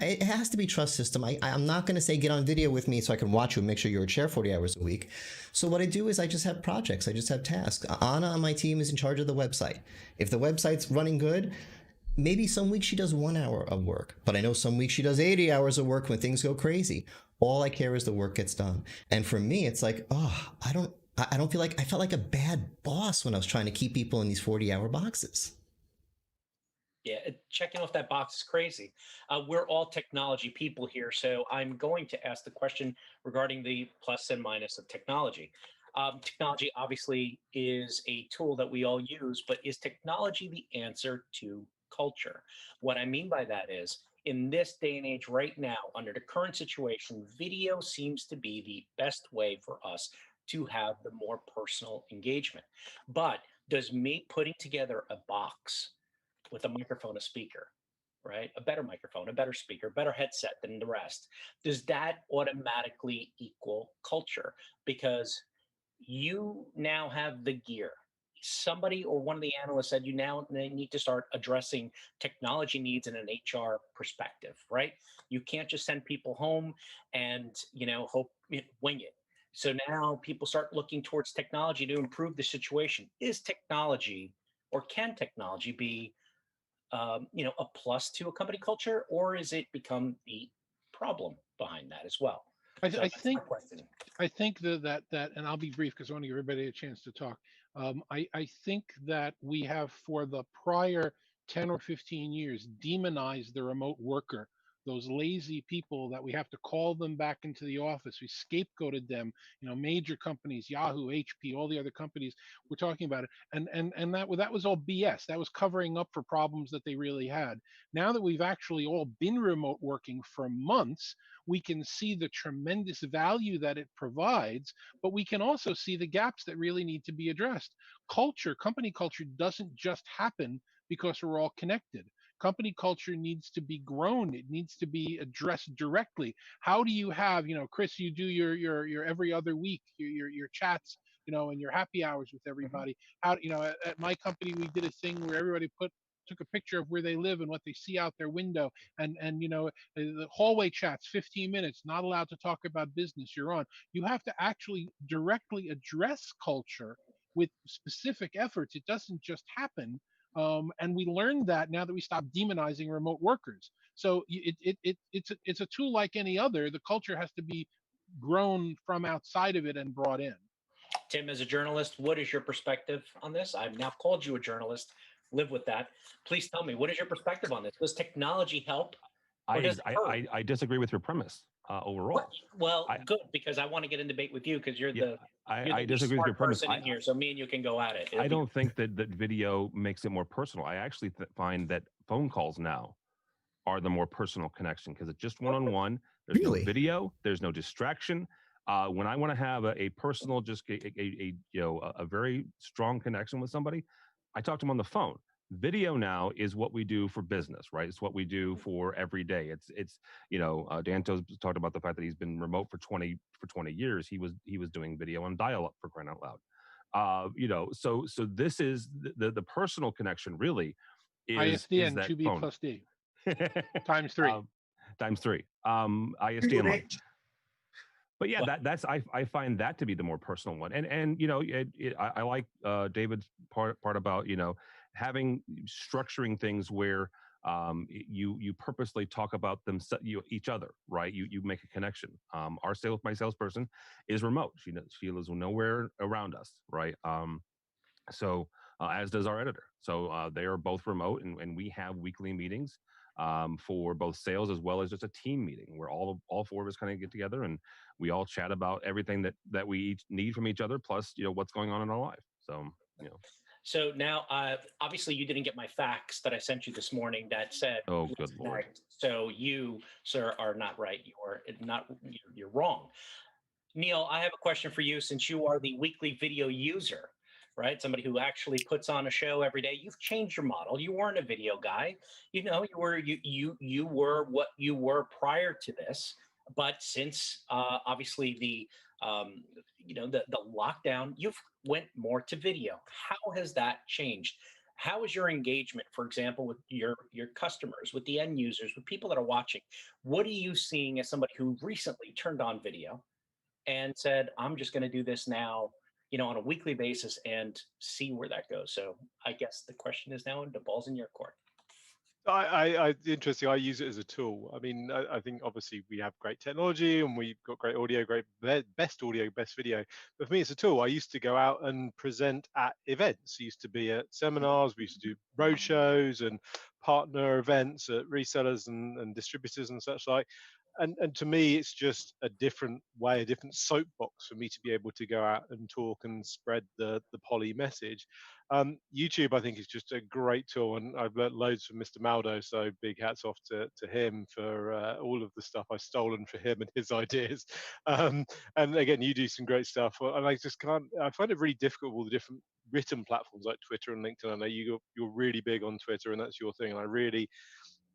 it has to be trust system. I'm not going to say get on video with me so I can watch you and make sure you're a chair 40 hours a week. So what I do is I just have projects. I just have tasks. Anna on my team is in charge of the website. If the website's running good, maybe some weeks she does 1 hour of work, but I know some weeks she does 80 hours of work when things go crazy. All I care is the work gets done. And for me, it's like, I don't feel like I felt like a bad boss when I was trying to keep people in these 40-hour boxes. Yeah, checking off that box is crazy. We're all technology people here, so I'm going to ask the question regarding the plus and minus of technology. Technology obviously is a tool that we all use, but is technology the answer to culture? What I mean by that is, in this day and age right now, under the current situation, video seems to be the best way for us to have the more personal engagement. But does me putting together a box with a microphone, a speaker, right? A better microphone, a better speaker, better headset than the rest, does that automatically equal culture? Because you now have the gear. Somebody or one of the analysts said you now need to start addressing technology needs in an HR perspective, right? You can't just send people home and hope wing it. So now people start looking towards technology to improve the situation. Is technology, or can technology be a plus to a company culture, or is it become the problem behind that as well? I think that, and I'll be brief because I want to give everybody a chance to talk. I think that we have, for the prior 10 or 15 years, demonized the remote worker. Those lazy people that we have to call them back into the office. We scapegoated them, major companies, Yahoo, HP, all the other companies were talking about it. And that was all BS. That was covering up for problems that they really had. Now that we've actually all been remote working for months, we can see the tremendous value that it provides, but we can also see the gaps that really need to be addressed. Company culture doesn't just happen because we're all connected. Company culture needs to be grown. It needs to be addressed directly. How do you have, Chris, you do your every other week, your chats, and your happy hours with everybody. How, at my company, we did a thing where everybody took a picture of where they live and what they see out their window, and the hallway chats, 15 minutes, not allowed to talk about business, you're on. You have to actually directly address culture with specific efforts. It doesn't just happen. And we learned that now that we stopped demonizing remote workers. So it's a tool like any other. The culture has to be grown from outside of it and brought in. Tim, as a journalist, what is your perspective on this? I've now called you a journalist. Live with that. Please tell me, what is your perspective on this? Does technology help? I disagree with your premise overall. Well, good, because I want to get in debate with you because you're the I disagree with your premise. Person in here, so me and you can go at it. I don't think that video makes it more personal. I actually find that phone calls now are the more personal connection because it's just one-on-one. There's no video. There's no distraction. When I want to have a personal, just a very strong connection with somebody, I talk to them on the phone. Video now is what we do for business, right? It's what we do for every day. It's Danto's talked about the fact that he's been remote for 20 years. He was doing video on dial-up, for crying out loud. So this is the personal connection really is ISDN that 2B phone. plus D times 3. Times 3. ISDN line. But yeah, that's I find that to be the more personal one, and I like David's part about having structuring things where you purposely talk about each other, right? You make a connection. My salesperson is remote. She lives nowhere around us, right? So as does our editor. So they are both remote, and we have weekly meetings for both sales as well as just a team meeting where all 4 of us kind of get together and we all chat about everything that we each need from each other, plus what's going on in our life. So So now, obviously, you didn't get my fax that I sent you this morning that said, "Oh, good Lord!" So you, sir, are not right. You're wrong. Neil, I have a question for you. Since you are the weekly video user, right? Somebody who actually puts on a show every day. You've changed your model. You weren't a video guy. You were what you were prior to this. But since obviously the lockdown, you've went more to video. How has that changed? How is your engagement, for example, with your customers, with the end users, with people that are watching? What are you seeing as somebody who recently turned on video and said, I'm just going to do this now, on a weekly basis and see where that goes? So I guess the question is now, the ball's in your court. Interesting. I use it as a tool. I mean, I think obviously we have great technology and we've got great audio, best audio, best video. But for me, it's a tool. I used to go out and present at events. I used to be at seminars. We used to do road shows and partner events at resellers and distributors and such like. And to me, it's just a different way, a different soapbox for me to be able to go out and talk and spread the poly message. YouTube, I think, is just a great tool, and I've learnt loads from Mr. Maldo, so big hats off to him for all of the stuff I've stolen for him and his ideas. And again, you do some great stuff, and I find it really difficult with all the different written platforms like Twitter and LinkedIn. I know you're really big on Twitter, and that's your thing, and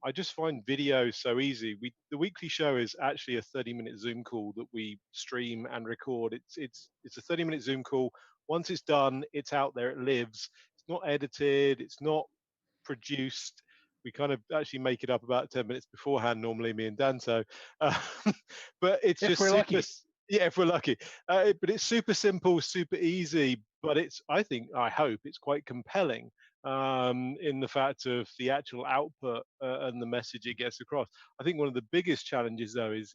I just find video so easy. The weekly show is actually a 30-minute Zoom call that we stream and record. It's a 30-minute Zoom call. Once it's done, it's out there, it lives. It's not edited, it's not produced. We kind of actually make it up about 10 minutes beforehand, normally, me and Danto. But it's if just we're super, lucky. Yeah, if we're lucky. But it's super simple, super easy, but I hope it's quite compelling in the fact of the actual output and the message it gets across. I think one of the biggest challenges, though, is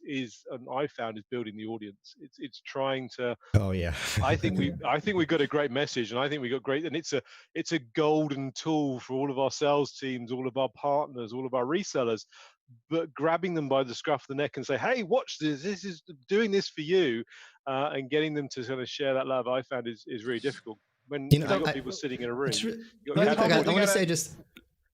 and I found, is building the audience. It's trying to. Oh yeah. I think we've got a great message, and I think we've got great, and it's a golden tool for all of our sales teams, all of our partners, all of our resellers. But grabbing them by the scruff of the neck and say, "Hey, watch this! This is doing this for you," and getting them to sort of share that love, I found is really difficult. When you've got people sitting in a room, I want to say just.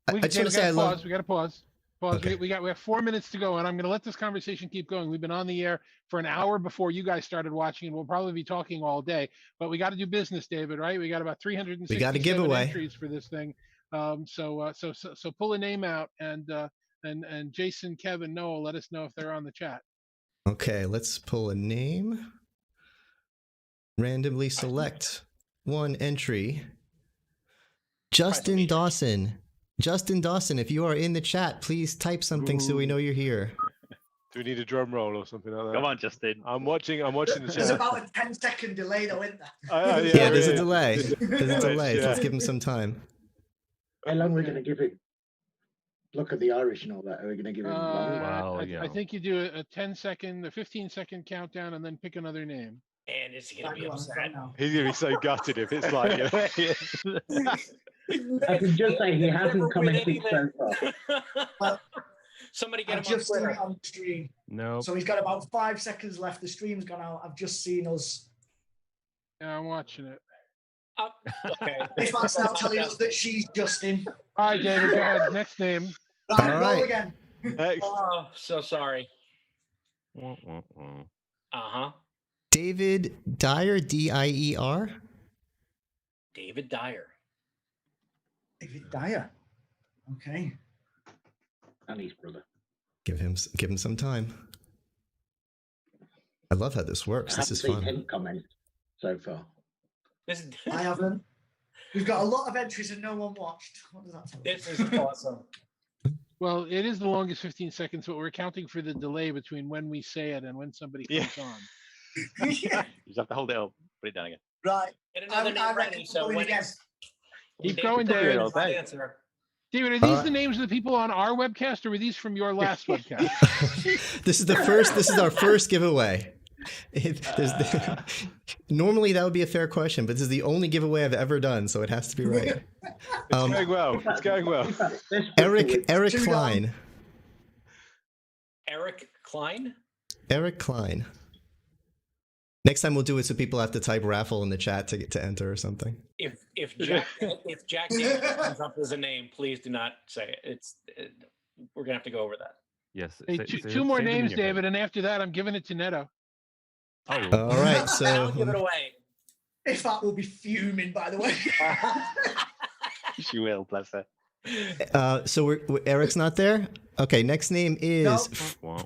I just want to say I love. We got to pause. Okay. We have 4 minutes to go, and I'm going to let this conversation keep going. We've been on the air for an hour before you guys started watching, and we'll probably be talking all day. But we got to do business, David. Right? We got about 367 entries for this thing. So pull a name out, and Jason, Kevin, Noel, let us know if they're on the chat. Okay, let's pull a name. Randomly select one entry. Justin Dawson. Justin Dawson, if you are in the chat, please type something so we know you're here. Do we need a drum roll or something like that? Come on, Justin. I'm watching the chat. There's about a 10-second delay, though, isn't there? Yeah, there's a delay. There's a delay. So let's give him some time. How long are we going to give it? Look at the Irish and all that. Are we going to give him long? I think you do a 10-second, a 15-second countdown, and then pick another name. And is he going to be upset? He's going to be so gutted if it's like. I can just say he hasn't commented so far. Somebody get him just seen it on stream. No. So he's got about 5 seconds left. The stream's gone out. I've just seen us. Yeah, I'm watching it. Okay. This man's now telling us that she's Justin. All right, David, go ahead. Next name. All right. Roll again. Oh, so sorry. Uh-huh. David Dyer, Dier. David Dyer. David Dyer. Okay. And his brother. Give him some time. I love how this works. This is I haven't fun. seen him comment so far. I haven't. We've got a lot of entries and no one watched. What does that tell you? This is awesome. Well, it is the longest 15 seconds, but we're counting for the delay between when we say it and when somebody comes on. You just have to hold it up, put it down again. Right. Get another name ready. So when it's Keep going, David. Answer. David, are these the names of the people on our webcast, or were these from your last webcast? This is our first giveaway. Normally that would be a fair question, but this is the only giveaway I've ever done, so it has to be right. It's going well. It's going well. Eric Klein. Eric Klein? Eric Klein. Next time we'll do it so people have to type raffle in the chat to enter or something. If Jack Daniels comes up as a name, please do not say it. We're gonna have to go over that. Yes. Hey, two more names, David, and after that, I'm giving it to Neto. Oh. All right, so I'll give it away. If that will be fuming, by the way. She will, bless her. So Eric's not there. Okay, next name is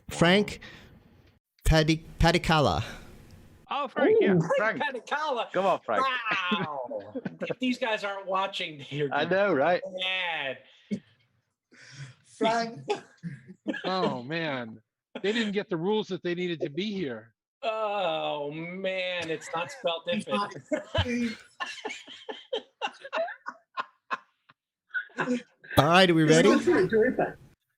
Frank Padikala. Oh, Frank, yeah. Frank. Panicala. Come on, Frank. Wow. If these guys aren't watching, I know, right? mad. Frank. Oh man, they didn't get the rules that they needed to be here. Oh man, it's not spelled different. All right, are we ready?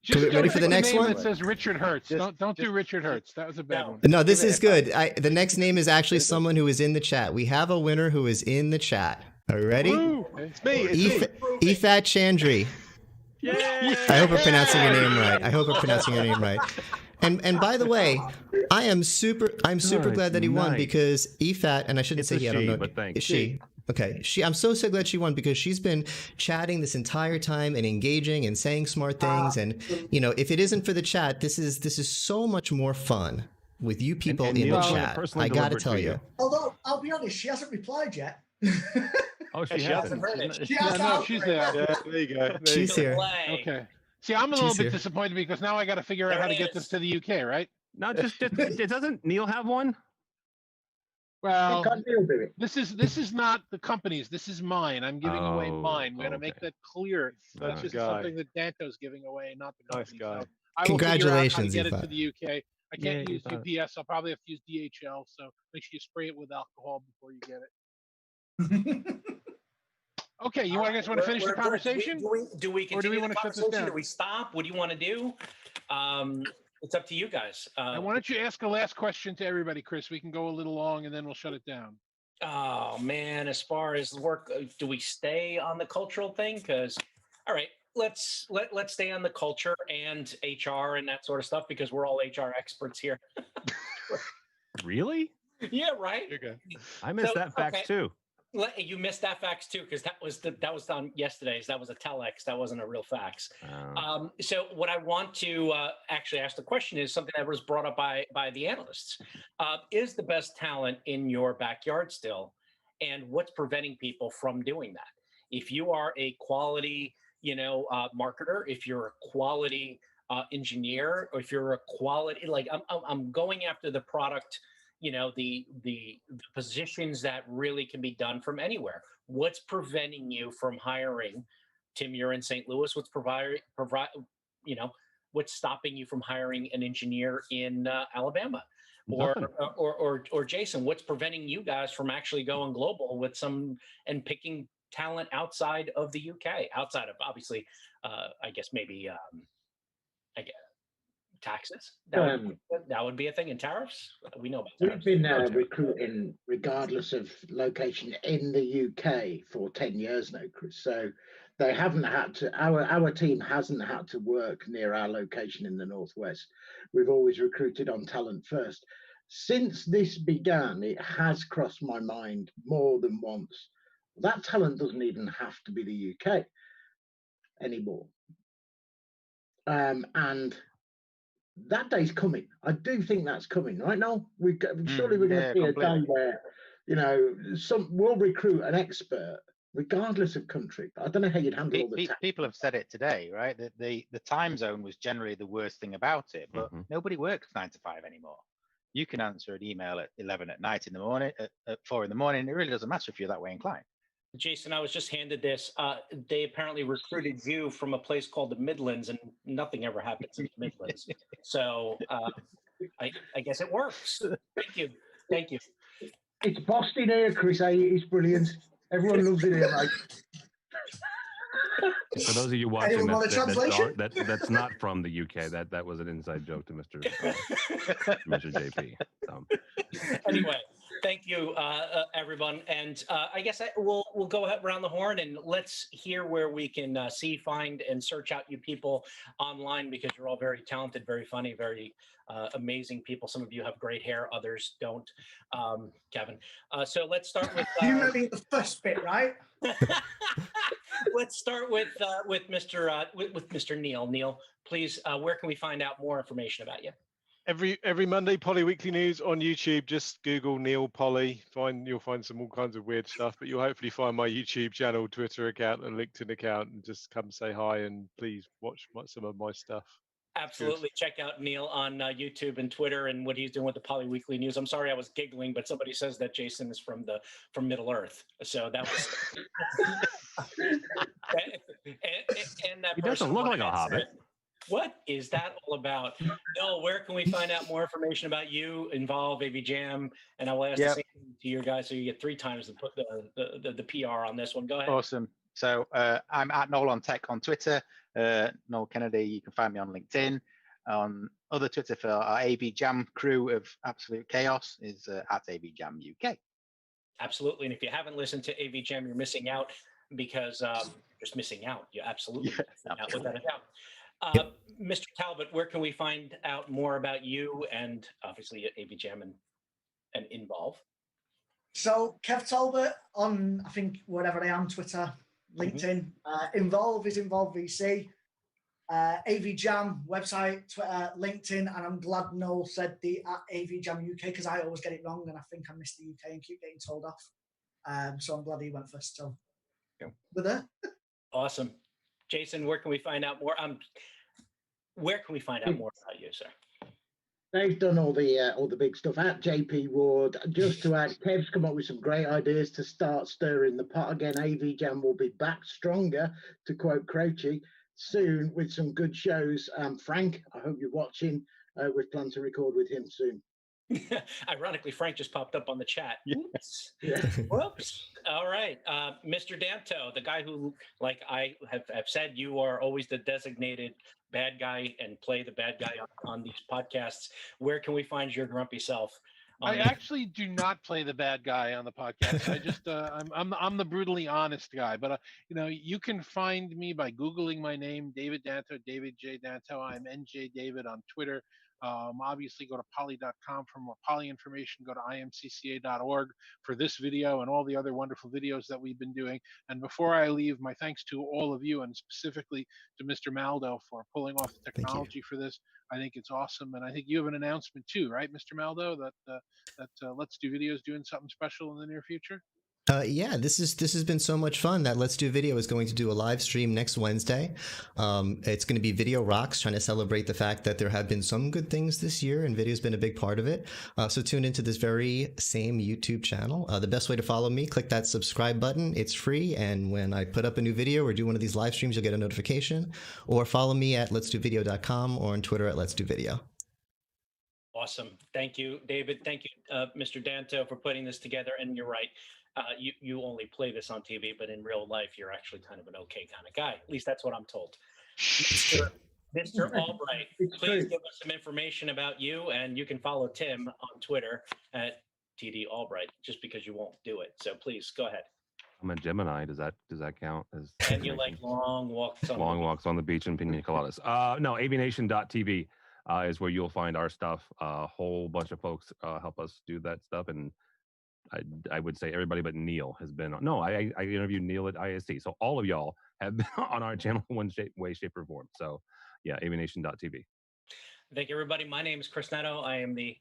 Just Ready for the next one? That says Richard Hertz. Don't do Richard Hertz. That was a bad one. No, this is good. The next name is actually someone who is in the chat. We have a winner who is in the chat. Are you ready? It's me. Ifat Chandri. Yay! I hope I'm pronouncing your name right. And by the way, I'm super glad that he won because Ifat, and I shouldn't say he, I don't know. But thanks. She. Okay. I'm so glad she won because she's been chatting this entire time and engaging and saying smart things. And if it isn't for the chat, this is so much more fun with you people in the chat. I gotta tell you. Although I'll be honest, she hasn't replied yet. Oh, she hasn't heard it. She's there. Yeah, there you go. She's here. Okay. See, I'm a little bit disappointed because now I got to figure out how to get this to the UK, right? No, just doesn't Neil have one? Well, this is not the company's. This is mine. I'm giving away mine. We're gonna make that clear. That's just something that Danto's giving away, not the company. Nice guy. So I will Congratulations, figure out how to Ifat. get it to the UK. I can't use UPS. I'll probably have to use DHL. So make sure you spray it with alcohol before you get it. Okay, you guys want to finish the conversation? Do we continue want the to shut this conversation? down? Do we stop? What do you want to do? It's up to you guys. And why don't you ask a last question to everybody, Chris? We can go a little long and then we'll shut it down. Oh man, as far as work, do we stay on the cultural thing? Because, all right, let's stay on the culture and HR and that sort of stuff because we're all HR experts here. Really? Yeah, right. I missed that fact too. You missed that fax too, because that was on yesterday's. That was a telex. That wasn't a real fax. So what I want to actually ask the question is something that was brought up by the analysts. Is the best talent in your backyard still, and what's preventing people from doing that? If you are a quality, marketer, if you're a quality engineer, or if you're a quality, like I'm going after the product. The positions that really can be done from anywhere. What's preventing you from hiring? Tim, you're in St. Louis. What's what's stopping you from hiring an engineer in Alabama? Or Jason, what's preventing you guys from actually going global with and picking talent outside of the UK, outside of obviously, I guess maybe, taxes. That would be a thing. In tariffs, we know about tariffs. We've been recruiting regardless of location in the UK for 10 years now, Chris. So they haven't had to. Our team hasn't had to work near our location in the Northwest. We've always recruited on talent first. Since this began, it has crossed my mind more than once. That talent doesn't even have to be the UK anymore, and that day's coming. I do think that's coming, right? Now surely we're going to see a day where we'll recruit an expert regardless of country. I don't know how you'd handle all the People have said it today, right? That the time zone was generally the worst thing about it, but nobody works 9 to 5 anymore. You can answer an email at 11 at night in the morning, at 4 in the morning. It really doesn't matter if you're that way inclined. Jason, I was just handed this. They apparently recruited you from a place called the Midlands, and nothing ever happens in the Midlands. So I guess it works. Thank you. Thank you. It's Boston here, Chris. It's brilliant. Everyone loves it here, mate. For those of you watching that's not from the UK. That was an inside joke to Mr. JP. So. Anyway, thank you, everyone. And I guess we'll go around the horn and let's hear where we can see, find, and search out you people online, because you're all very talented, very funny, very amazing people. Some of you have great hair, others don't. Kevin. So let's start with. You remember the first bit, right? Let's start with Mr. Neil. Neil, please, where can we find out more information about you? Every Monday, Poly Weekly News on YouTube. Just Google Neil Poly. You'll find some all kinds of weird stuff, but you'll hopefully find my YouTube channel, Twitter account, and LinkedIn account, and just come say hi and please watch some of my stuff. Absolutely. Check out Neil on YouTube and Twitter and what he's doing with the Poly Weekly News. I'm sorry I was giggling, but somebody says that Jason is from Middle Earth. So that was and that he doesn't look like a hobbit. What is that all about? No, where can we find out more information about you, Involve, AV Jam? And I will ask the same thing to your guys, so you get 3 times to put the PR on this one. Go ahead. Awesome. So I'm at Noel on Tech on Twitter. Noel Kennedy, you can find me on LinkedIn. On other Twitter for our AV Jam crew of absolute chaos is at AV Jam UK. Absolutely. And if you haven't listened to AV Jam, you're missing out, because you're just missing out. You're absolutely missing out, without a doubt. Mr. Talbot, where can we find out more about you and obviously AV Jam and Involve? So Kev Talbot on, I think, whatever I am, Twitter, LinkedIn. Involve is Involve VC. AV Jam website, Twitter, LinkedIn, and I'm glad Noel said the at AV Jam UK, because I always get it wrong and I think I missed the UK and keep getting told off. So I'm glad he went first. So we're there. Awesome. Jason, where can we find out more? Where can we find out more about you, sir? They've done all the big stuff at JP Ward. Just to add, Kev's come up with some great ideas to start stirring the pot again. AV Jam will be back stronger, to quote Croce, soon with some good shows. Frank, I hope you're watching. We plan to record with him soon. Ironically, Frank just popped up on the chat. Yes. Whoops. All right. Mr. Danto, the guy who, like I have said, you are always the designated bad guy and play the bad guy on these podcasts. Where can we find your grumpy self? I actually do not play the bad guy on the podcast. I just I'm the brutally honest guy. But you can find me by Googling my name, David Danto, David J Danto. I'm NJ David on Twitter. Obviously, go to poly.com for more poly information. Go to imcca.org for this video and all the other wonderful videos that we've been doing. And before I leave, my thanks to all of you, and specifically to Mr. Maldo for pulling off the technology for this. I think it's awesome, and I think you have an announcement too, right, Mr. Maldo, that Let's Do Video is doing something special in the near future. Yeah, this has been so much fun that Let's Do Video is going to do a live stream next Wednesday. It's going to be Video Rocks, trying to celebrate the fact that there have been some good things this year, and video's been a big part of it. So tune into this very same YouTube channel. The best way to follow me, click that subscribe button. It's free, and when I put up a new video or do one of these live streams, you'll get a notification. Or follow me at letsdovideo.com or on Twitter at Let's Do Video. Awesome. Thank you, David. Thank you, Mr. Danto, for putting this together. And you're right. You only play this on TV, but in real life, you're actually kind of an okay kind of guy. At least that's what I'm told. Mr. Albright, please give us some information about you, and you can follow Tim on Twitter at TD Albright, just because you won't do it. So please go ahead. I'm a Gemini. Does that count as? And you like long walks on the beach and pina coladas. No, aviation.tv is where you'll find our stuff. A whole bunch of folks help us do that stuff, and I would say everybody but Neil has been on. No, I interviewed Neil at IST. So all of y'all have been on our channel in one way, shape, or form. So yeah, aviation.tv. Thank you, everybody. My name is Chris Netto. I am the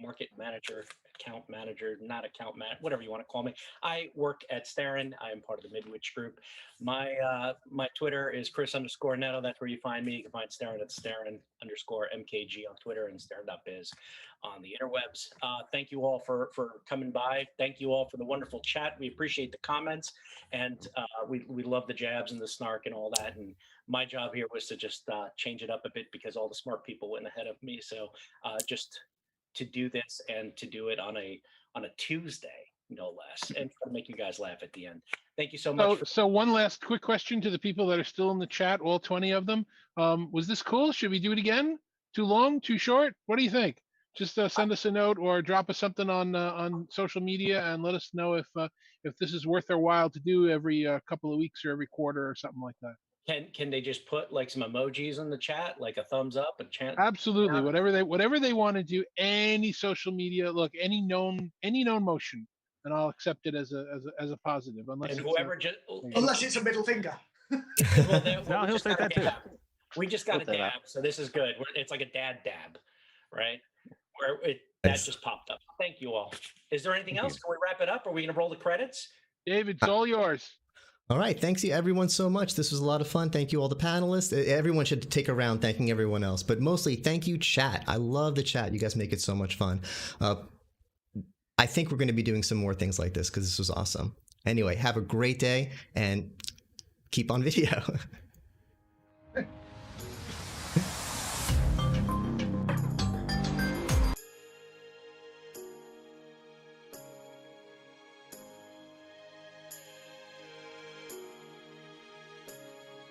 market manager, account manager, not account man, whatever you want to call me. I work at Starin. I am part of the Midwich group. My Twitter is Chris_Netto. That's where you find me. You can find Starin at Starin_MKG on Twitter and Starin.biz on the interwebs. Thank you all for coming by. Thank you all for the wonderful chat. We appreciate the comments, and we love the jabs and the snark and all that. And my job here was to just change it up a bit because all the smart people went ahead of me. So just to do this and to do it on a Tuesday, no less, and try to make you guys laugh at the end. Thank you so much. So one last quick question to the people that are still in the chat, all 20 of them. Was this cool? Should we do it again? Too long? Too short? What do you think? Just send us a note or drop us something on social media and let us know if this is worth their while to do every couple of weeks or every quarter or something like that. Can they just put like some emojis in the chat, like a thumbs up, a chant? Absolutely, whatever they want to do, any social media, look, any known motion, and I'll accept it as a positive, unless and it's whoever unless it's a middle finger. No, he'll say that too. We just got a dab, so this is good. It's like a dad dab, right? Where that just popped up. Thank you all. Is there anything else? Can we wrap it up? Are we going to roll the credits? David, it's all yours. All right. Thanks you everyone so much. This was a lot of fun. Thank you all the panelists. Everyone should take a round thanking everyone else, but mostly thank you chat. I love the chat. You guys make it so much fun. I think we're going to be doing some more things like this because this was awesome. Anyway, have a great day and keep on video.